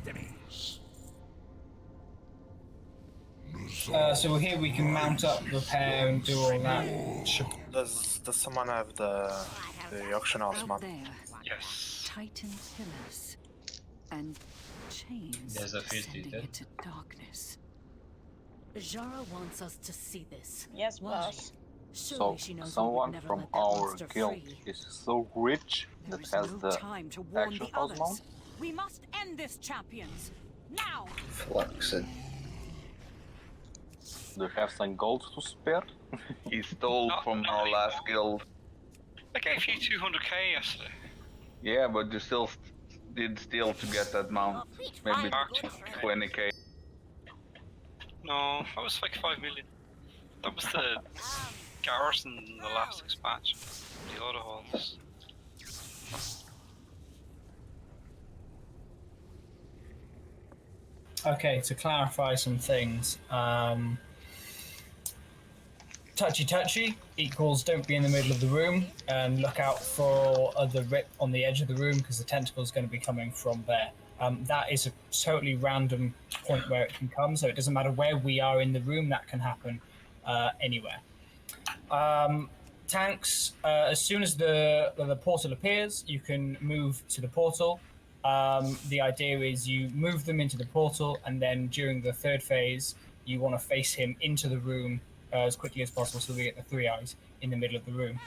I: enemies.
H: So here we can mount up, repair, and do all that.
Q: Does someone have the auction house
O: Out
Q: map?
O: there,
N: Yes.
O: Titan pillars and chains
C: There's a few
O: sending
C: details.
O: it to darkness.
M: Jara wants us to see this.
F: Yes,
M: Why?
F: boss.
A: So
M: Surely she knows we would
A: someone
M: never
A: from
M: let that
A: our
M: monster
A: guild
M: free.
A: is so rich
M: There
A: that
M: is
A: has
M: no
A: the
M: time to warn
A: actual
M: the
A: house
M: others.
A: mount.
M: We must end this, champions. Now!
B: Flexing.
A: Do you have some gold to spare?
P: He stole from our last guild.
N: I gave you 200k yesterday.
P: Yeah, but you still did steal to get that mount. Maybe 20k.
N: No, that was like 5 million. That was the garrison in the last expansion. The other halls.
H: Okay, to clarify some things. Touchy equals don't be in the middle of the room and look out for the rip on the edge of the room because the tentacle is going to be coming from there. That is a totally random point where it can come, so it doesn't matter where we are in the room, that can happen anywhere. Tanks, as soon as the portal appears, you can move to the portal. The idea is you move them into the portal, and then during the third phase, you want to face him into the room as quickly as possible so we get the 3 eyes in the middle of the room.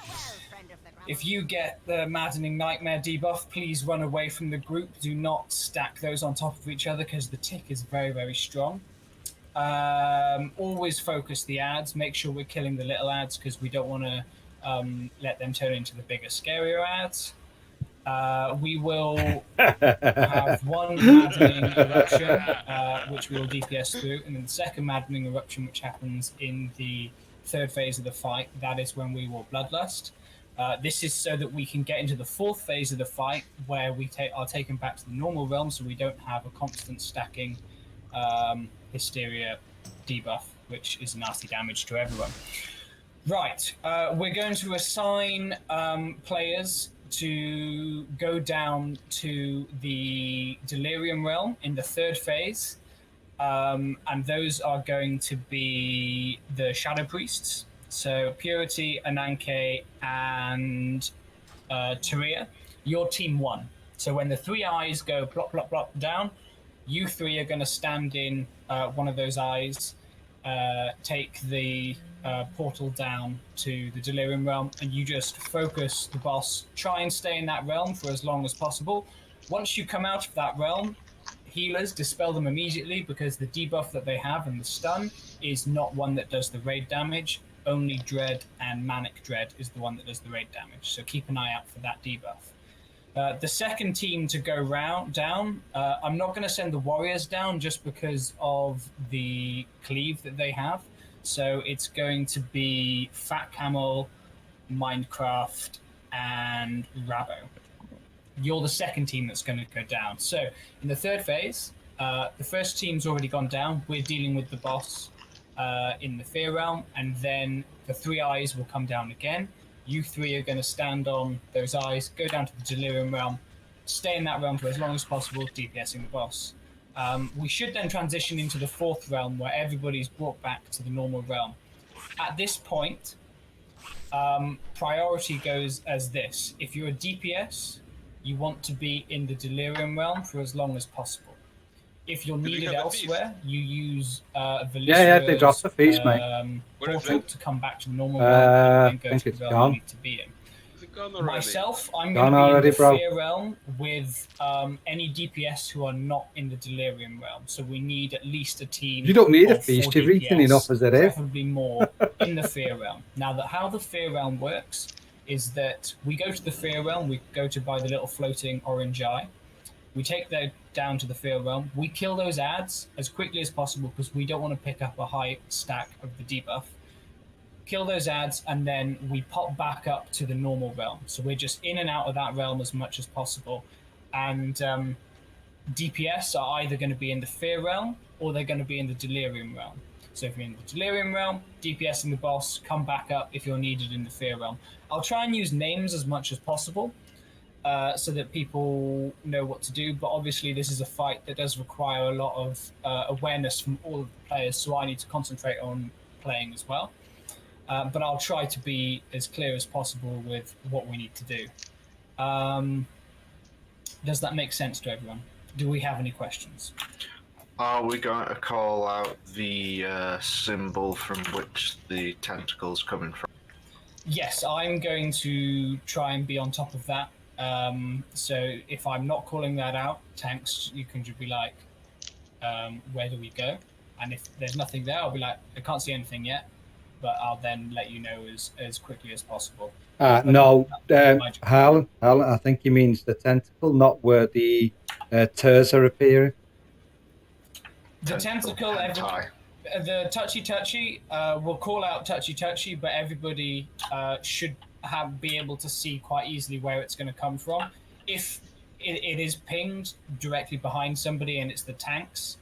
H: If you get the Maddening Nightmare debuff, please run away from the group. Do not stack those on top of each other because the tick is very, very strong. Always focus the ads. Make sure we're killing the little ads because we don't want to let them turn into the bigger, scarier ads. We will have one Maddening Eruption, which we will DPS through, and then the second Maddening Eruption, which happens in the third phase of the fight. That is when we will Bloodlust. This is so that we can get into the fourth phase of the fight, where we are taken back to the normal realm, so we don't have a constant stacking Hysteria debuff, which is nasty damage to everyone. Right, we're going to assign players to go down to the Delirium realm in the third phase, and those are going to be the Shadow Priests. So Purity, Ananke, and Taria. Your team 1. So when the 3 eyes go plop, plop, plop down, you 3 are going to stand in one of those eyes, take the portal down to the Delirium realm, and you just focus the boss. Try and stay in that realm for as long as possible. Once you come out of that realm, healers dispel them immediately because the debuff that they have and the stun is not one that does the raid damage. Only Dread and Manic Dread is the one that does the raid damage, so keep an eye out for that debuff. The second team to go down, I'm not going to send the warriors down just because of the cleave that they have. So it's going to be Fat Camel, Minecraft, and Rabo. You're the second team that's going to go down. So in the third phase, the first team's already gone down. We're dealing with the boss in the Fear Realm, and then the 3 eyes will come down again. You 3 are going to stand on those eyes, go down to the Delirium realm, stay in that realm for as long as possible, DPSing the boss. We should then transition into the 4th realm where everybody's brought back to the normal realm. At this point, priority goes as this. If you're a DPS, you want to be in the Delirium realm for as long as possible. If you're needed elsewhere, you use
J: they dropped the feast, mate.
H: Portal to come back to the normal realm and then go to the realm
J: gone.
H: you need to be in.
K: Is it gone already?
H: Myself, I'm
J: Gone
H: going to be
J: already,
H: in the
J: bro.
H: Fear realm with any DPS who are not in the Delirium realm. So we need at least a team.
J: You don't need a
H: of
J: feast,
H: 4
J: you've eaten
H: DPS,
J: enough as it is.
H: Preferably more in the Fear realm. Now, how the Fear realm works is that we go to the Fear realm, we go to buy the little floating orange eye. We take that down to the Fear realm. We kill those ads as quickly as possible because we don't want to pick up a high stack of the debuff. Kill those ads, and then we pop back up to the normal realm. So we're just in and out of that realm as much as possible. And DPS are either going to be in the Fear realm or they're going to be in the Delirium realm. So if you're in the Delirium realm, DPSing the boss, come back up if you're needed in the Fear realm. I'll try and use names as much as possible. so that people know what to do. But obviously, this is a fight that does require a lot of awareness from all of the players, so I need to concentrate on playing as well. But I'll try to be as clear as possible with what we need to do. Does that make sense to everyone? Do we have any questions?
B: Are we going to call out the symbol from which the tentacle's coming from?
H: Yes, I'm going to try and be on top of that. So if I'm not calling that out, tanks, you can just be like, where do we go? And if there's nothing there, I'll be like, I can't see anything yet, but I'll then let you know as quickly as possible.
J: No, Harlan, I think he means the tentacle, not where the tears are appearing.
H: The tentacle, the touchy, we'll call out touchy, but everybody should be able to see quite easily where it's going to come from. If it is pinged directly behind somebody and it's the tanks,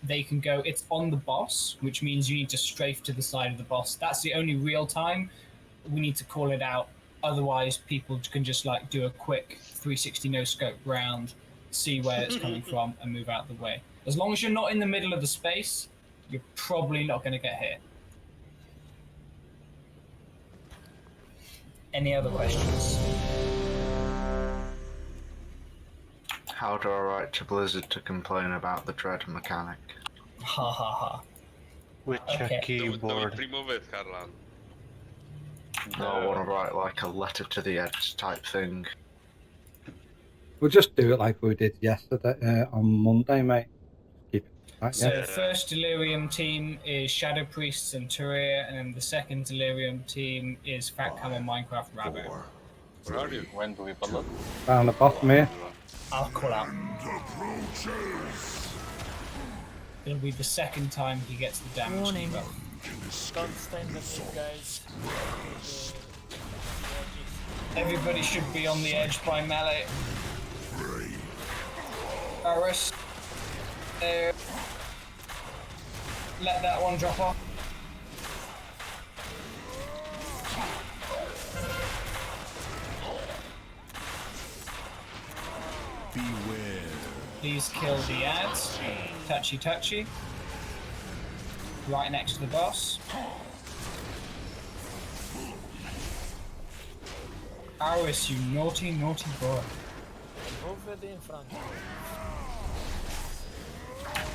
H: they can go, it's on the boss, which means you need to strafe to the side of the boss. That's the only real time we need to call it out. Otherwise, people can just like do a quick 360 no scope round, see where it's coming from, and move out the way. As long as you're not in the middle of the space, you're probably not going to get hit. Any other questions?
B: How do I write to Blizzard to complain about the dread mechanic?
H: Ha ha ha.
E: With
H: Okay.
E: a keyboard.
K: Don't remove it, Harlan.
B: I want to write like a letter to the Edge type thing.
J: We'll just do it like we did yesterday on Monday, mate. Keep it like
H: So
J: that.
H: the first Delirium team is Shadow Priests and Turia, and then the second Delirium team is Fat Camel Minecraft Rabbit.
K: Where are you?
A: When do we ballot?
J: Down the bottom here.
H: I'll call out. It'll be the second time he gets the damage.
R: Warning.
H: debuff.
R: Don't stand the mid, guys.
H: Everybody should be on the edge by melee. Aris. There. Let that one drop off.
L: Beware.
H: Please kill the ads. Touchy. Right next to the boss. Aris, you naughty boy.
R: Move it in front.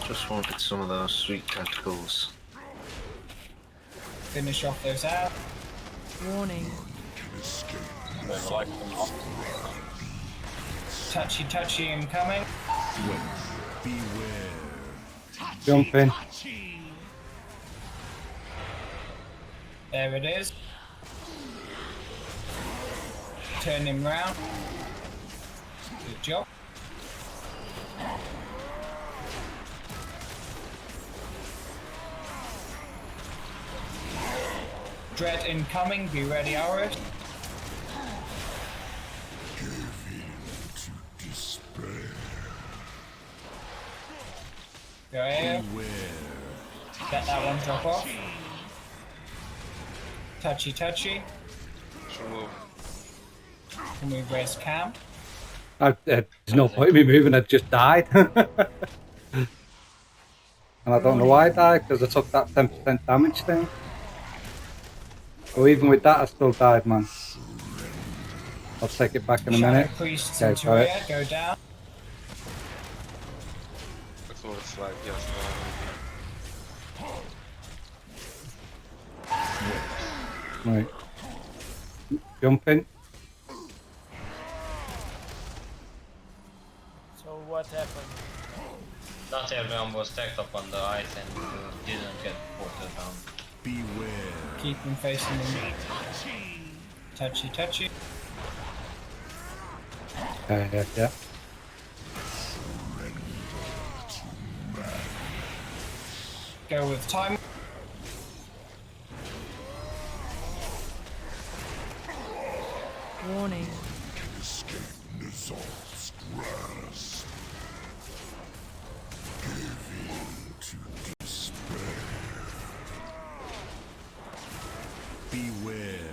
B: Just wanted some of those sweet tentacles.
H: Finish off those ads.
M: Warning.
H: Touchy incoming.
L: Beware.
J: Jump in.
H: There it is. Turn him round. Good job. Dread incoming, be ready, Aris. Go here. Let that one drop off. Touchy.
K: Should move.
H: Can we raise Cam?
J: There's no point in me moving, I just died. And I don't know why I died, because I took that 10% damage thing. Or even with that, I still died, man. I'll take it back in a minute.
H: Shadow Priests
J: Okay,
H: and
J: got it.
H: Turia, go down.
K: Let's move the slide, yes.
J: Right. Jump in.
R: So what happened?
C: Not everyone was stacked up on the ice and didn't get ported down.
L: Beware.
H: Keep him facing them. Touchy.
J: Yeah.
H: Go with time.
M: Warning.
L: Beware.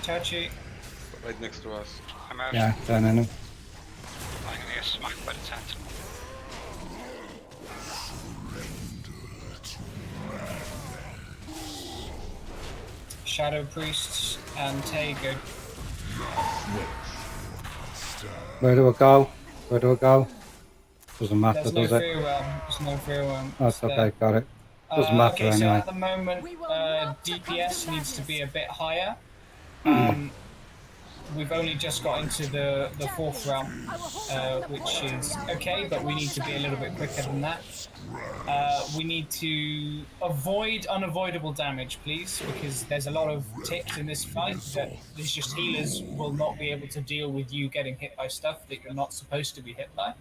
H: Touchy.
K: Right next to us.
N: I'm out.
J: Yeah, turn in him.
N: I'm gonna get smacked by the tent.
H: Shadow Priests and Tago.
J: Where do I go? Where do I go? Doesn't matter,
H: There's no
J: does it?
H: fear realm. There's no fear realm.
J: That's
H: It's
J: okay,
H: there.
J: got it. Doesn't matter
H: Okay, so
J: anyway.
H: at the moment, DPS needs to be a bit higher. We've only just got into the fourth realm, which is okay, but we need to be a little bit quicker than that. We need to avoid unavoidable damage, please, because there's a lot of ticks in this fight that there's just healers will not be able to deal with you getting hit by stuff that you're not supposed to be hit by.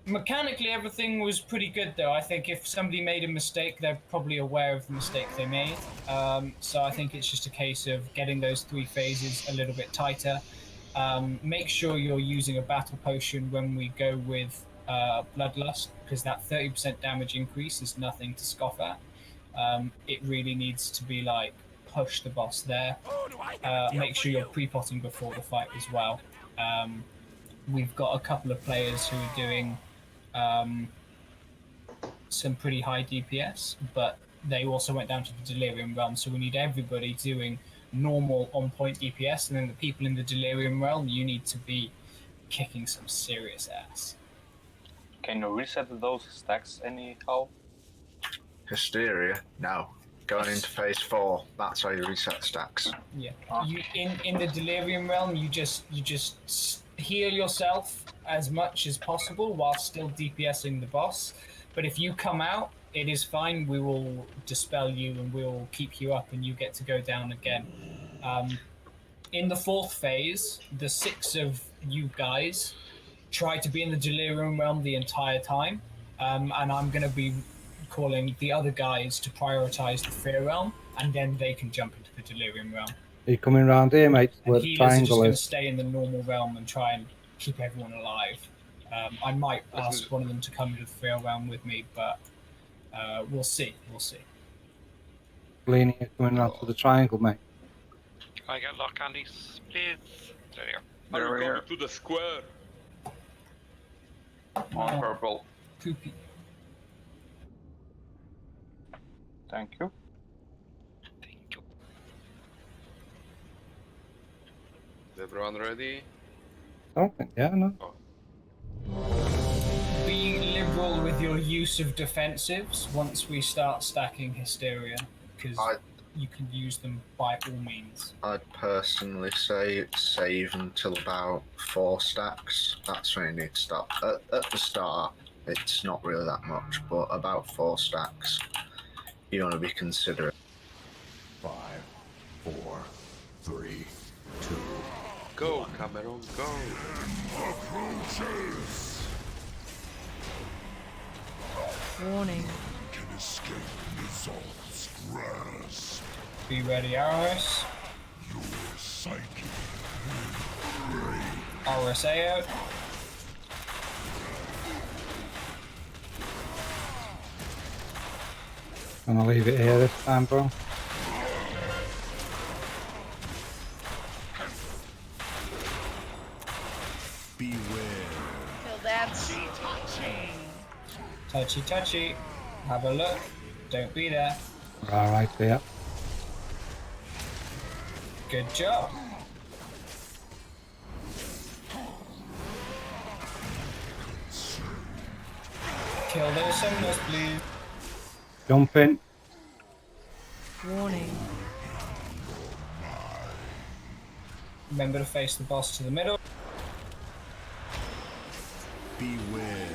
H: Mechanically, everything was pretty good, though. I think if somebody made a mistake, they're probably aware of the mistake they made. So I think it's just a case of getting those 3 phases a little bit tighter. Make sure you're using a battle potion when we go with Bloodlust, because that 30% damage increase is nothing to scoff at. It really needs to be like, push the boss there. Make sure you're pre-potting before the fight as well. We've got a couple of players who are doing some pretty high DPS, but they also went down to the Delirium Realm, so we need everybody doing normal on-point DPS, and then the people in the Delirium Realm, you need to be kicking some serious ass.
A: Can you reset those stacks anyhow?
B: Hysteria? No. Going into phase 4, that's how you reset stacks.
H: Yeah. You in the Delirium Realm, you just heal yourself as much as possible while still DPSing the boss. But if you come out, it is fine. We will dispel you and we'll keep you up, and you get to go down again. In the 4th phase, the 6 of you guys try to be in the Delirium Realm the entire time, and I'm going to be calling the other guys to prioritize the Fear Realm, and then they can jump into the Delirium Realm.
J: Are you coming round here, mate? Where the
H: Healers are just
J: triangle
H: going to
J: is.
H: stay in the normal realm and try and keep everyone alive. I might ask one of them to come into the Fear Realm with me, but we'll see. We'll see.
J: Leaning, you're coming round to the triangle, mate.
N: I get lock candies, please. There you go.
K: Are you coming to the square?
A: On purple.
H: Poopy.
A: Thank you.
K: Is everyone ready?
J: Don't think, yeah, no.
H: Be liberal with your use of defensives once we start stacking Hysteria, because you can use them by all means.
B: I'd personally say save until about 4 stacks. That's when you need to start. At the start, it's not really that much, but about 4 stacks, you want to be considerate.
I: 5, 4, 3, 2.
K: Go, Cameron, go!
M: Warning.
I: Can escape Nizal's grasp.
H: Be ready, Aris.
I: Your psyche.
H: RSA out.
J: Gonna leave it here this time, bro.
L: Beware.
F: Kill that.
H: Touchy, touchy. Have a look. Don't be there.
J: Alright, yeah.
H: Good job. Kill those summoners, please.
J: Jump in.
M: Warning.
H: Remember to face the boss to the middle.
L: Beware.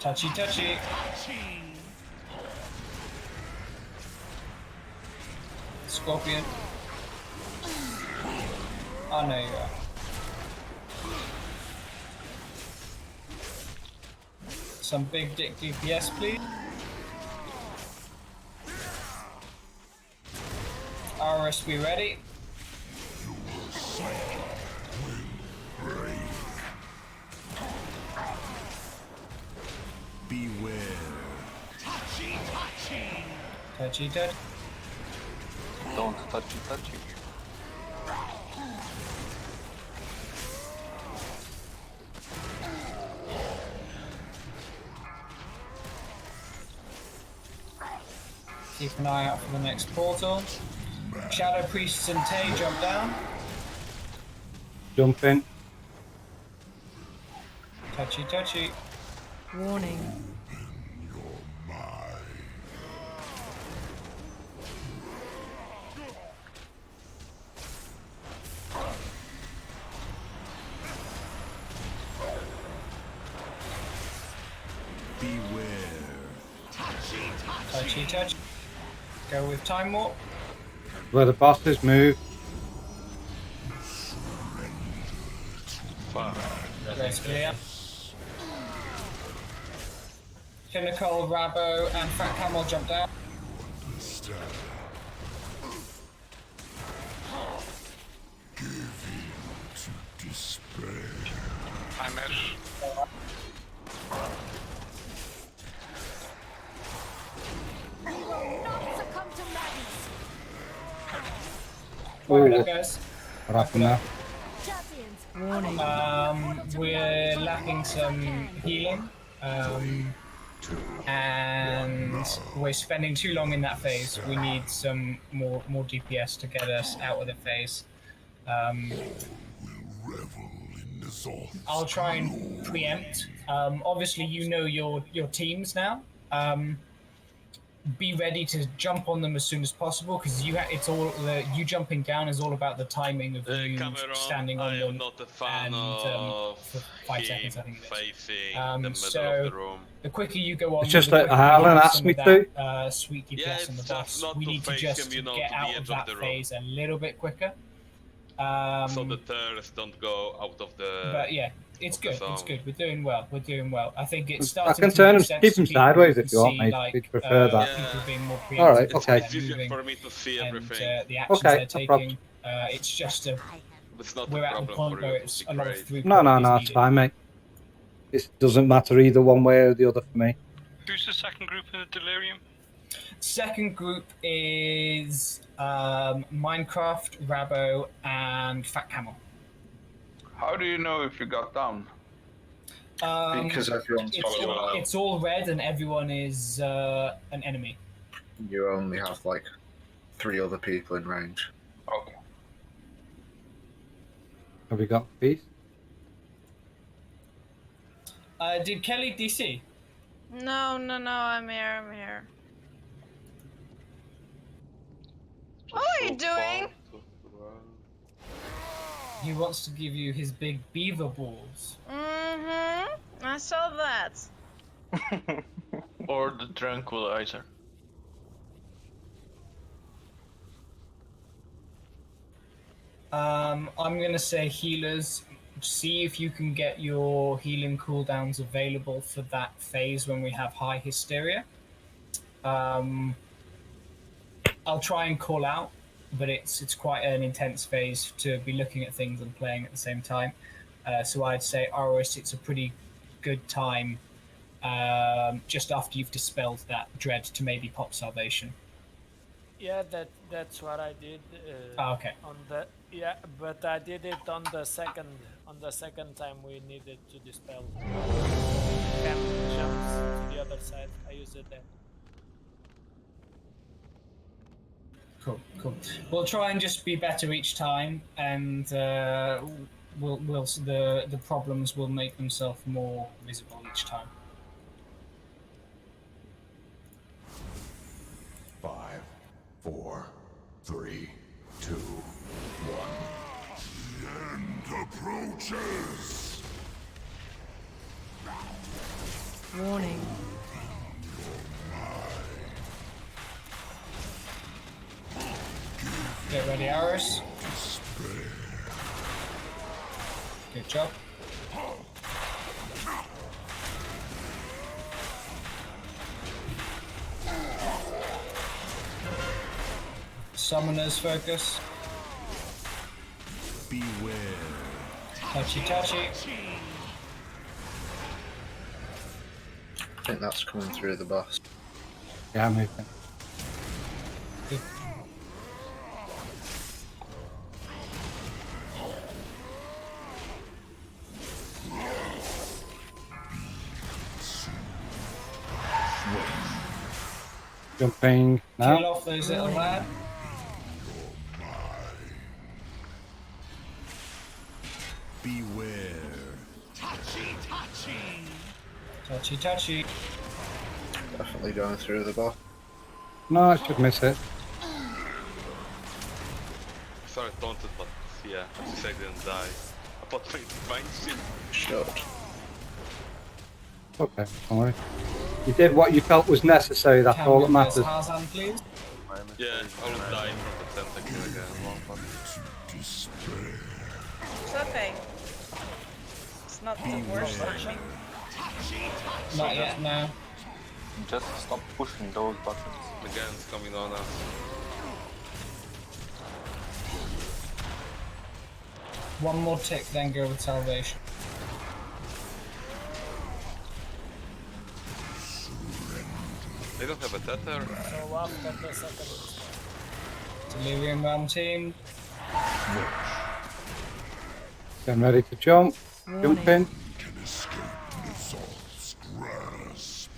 H: Touchy, touchy. Scorpion. Oh, no, you are. Some big dick DPS, please. RS, be ready.
L: Beware.
H: Touchy, touch.
A: Don't touchy touchy.
H: Keep an eye out for the next portal. Shadow Priests and Tay jump down.
J: Jump in.
H: Touchy, touchy.
M: Warning.
L: Beware.
H: Touchy, touchy. Go with Time Warp.
J: Where the bosses move.
H: Rest clear. Pinnacle, Rabo, and Fat Camel jump down.
N: Hi, Mesh.
J: Ooh.
H: Right, guys.
J: What happened there?
M: Warning.
H: We're lacking some healing. And we're spending too long in that phase. We need some more DPS to get us out of the phase. I'll try and preempt. Obviously, you know your teams now. Be ready to jump on them as soon as possible because you jumping down is all about the timing of you
K: Cameron,
H: standing on
K: I
H: them.
K: am not a fan
H: for 5
K: him
H: seconds, I think it is.
K: facing the middle
H: So
K: of the room.
H: the quicker you go on,
J: It's just
H: the
J: that
H: quicker we
J: Alan
H: have
J: asked
H: some
J: me
H: of
J: to.
H: that, sweet DPS
K: Yeah,
H: on
K: it's
H: the
K: just
H: boss.
K: not
H: We
K: to
H: need to
K: face
H: just
K: him,
H: get
K: to
H: out
K: the
H: of
K: edge of
H: that
K: the room.
H: phase a little bit quicker.
K: So the turrets don't go out of the.
H: But yeah, it's
K: of the
H: good. It's
K: zone.
H: good. We're doing well. We're doing well. I think it's
J: I
H: starting
J: can
H: to
J: turn
H: make
J: him,
H: sense
J: keep
H: to
J: him
H: people
J: sideways
H: who
J: if you want,
H: see,
J: mate.
H: like,
J: If you prefer that.
H: people being more preemptive.
J: All right,
K: It's
J: okay.
K: confusing for me to see everything.
H: And the actions
J: Okay,
H: they're
J: no
H: taking,
J: problem.
H: it's just
K: It's not
H: we're
K: a
H: at the
K: problem
H: point
K: for
H: where
K: you.
H: it's
K: It
H: a
K: would
H: lot
K: be
H: of
K: great.
H: throughput
J: No,
H: is
J: it's
H: needed.
J: fine, mate. It doesn't matter either one way or the other for me.
N: Who's the second group in the Delirium?
H: Second group is Minecraft, Rabo, and Fat Camel.
P: How do you know if you got down?
B: Because everyone's following out.
H: It's all red and everyone is an enemy.
B: You only have like 3 other people in range.
P: Okay.
J: Have we got peace?
H: Did Kelly DC?
F: No, I'm here. What are you doing?
H: He wants to give you his big beaver balls.
F: I saw that.
G: Or the tranquilizer.
H: I'm gonna say healers. See if you can get your healing cooldowns available for that phase when we have high hysteria. I'll try and call out, but it's quite an intense phase to be looking at things and playing at the same time. So I'd say Oris, it's a pretty good time just after you've dispelled that dread to maybe pop salvation.
R: Yeah, that's what I did.
H: Okay.
R: But I did it on the second time we needed to dispel. Cam jumps to the other side. I used it there.
H: Cool. We'll try and just be better each time, and the problems will make themselves more visible each time.
I: 5, 4, 3, 2, 1. The end approaches.
M: Warning.
H: Get ready, Aris. Good job. Summoners focus.
L: Beware.
H: Touchy.
B: I think that's coming through the boss.
J: Yeah, I'm moving. Jumping
H: Kill
J: now.
H: off those little lads.
L: Beware.
H: Touchy, touchy.
B: Definitely going through the boss.
J: No, I should miss it.
K: Sorry, taunted, but yeah, as you say, I didn't die. I thought my divine shield.
B: Shut.
J: Okay, don't worry. You did what you felt was necessary, that's all that matters.
H: Tarzan, please.
K: Yeah, I would die from the tentacle again.
F: It's okay. It's not the worst timing.
H: Not yet, no.
A: Just stop pushing those buttons.
K: Again, it's coming on us.
H: One more tick, then go with salvation.
K: They don't have a tether.
R: So after the second.
H: Delirium Realm team.
J: Getting ready to jump. Jumping.
I: Can escape Nizal's grasp.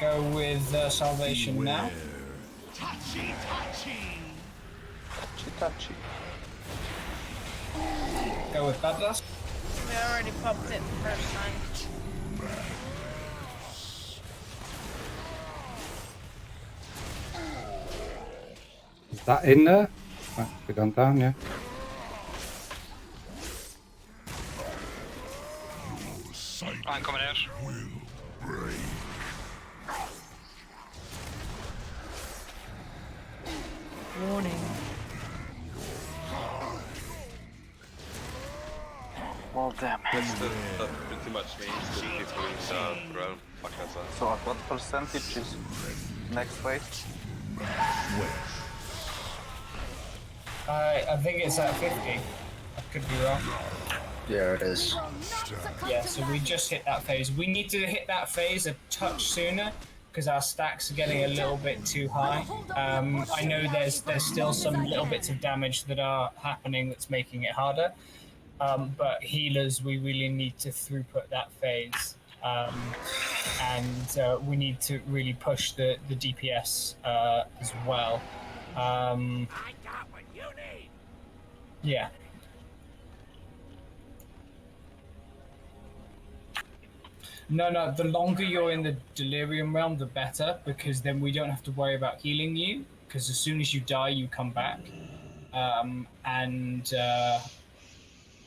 H: Go with salvation now.
I: Touchy, touchy.
A: Touchy.
H: Go with Bloodlust.
F: We already popped it the first time.
J: Is that in there? Right, we've gone down, yeah.
N: I'm coming out.
M: Warning.
A: Well, damn.
K: That pretty much means that people in the realm fuck us up.
A: So at what percentage is next wave?
H: I think it's at 50. I could be wrong.
B: Yeah, it is.
H: Yeah, so we just hit that phase. We need to hit that phase a touch sooner because our stacks are getting a little bit too high. I know there's still some little bits of damage that are happening that's making it harder. But healers, we really need to throughput that phase. And we need to really push the DPS as well.
I: I got what you need.
H: Yeah. No, the longer you're in the Delirium Realm, the better, because then we don't have to worry about healing you, because as soon as you die, you come back. And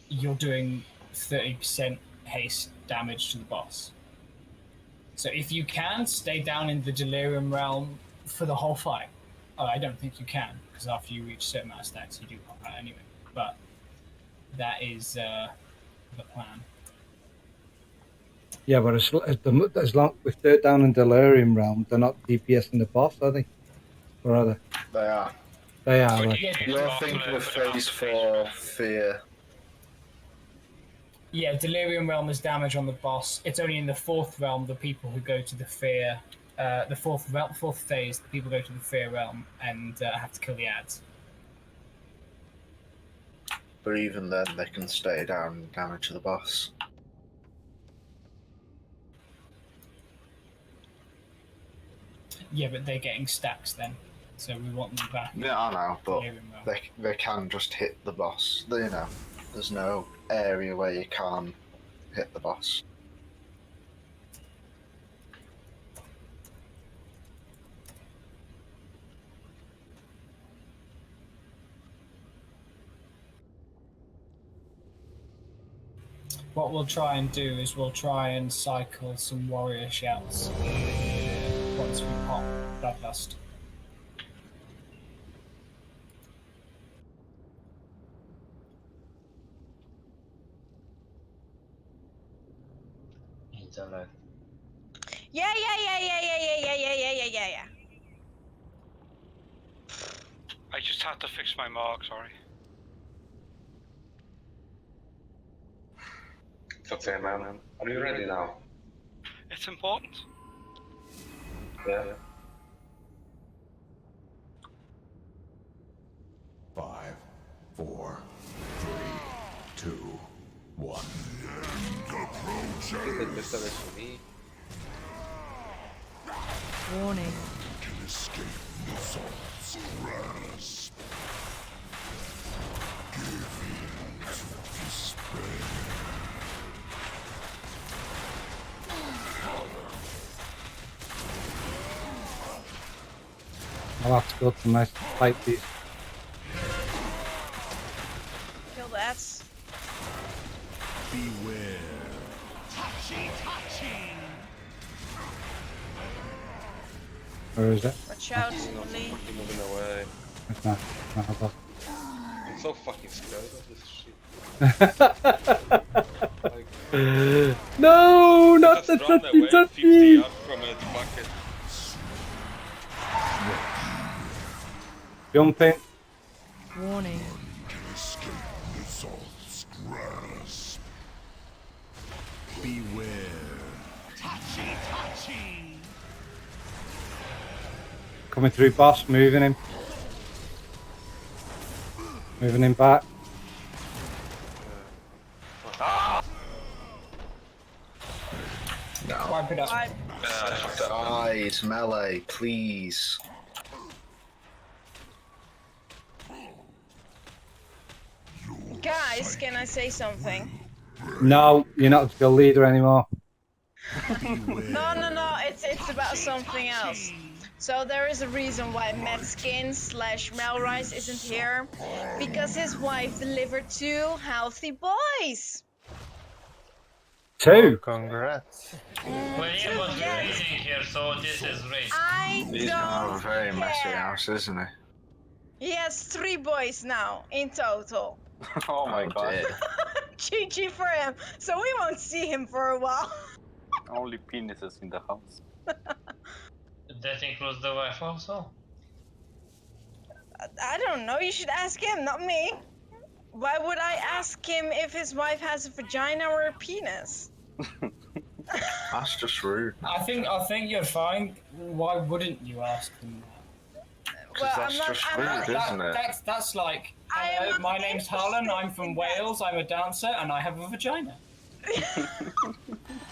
H: you're doing 30% haste damage to the boss. So if you can, stay down in the Delirium Realm for the whole fight. Oh, I don't think you can, because after you reach a certain amount of stacks, you do pop out anyway. But that is the plan.
J: Yeah, but as long if they're down in Delirium Realm, they're not DPS in the boss, are they? Or are they?
B: They are.
J: They are. Like,
B: You're thinking of phase 4 fear.
H: Yeah, Delirium Realm is damage on the boss. It's only in the fourth realm the people who go to the fear, the fourth phase, the people go to the fear realm and have to kill the ads.
B: But even then, they can stay down and damage the boss.
H: Yeah, but they're getting stacks then, so we want them back.
B: Yeah, I know, but
H: Delirium Realm.
B: they can just hit the boss. You know, there's no area where you can't hit the boss.
H: What we'll try and do is we'll try and cycle some warrior shouts once we pop Bloodlust.
F: Yeah.
N: I just had to fix my mark, sorry.
D: It's okay, man. Are you ready now?
N: It's important.
D: Yeah.
I: 5, 4, one.
D: Is it just for me?
M: Warning.
I: Can escape Nizal's grasp. Give in to despair.
J: I'll have to go to my fight these.
F: Kill that.
L: Beware.
I: Touchy, touchy.
J: Where is it?
F: Watch out,
K: He's
F: Lee.
K: fucking moving away.
J: It's not. Hold on.
K: I'm so fucking scared of this shit.
J: No, not the
K: Just run
J: touchy
K: away 50
J: touchy.
K: yards from it, fuck it.
J: Jumping.
M: Warning.
I: Can escape Nizal's grasp.
L: Beware.
I: Touchy, touchy.
J: Coming through, boss. Moving him. Moving him back.
B: No.
H: Wipe it up.
B: Eyes, melee, please.
F: Guys, can I say something?
J: No, you're not a skill leader anymore.
F: No, it's about something else. So there is a reason why Matt Skin / Melrise isn't here. Because his wife delivered 2 healthy boys.
E: Oh,
J: 2.
E: congrats.
C: William was
F: Yes.
C: reading here, so this is great.
F: I
B: He's got a
F: don't
B: very messy
F: care.
B: house, isn't he?
F: He has 3 boys now in total.
A: Oh my god.
B: dear.
F: GG for him. So we won't see him for a while.
A: Only penises in the house.
C: That includes the wife also?
F: I don't know. You should ask him, not me. Why would I ask him if his wife has a vagina or a penis?
B: That's just rude.
H: I think you're fine. Why wouldn't you ask them that?
F: Well,
B: that's just rude, isn't it?
H: That's like,
F: I am
H: hello,
F: not
H: my name's Harlan, I'm from
F: interested in
H: Wales, I'm a dancer, and I have a vagina.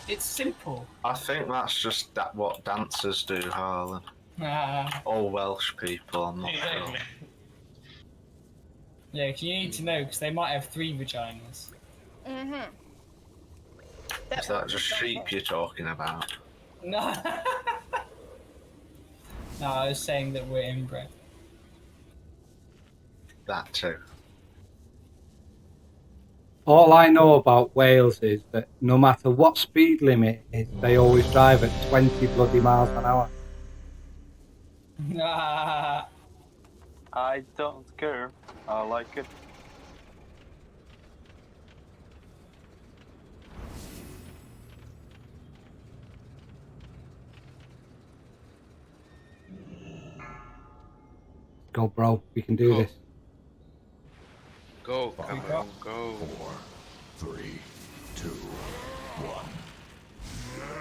H: It's simple.
B: I think that's just what dancers do, Harlan. All Welsh people, I'm not sure.
C: Exactly.
H: Yeah, 'cause you need to know, because they might have 3 vaginas.
F: Mm-hmm.
B: Is that just sheep you're talking about?
H: No. No, I was saying that we're inbred.
B: That too.
J: All I know about Wales is that no matter what speed limit is, they always drive at 20 bloody miles an hour.
A: I don't care. I like it.
J: Go, bro. We can do this.
K: Go, Cameron, go.
I: 4, 3, 2, 1.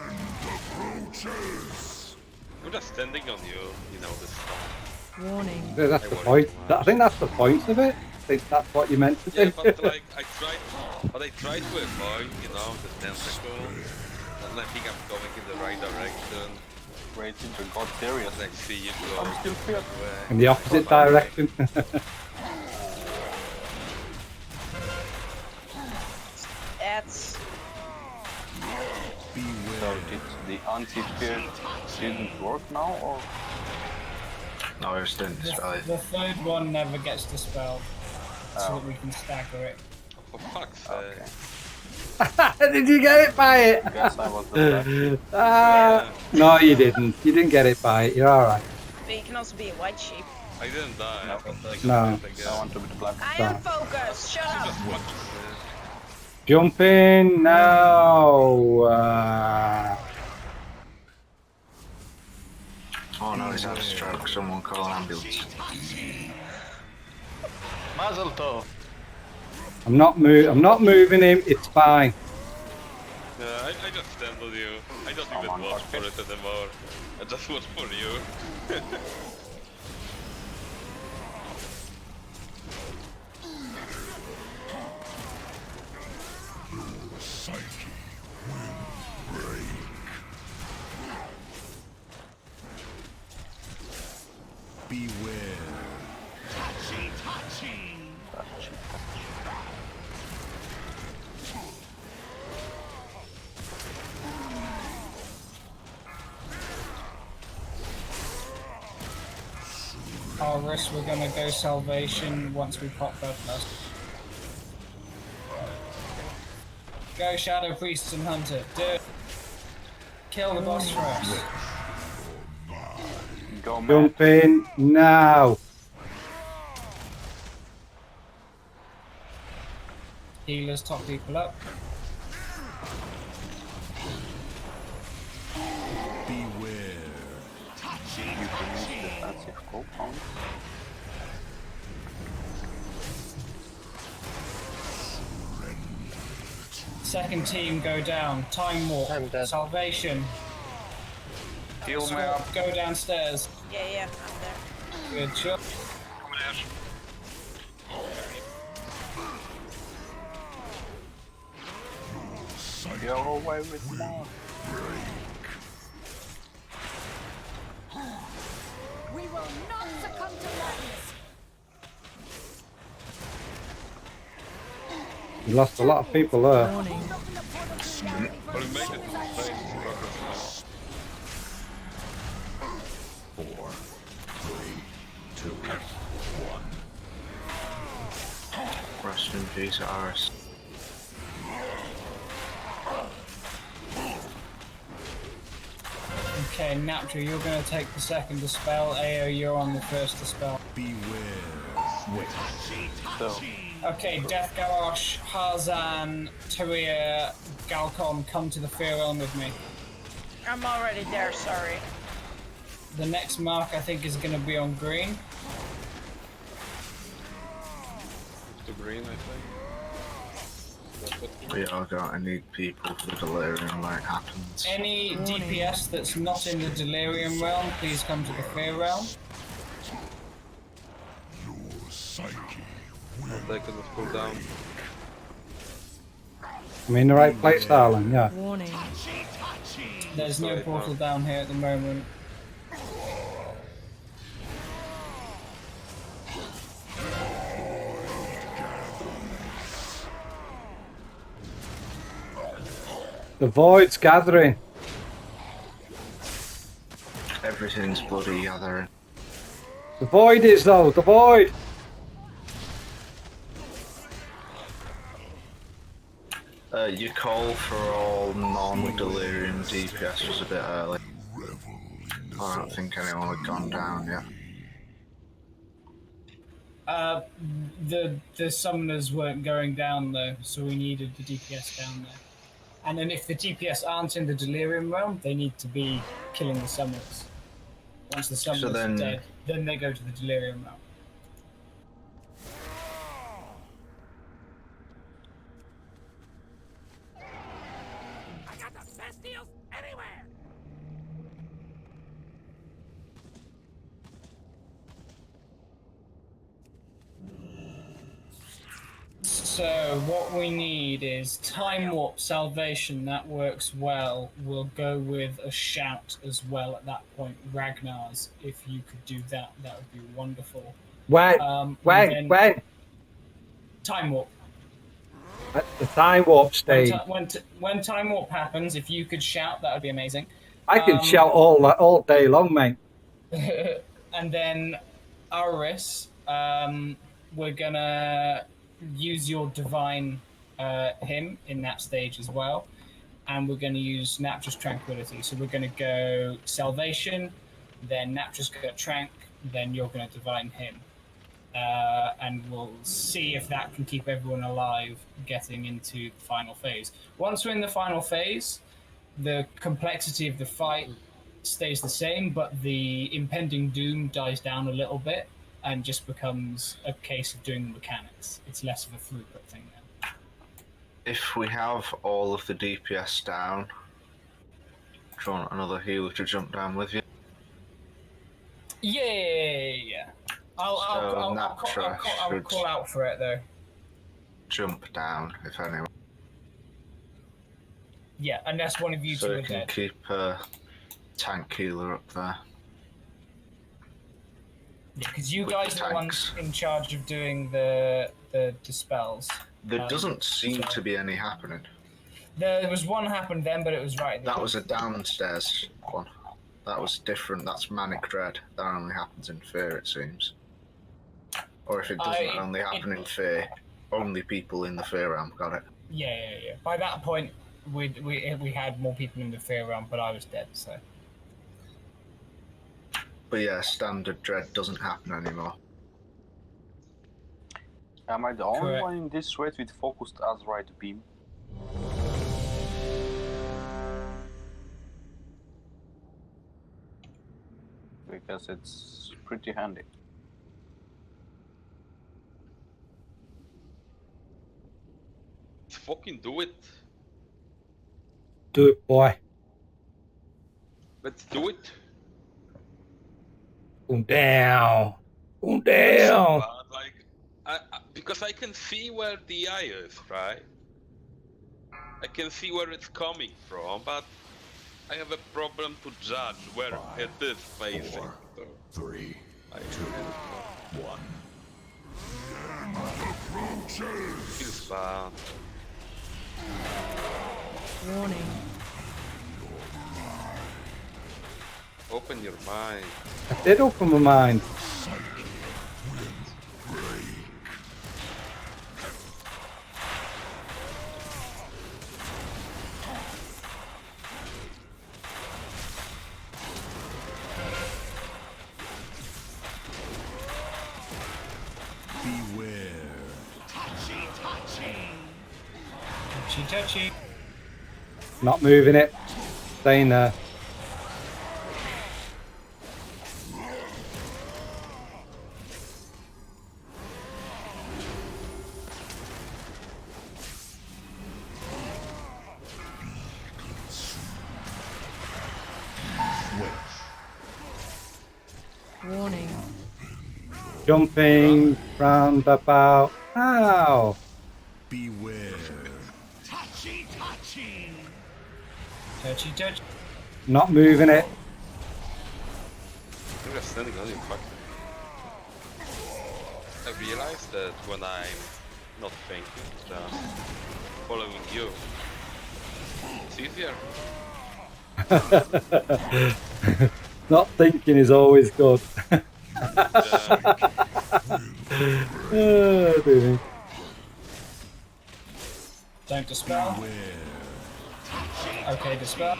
I: End approaches.
K: I'm just standing on you know, this stuff.
M: Warning.
J: Yeah, that's the point. I think that's the point of it. I think that's what you meant to do.
K: Yeah, but like, I tried to avoid, you know, the tentacle. And I think I'm going in the right direction.
A: Right into God serious.
K: And I see you go.
A: I'm still here.
J: In the opposite direction.
F: That's...
A: So did the anti-fear didn't work now, or?
B: No, I just didn't dispel it.
H: The 3rd one never gets dispelled, so that we can stagger it.
K: For fuck's sake.
J: Did you get it by it?
A: I guess I was the
J: No, you didn't. You didn't get it by it. You're alright.
F: But you can also be a white sheep.
K: I didn't die.
J: No.
A: I want to be the black.
F: I am focused. Shut up.
J: Jump in now.
B: Oh no, he's had a stroke. Someone call an ambulance.
E: Mazel tov.
J: I'm not moving him. It's fine.
K: Yeah, I just stand on you. I don't even watch for it anymore. I just watch for you.
I: psyche will break.
L: Beware.
I: Touchy, touchy.
H: Horus, we're gonna go Salvation once we pop Bloodlust. Go Shadow Priest and Hunter. Do it. Kill the boss first.
A: Go, man.
J: Jump in now.
H: Healers top people up.
L: Beware.
A: You can use defensive compound.
H: Second team go down. Time Warp. Salvation.
P: Heal me
H: Swap,
P: up.
H: go downstairs.
F: Yeah, I'm there.
H: Good job.
N: Coming out.
A: Go away with more.
M: We will not succumb to madness.
J: You lost a lot of people there.
K: Well, we made it.
I: Four, three, two, one.
B: Rest in peace, Aris.
H: Okay, Naptra, you're going to take the second dispel. Ao, you're on the first dispel.
L: Beware. Wait.
A: So,
H: Okay, Death Garrosh, Harzan, Taria, Galcom, come to the Fear Realm with me.
F: I'm already there, sorry.
H: The next mark I think is going to be on green.
K: To green, I think.
B: We are going to need people for the delirium when it happens.
H: Any DPS that's not in the Delirium Realm, please come to the Fear Realm.
I: Your psyche
K: I'll take it as pull down.
J: I'm in the right place, darling. Yeah.
M: Warning.
H: There's no portal down here at the moment.
J: The void's gathering.
B: Everything's bloody gathering.
J: The void is though. The void.
B: Your call for all non-delirium DPS was a bit early. I don't think anyone had gone down yet.
H: The summoners weren't going down though, so we needed the DPS down there. And then if the DPS aren't in the Delirium Realm, they need to be killing the summoners. Once the summoners are dead, then they go to the Delirium Realm.
I: I got the best deals anywhere.
H: So what we need is Time Warp Salvation. That works well. We'll go with a Shout as well at that point. Ragnar's, if you could do that, that would be wonderful.
J: When?
H: When? Time Warp.
J: At the time warp stage.
H: When Time Warp happens, if you could shout, that would be amazing.
J: I can shout all day long, mate.
H: And then Aris, we're gonna use your divine hymn in that stage as well, and we're gonna use Naptra's Tranquility. So we're gonna go Salvation, then Naptra's gonna Trank, then you're gonna divine hymn. And we'll see if that can keep everyone alive getting into the final phase. Once we're in the final phase, the complexity of the fight stays the same, but the impending doom dies down a little bit and just becomes a case of doing the mechanics. It's less of a throughput thing now.
B: If we have all of the DPS down, do you want another healer to jump down with you?
H: Yeah. I'll call out for it though.
B: Jump down, if anyone.
H: Yeah, unless one of you
B: So
H: two
B: we
H: are
B: can
H: dead.
B: keep tank healer up there.
H: Because you
B: with
H: guys
B: the
H: are the ones in charge of doing the dispels.
B: There doesn't seem to be any happening.
H: There was one happened then, but it was right at the
B: That
H: end.
B: was a downstairs one. That was different. That's Manic Dread. That only happens in Fear, it seems. Or if it doesn't only happen in Fear, only people in the Fear realm got it.
H: Yeah. By that point, we had more people in the Fear realm, but I was dead, so.
B: But yeah, Standard Dread doesn't happen anymore.
A: Am I the only
H: Correct.
A: one in this raid with focused Azurite beam? Because it's pretty handy.
K: Let's fucking do it.
J: Do it, boy.
K: Let's do it.
J: Go down. Go
K: It's so
J: down.
K: bad, like, because I can see where the eye is, right? I can see where it's coming from, but I have a problem to judge where it is facing.
L: 4, 3, 2, 1.
K: Feels bad.
M: Warning.
K: Open your mind.
J: I did open my mind.
L: Beware.
H: Touchy.
J: Not moving it. Staying there.
M: Warning.
J: Jumping round about. Ow!
L: Beware.
I: Touchy.
H: Touchy.
J: Not moving it.
K: I'm just standing on you, fuck. I realized that when I'm not thinking, just following you, it's easier.
J: Not thinking is always good. Oh, dear.
H: Don't dispel. Okay, dispel.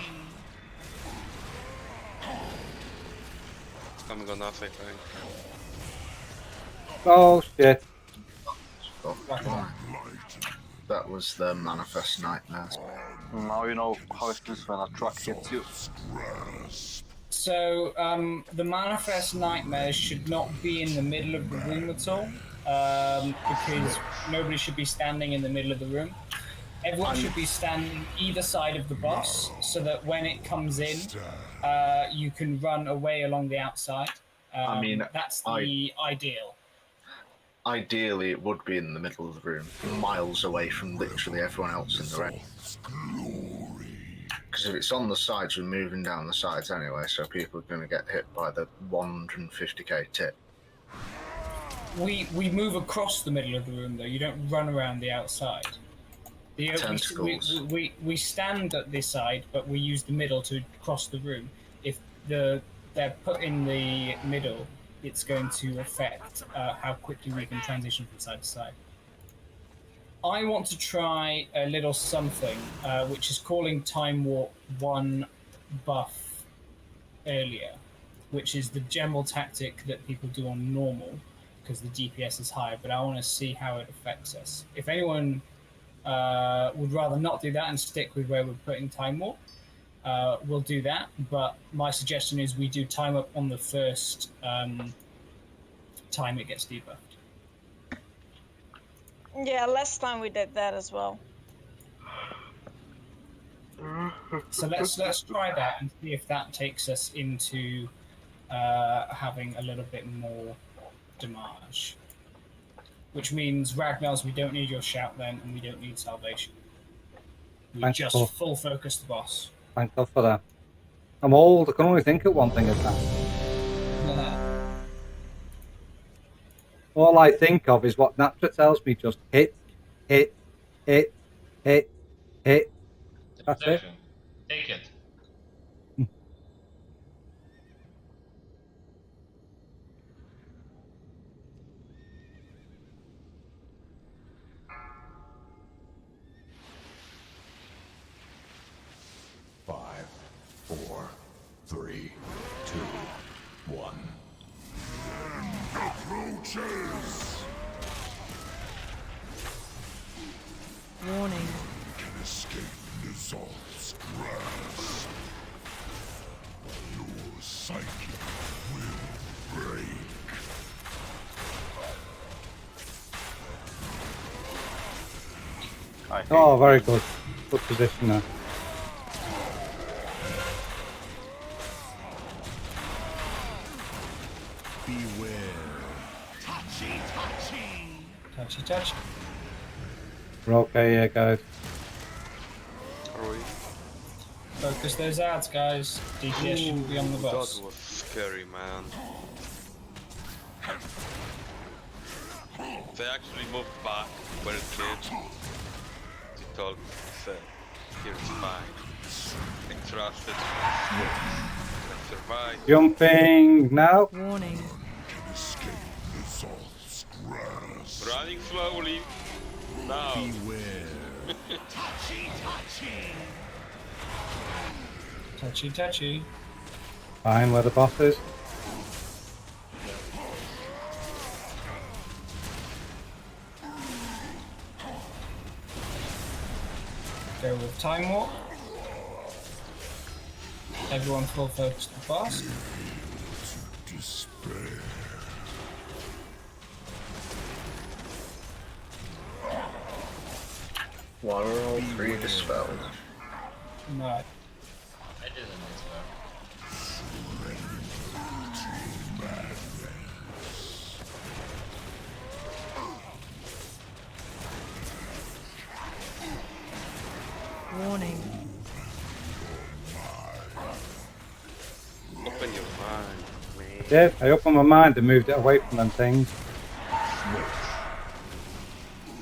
K: It's coming on us, I think.
J: Oh shit.
B: That was the Manifest Nightmares.
A: Now you know how it feels when a truck hits you.
H: So, the Manifest Nightmares should not be in the middle of the room at all, because nobody should be standing in the middle of the room. Everyone should be standing either side of the boss, so that when it comes in, you can run away along the outside.
B: I mean,
H: that's the ideal.
B: Ideally, it would be in the middle of the room, miles away from literally everyone else in the raid. Because if it's on the sides, we're moving down the sides anyway, so people are going to get hit by the 150k tip.
H: We move across the middle of the room, though. You don't run around the outside.
B: Tentacles.
H: We stand at this side, but we use the middle to cross the room. If they're put in the middle, it's going to affect how quickly we can transition from side to side. I want to try a little something, which is calling Time Warp 1 buff earlier, which is the general tactic that people do on normal, because the DPS is high, but I want to see how it affects us. If anyone would rather not do that and stick with where we're putting Time Warp, we'll do that, but my suggestion is we do Time Up on the first time it gets debuffed.
F: Yeah, last time we did that as well.
H: So let's try that and see if that takes us into having a little bit more damage. Which means, Ragnar's, we don't need your shout then, and we don't need salvation. We
J: Thank
H: just
J: God.
H: full focus the boss.
J: Thank God for that. I'm old. I can only think of one thing at a time. All I think of is what Natra tells me. Just hit, hit, hit, hit, hit. That's it.
C: Protection. Take it.
L: Five, four, three, two, one. Approaches.
M: Warning.
L: Can escape Nizal's grasp. Your psyche will break.
J: Oh, very good. Good position there.
L: Beware. Touchy, touchy.
H: Touchy, touchy.
J: We're okay here, guys.
H: Focus those ads, guys. DPS shouldn't be on the boss.
K: That was scary, man. They actually moved back where it did. He told me, he said, here's fine. I trusted. I survived.
J: Jumping now.
M: Warning.
L: Can escape Nizal's grasp.
K: Running slowly. Now.
L: Beware. Touchy, touchy.
H: Touchy, touchy.
J: Fine where the boss is.
H: Go with Time Warp. Everyone full focus the boss.
L: Despair.
B: Why are all three dispelled?
H: No.
C: I didn't as well.
M: Warning.
K: Open your mind, man.
J: Yeah, I opened my mind and moved it away from them things.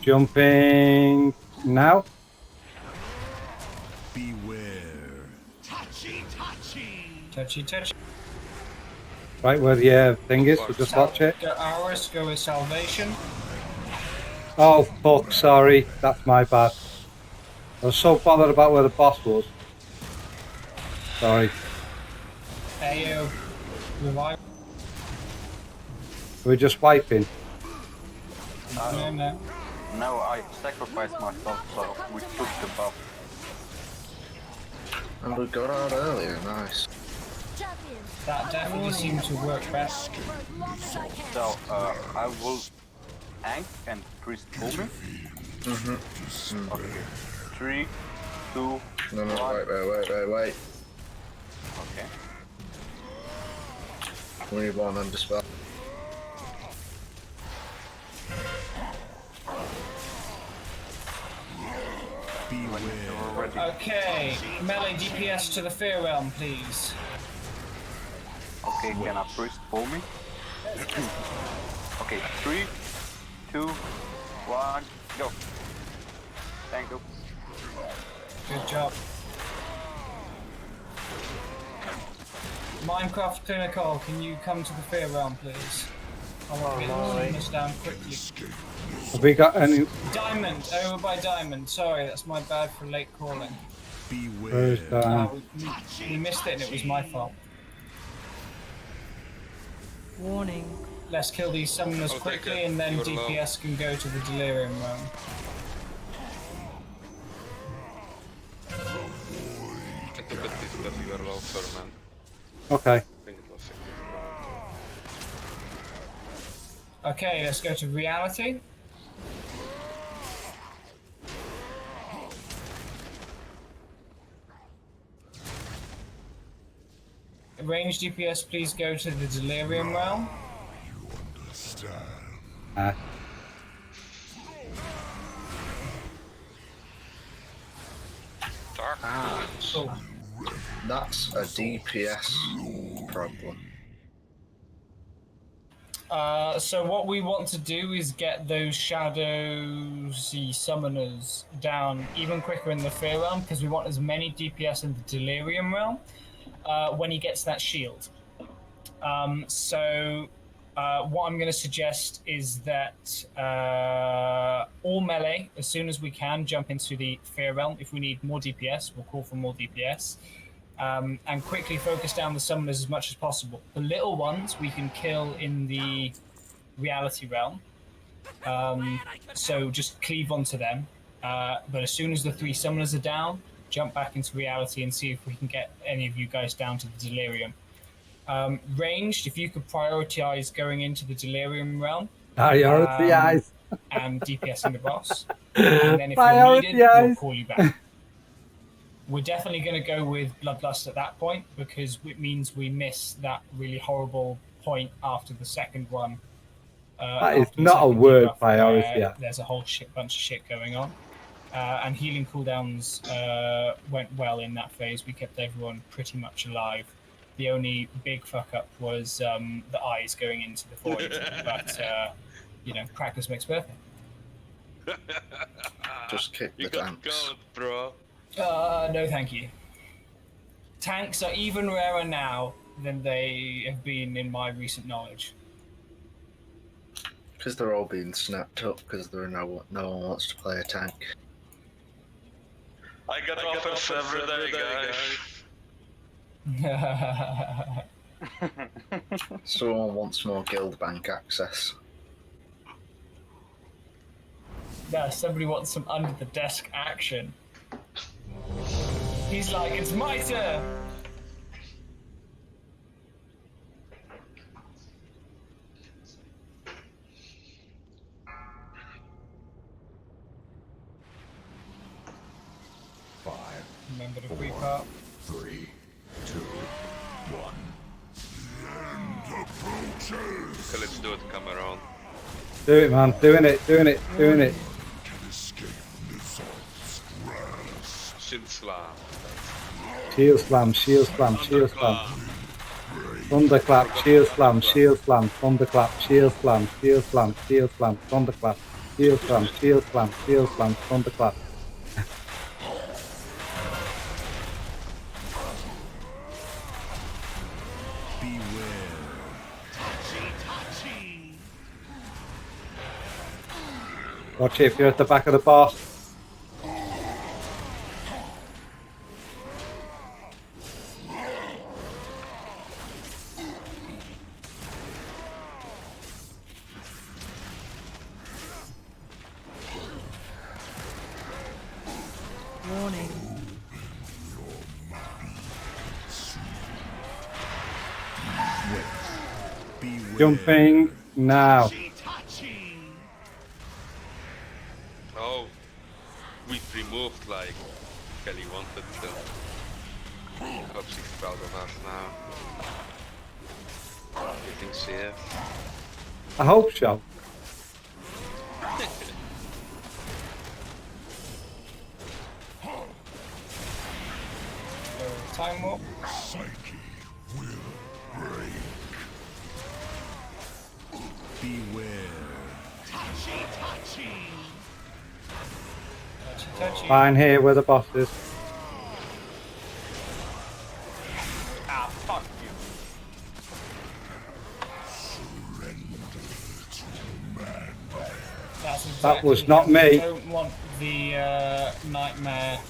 J: Jumping now.
L: Beware. Touchy, touchy.
H: Touchy, touchy.
J: Right where the thing is, so just watch it.
H: Go Aris, go with Salvation.
J: Oh fuck, sorry. That's my bad. I was so bothered about where the boss was. Sorry.
H: AO. Revive.
J: We're just wiping.
H: No, no.
A: No, I sacrificed myself, so we took the buff.
B: And we got out earlier, nice.
H: That definitely seemed to work best.
A: So, I will tank and priest pull me. Okay. 3, 2,
B: No,
A: 1.
B: wait.
A: Okay.
B: We need one and dispel.
H: Okay, melee DPS to the Fear Realm, please.
A: Okay, can I priest pull me? Okay, 3, 2, 1, go. Thank you.
H: Good job. Minecraft Clinical, can you come to the Fear Realm, please? I want to get this down quickly.
J: Have we got any?
H: Diamond, over by Diamond. Sorry, that's my bad for late calling.
J: Where's that?
H: We missed it and it was my fault.
M: Warning.
H: Let's kill these summoners
K: I'll take
H: quickly
K: it.
H: and then
K: You're
H: DPS can go to the Delirium Realm.
K: I took a tip that you were low for, man.
J: Okay.
K: I think it was
H: Okay, let's go to Reality. Range DPS, please go to the Delirium Realm.
N: dark.
B: That's a DPS problem.
H: So what we want to do is get those shadowsy summoners down even quicker in the Fear Realm, because we want as many DPS in the Delirium Realm when he gets that shield. What I'm going to suggest is that all melee, as soon as we can, jump into the Fear Realm. If we need more DPS, we'll call for more DPS. And quickly focus down the summoners as much as possible. The little ones we can kill in the Reality Realm. So just cleave onto them. But as soon as the 3 summoners are down, jump back into Reality and see if we can get any of you guys down to the Delirium. Ranged, if you could prioritize going into the Delirium Realm.
J: Prioritize.
H: And DPSing the boss. And then if you're needed, we'll call you back. We're definitely going to go with Bloodlust at that point, because it means we miss that really horrible point after the second one.
J: That is not a word, priority.
H: There's a whole bunch of shit going on. And healing cooldowns went well in that phase. We kept everyone pretty much alive. The only big fuck up was the eyes going into the void. But, practice makes perfect.
B: Just kick the
K: You got
B: tanks.
K: gold, bro.
H: No, thank you. Tanks are even rarer now than they have been in my recent knowledge.
B: Because they're all being snapped up because there are no one wants to play a tank.
K: I got offers every day, guys.
B: Someone wants more guild bank access.
H: Yeah, somebody wants some under the desk action. He's like, it's my turn! Remember the free part?
L: 3, 2, 1. The end approaches.
K: So let's do it, Cameron.
J: Do it, man. Doing it.
K: Shield slam.
J: Shield slam. Thunderclap, shield slam, thunderclap, shield slam, thunderclap, shield slam, thunderclap. Watch it if you're at the back of the boss.
M: Warning.
J: Jumping now.
K: Oh, we removed like Kelly wanted to. I hope she's proud of us now. You think she is?
J: I hope so.
H: Time warp.
L: Psyche will break. Beware. Touchy.
J: Fine here where the boss is.
H: Ah, fuck you. That's exactly
J: That was not me.
H: I don't want the nightmare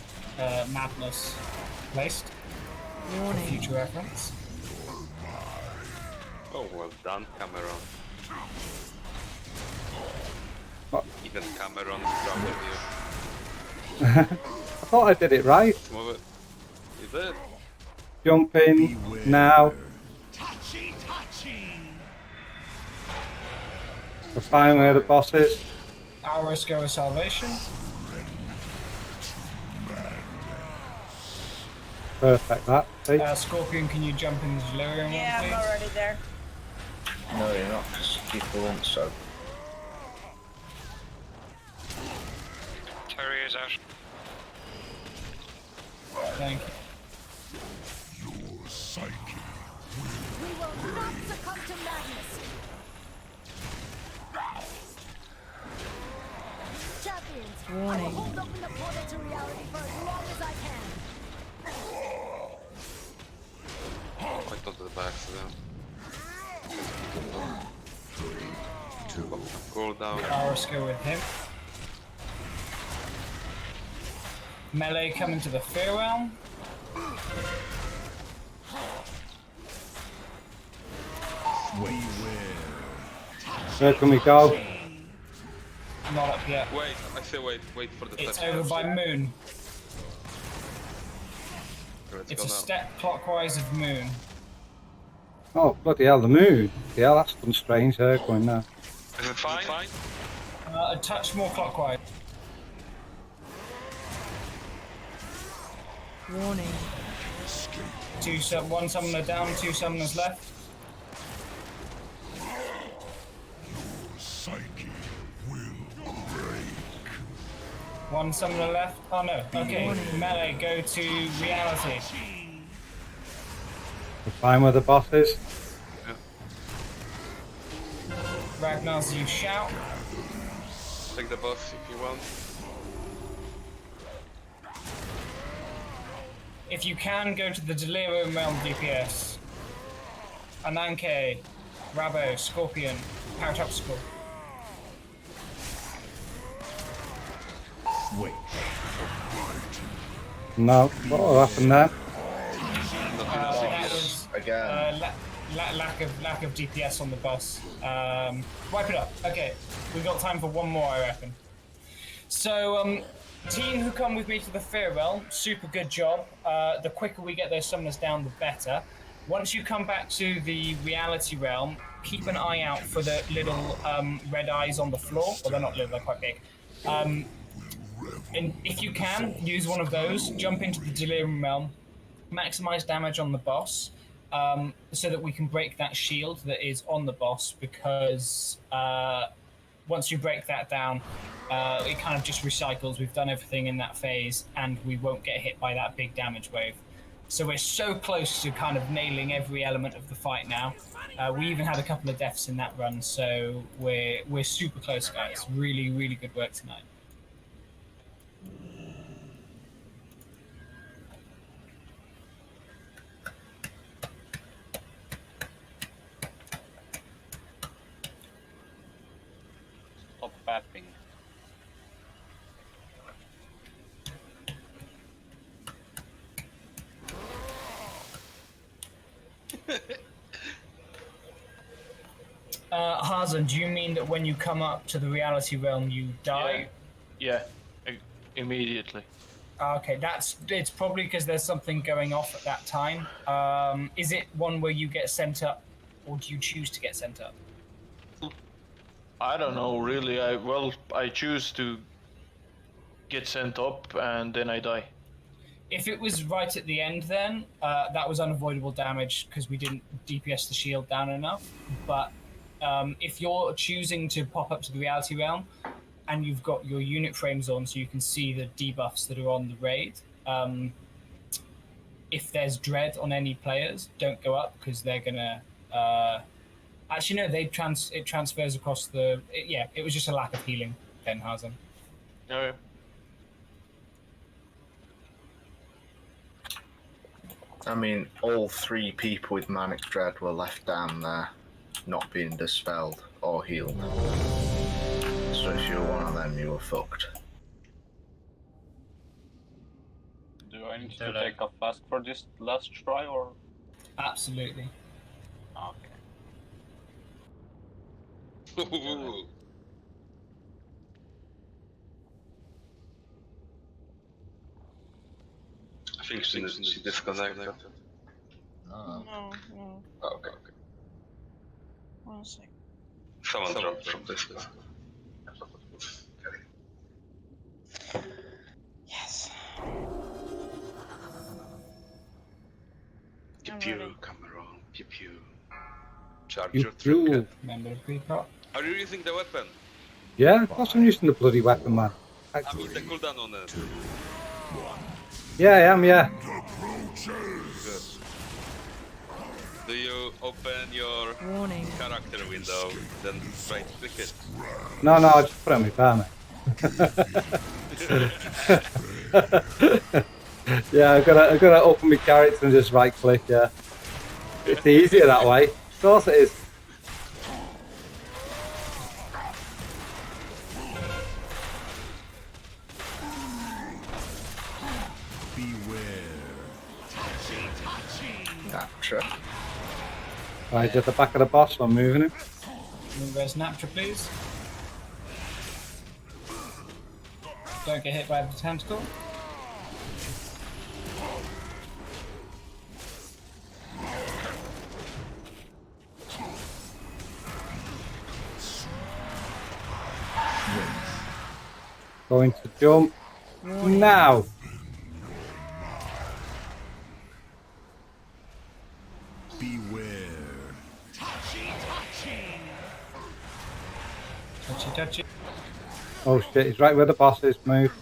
H: madness placed. For future reference.
K: Oh, well done, Cameron.
J: What?
K: Even Cameron is proud of you.
J: I thought I did it right.
K: Move it. You did.
J: Jumping now. We're fine where the boss is.
H: Our Go of Salvation.
J: Perfect, that. See?
H: Scorpion, can you jump in the Delirium
F: Yeah,
H: one,
F: I'm
H: please?
F: already there.
B: No, you're not, because people want so.
N: Terrier's out.
H: Thank you.
L: Your psyche
M: We will not succumb to madness. Champions, I will hold open the portal to reality for as long as I can.
K: I thought that by accident. Cool down.
H: Power skill with him. Melee coming to the Fear Realm.
J: Where can we go?
H: Not up yet.
K: Wait, I say wait for the
H: It's
K: touch.
H: over by Moon.
K: Let's
H: It's
K: go
H: a
K: now.
H: step clockwise of Moon.
J: Oh, bloody hell, the moon. Yeah, that's some strange hair going there.
K: Is it fine?
H: A touch more clockwise.
M: Warning.
H: One summoner down, 2 summoners left.
L: psyche will break.
H: 1 summoner left. Oh no. Okay, Melee, go to reality.
J: We're fine where the boss is.
H: Ragnar's you shout.
K: Take the boss if you want.
H: If you can, go to the Delirium Realm DPS. Ananke, Rabo, Scorpion, Paratopsical.
L: Wait.
J: No, what will happen there?
H: That was lack of DPS on the boss. Wipe it up. Okay, we've got time for one more, I reckon. So, team who come with me to the Fear Realm, super good job. The quicker we get those summoners down, the better. Once you come back to the Reality Realm, keep an eye out for the little red eyes on the floor. Well, they're not little, they're quite big. And if you can, use one of those, jump into the Delirium Realm, maximize damage on the boss, so that we can break that shield that is on the boss, because once you break that down, it kind of just recycles. We've done everything in that phase, and we won't get hit by that big damage wave. So we're so close to kind of nailing every element of the fight now. We even had a couple of deaths in that run, so we're super close, guys. Really, really good work tonight.
P: Stop fapping.
H: Harzan, do you mean that when you come up to the Reality Realm, you die?
G: Yeah, immediately.
H: Okay, it's probably because there's something going off at that time. Is it one where you get sent up, or do you choose to get sent up?
G: I don't know, really. I choose to get sent up and then I die.
H: If it was right at the end, then that was unavoidable damage because we didn't DPS the shield down enough. But if you're choosing to pop up to the Reality Realm and you've got your unit frames on so you can see the debuffs that are on the raid, if there's dread on any players, don't go up because they're gonna. Actually, no, it transfers across the. It was just a lack of healing, then, Harzan.
G: Okay.
B: I mean, all 3 people with Manic Dread were left down there, not being dispelled or healed. So if you were one of them, you were fucked.
P: Do I need to take a fast for this last try, or?
H: Absolutely.
P: Okay.
K: I think she disconnected.
F: No.
K: Oh, okay.
F: 1 second.
K: Someone dropped from this.
F: Yes.
K: Pew
F: I'm
K: pew,
F: ready.
K: Cameron. Pew pew. Charge
J: You
K: your trip.
H: Remember the pre-prop?
K: Are you using the weapon?
J: Yeah, of course I'm using the bloody weapon, man.
K: I mean the cooldown on it.
J: Yeah, I am, yeah.
K: open your
M: Warning.
K: character window, then right click it.
J: No, I just put it on my bar, mate. Yeah, I've got to open my character and just right click. Yeah, it's easier that way. Of course it is.
B: Naptra.
J: Right, at the back of the boss, I'm moving him.
H: Where's Naptra, please? Don't get hit by the tentacle.
J: Going to jump now.
L: Beware.
H: Touchy.
J: Oh shit, he's right where the boss is. Move.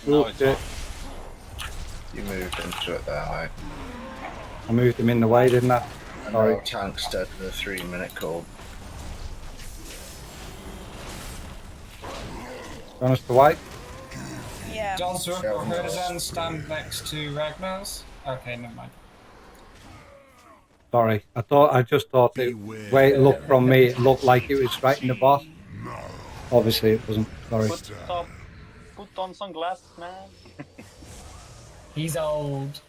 J: Oh shit.
B: You moved into it there, mate.
J: I moved him in the way, didn't I?
B: And
J: Sorry.
B: no tank's dead with a 3-minute call.
J: Want us to wipe?
F: Yeah.
H: Does Hurridan stand next to Ragnar's? Okay, never mind.
J: Sorry, I just thought it. Way it looked from me, it looked like it was right in the boss. Obviously, it wasn't. Sorry.
A: Put on sunglasses, man.
H: He's old.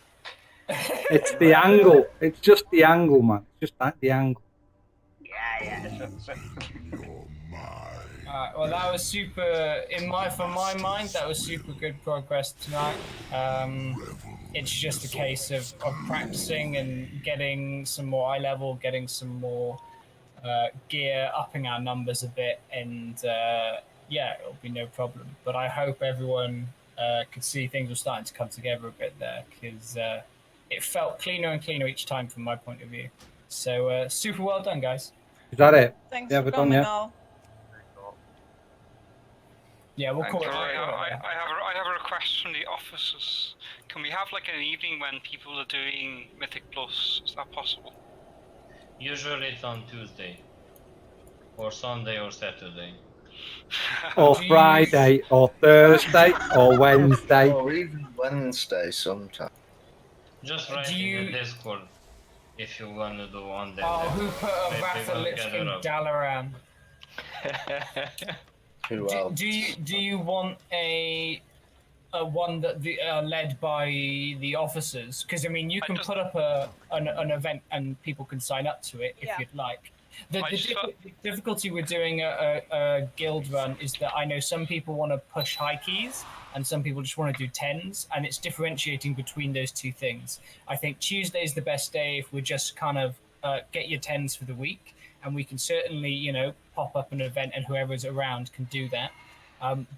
J: It's the angle. It's just the angle, man. It's just the angle.
A: Yeah.
H: Well, that was super. From my mind, that was super good progress tonight. It's just a case of practicing and getting some more eye level, getting some more gear, upping our numbers a bit, and yeah, it'll be no problem. But I hope everyone could see things were starting to come together a bit there, because it felt cleaner and cleaner each time from my point of view. So super well done, guys.
J: Is that it?
F: Thanks
J: Yeah,
F: for
J: we're done,
F: coming,
J: yeah.
F: all.
H: Yeah, we'll call it.
N: I have a request from the officers. Can we have like an evening when people are doing Mythic Plus? Is that possible?
C: Usually it's on Tuesday, or Sunday, or Saturday.
J: Or Friday, or Thursday, or Wednesday.
B: Or even Wednesday sometime.
C: Just write in the Discord if you want to do one day.
H: Oh, who put a
C: Maybe
H: Wrath of
C: we'll
H: Lich
C: gather
H: King
C: up.
H: Dalaran?
B: Who else?
H: Do you want a one that led by the officers? Because I mean, you can put up an event and people can sign up to it if you'd like. The difficulty with doing a guild run is that I know some people want to push high keys and some people just want to do 10s, and it's differentiating between those two things. I think Tuesday is the best day if we just kind of get your 10s for the week, and we can certainly, pop up an event and whoever's around can do that.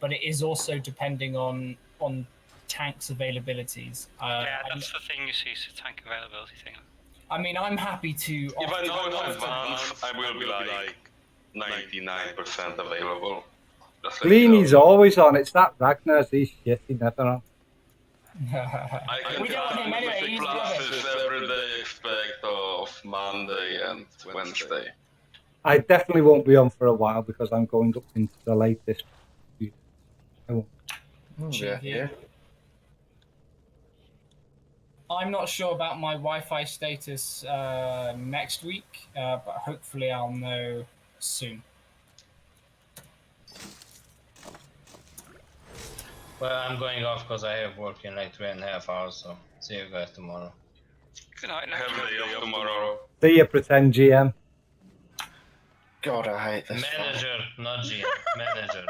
H: But it is also depending on tanks availabilities.
N: Yeah, that's the thing you see, is the tank availability thing.
H: I mean, I'm happy to.
K: If I know in advance, I will be like 99% available. Just let you know.
J: Leanie's always on. It's that Ragnar's. He's shit. He never on.
K: I can count Mythic classes every day except of Monday and Wednesday.
J: I definitely won't be on for a while because I'm going up into the latest. I won't.
B: Yeah.
H: I'm not sure about my Wi-Fi status next week, but hopefully I'll know soon.
C: Well, I'm going off because I have work in like 3.5 hours, so see you guys tomorrow.
N: Good night.
K: Have a day off tomorrow.
J: See ya, pretend GM.
B: God, I hate this.
C: Manager, not GM. Manager.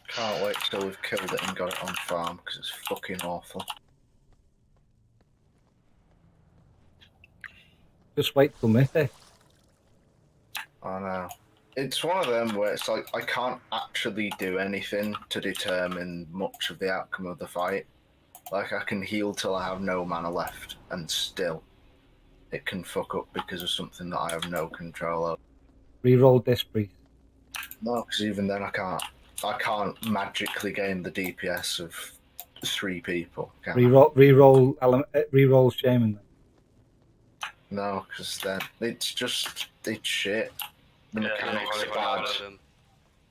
B: Can't wait till we've killed it and got it on farm because it's fucking awful.
J: Just wait till Mythic.
B: I know. It's one of them where it's like I can't actually do anything to determine much of the outcome of the fight. Like I can heal till I have no mana left, and still it can fuck up because of something that I have no control over.
J: Reroll this, please.
B: No, because even then I can't magically gain the DPS of 3 people. Can I?
J: Reroll Shaman.
B: No, because then it's shit. The mechanics are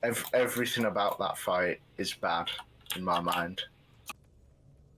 B: bad. Everything about that fight is bad in my mind.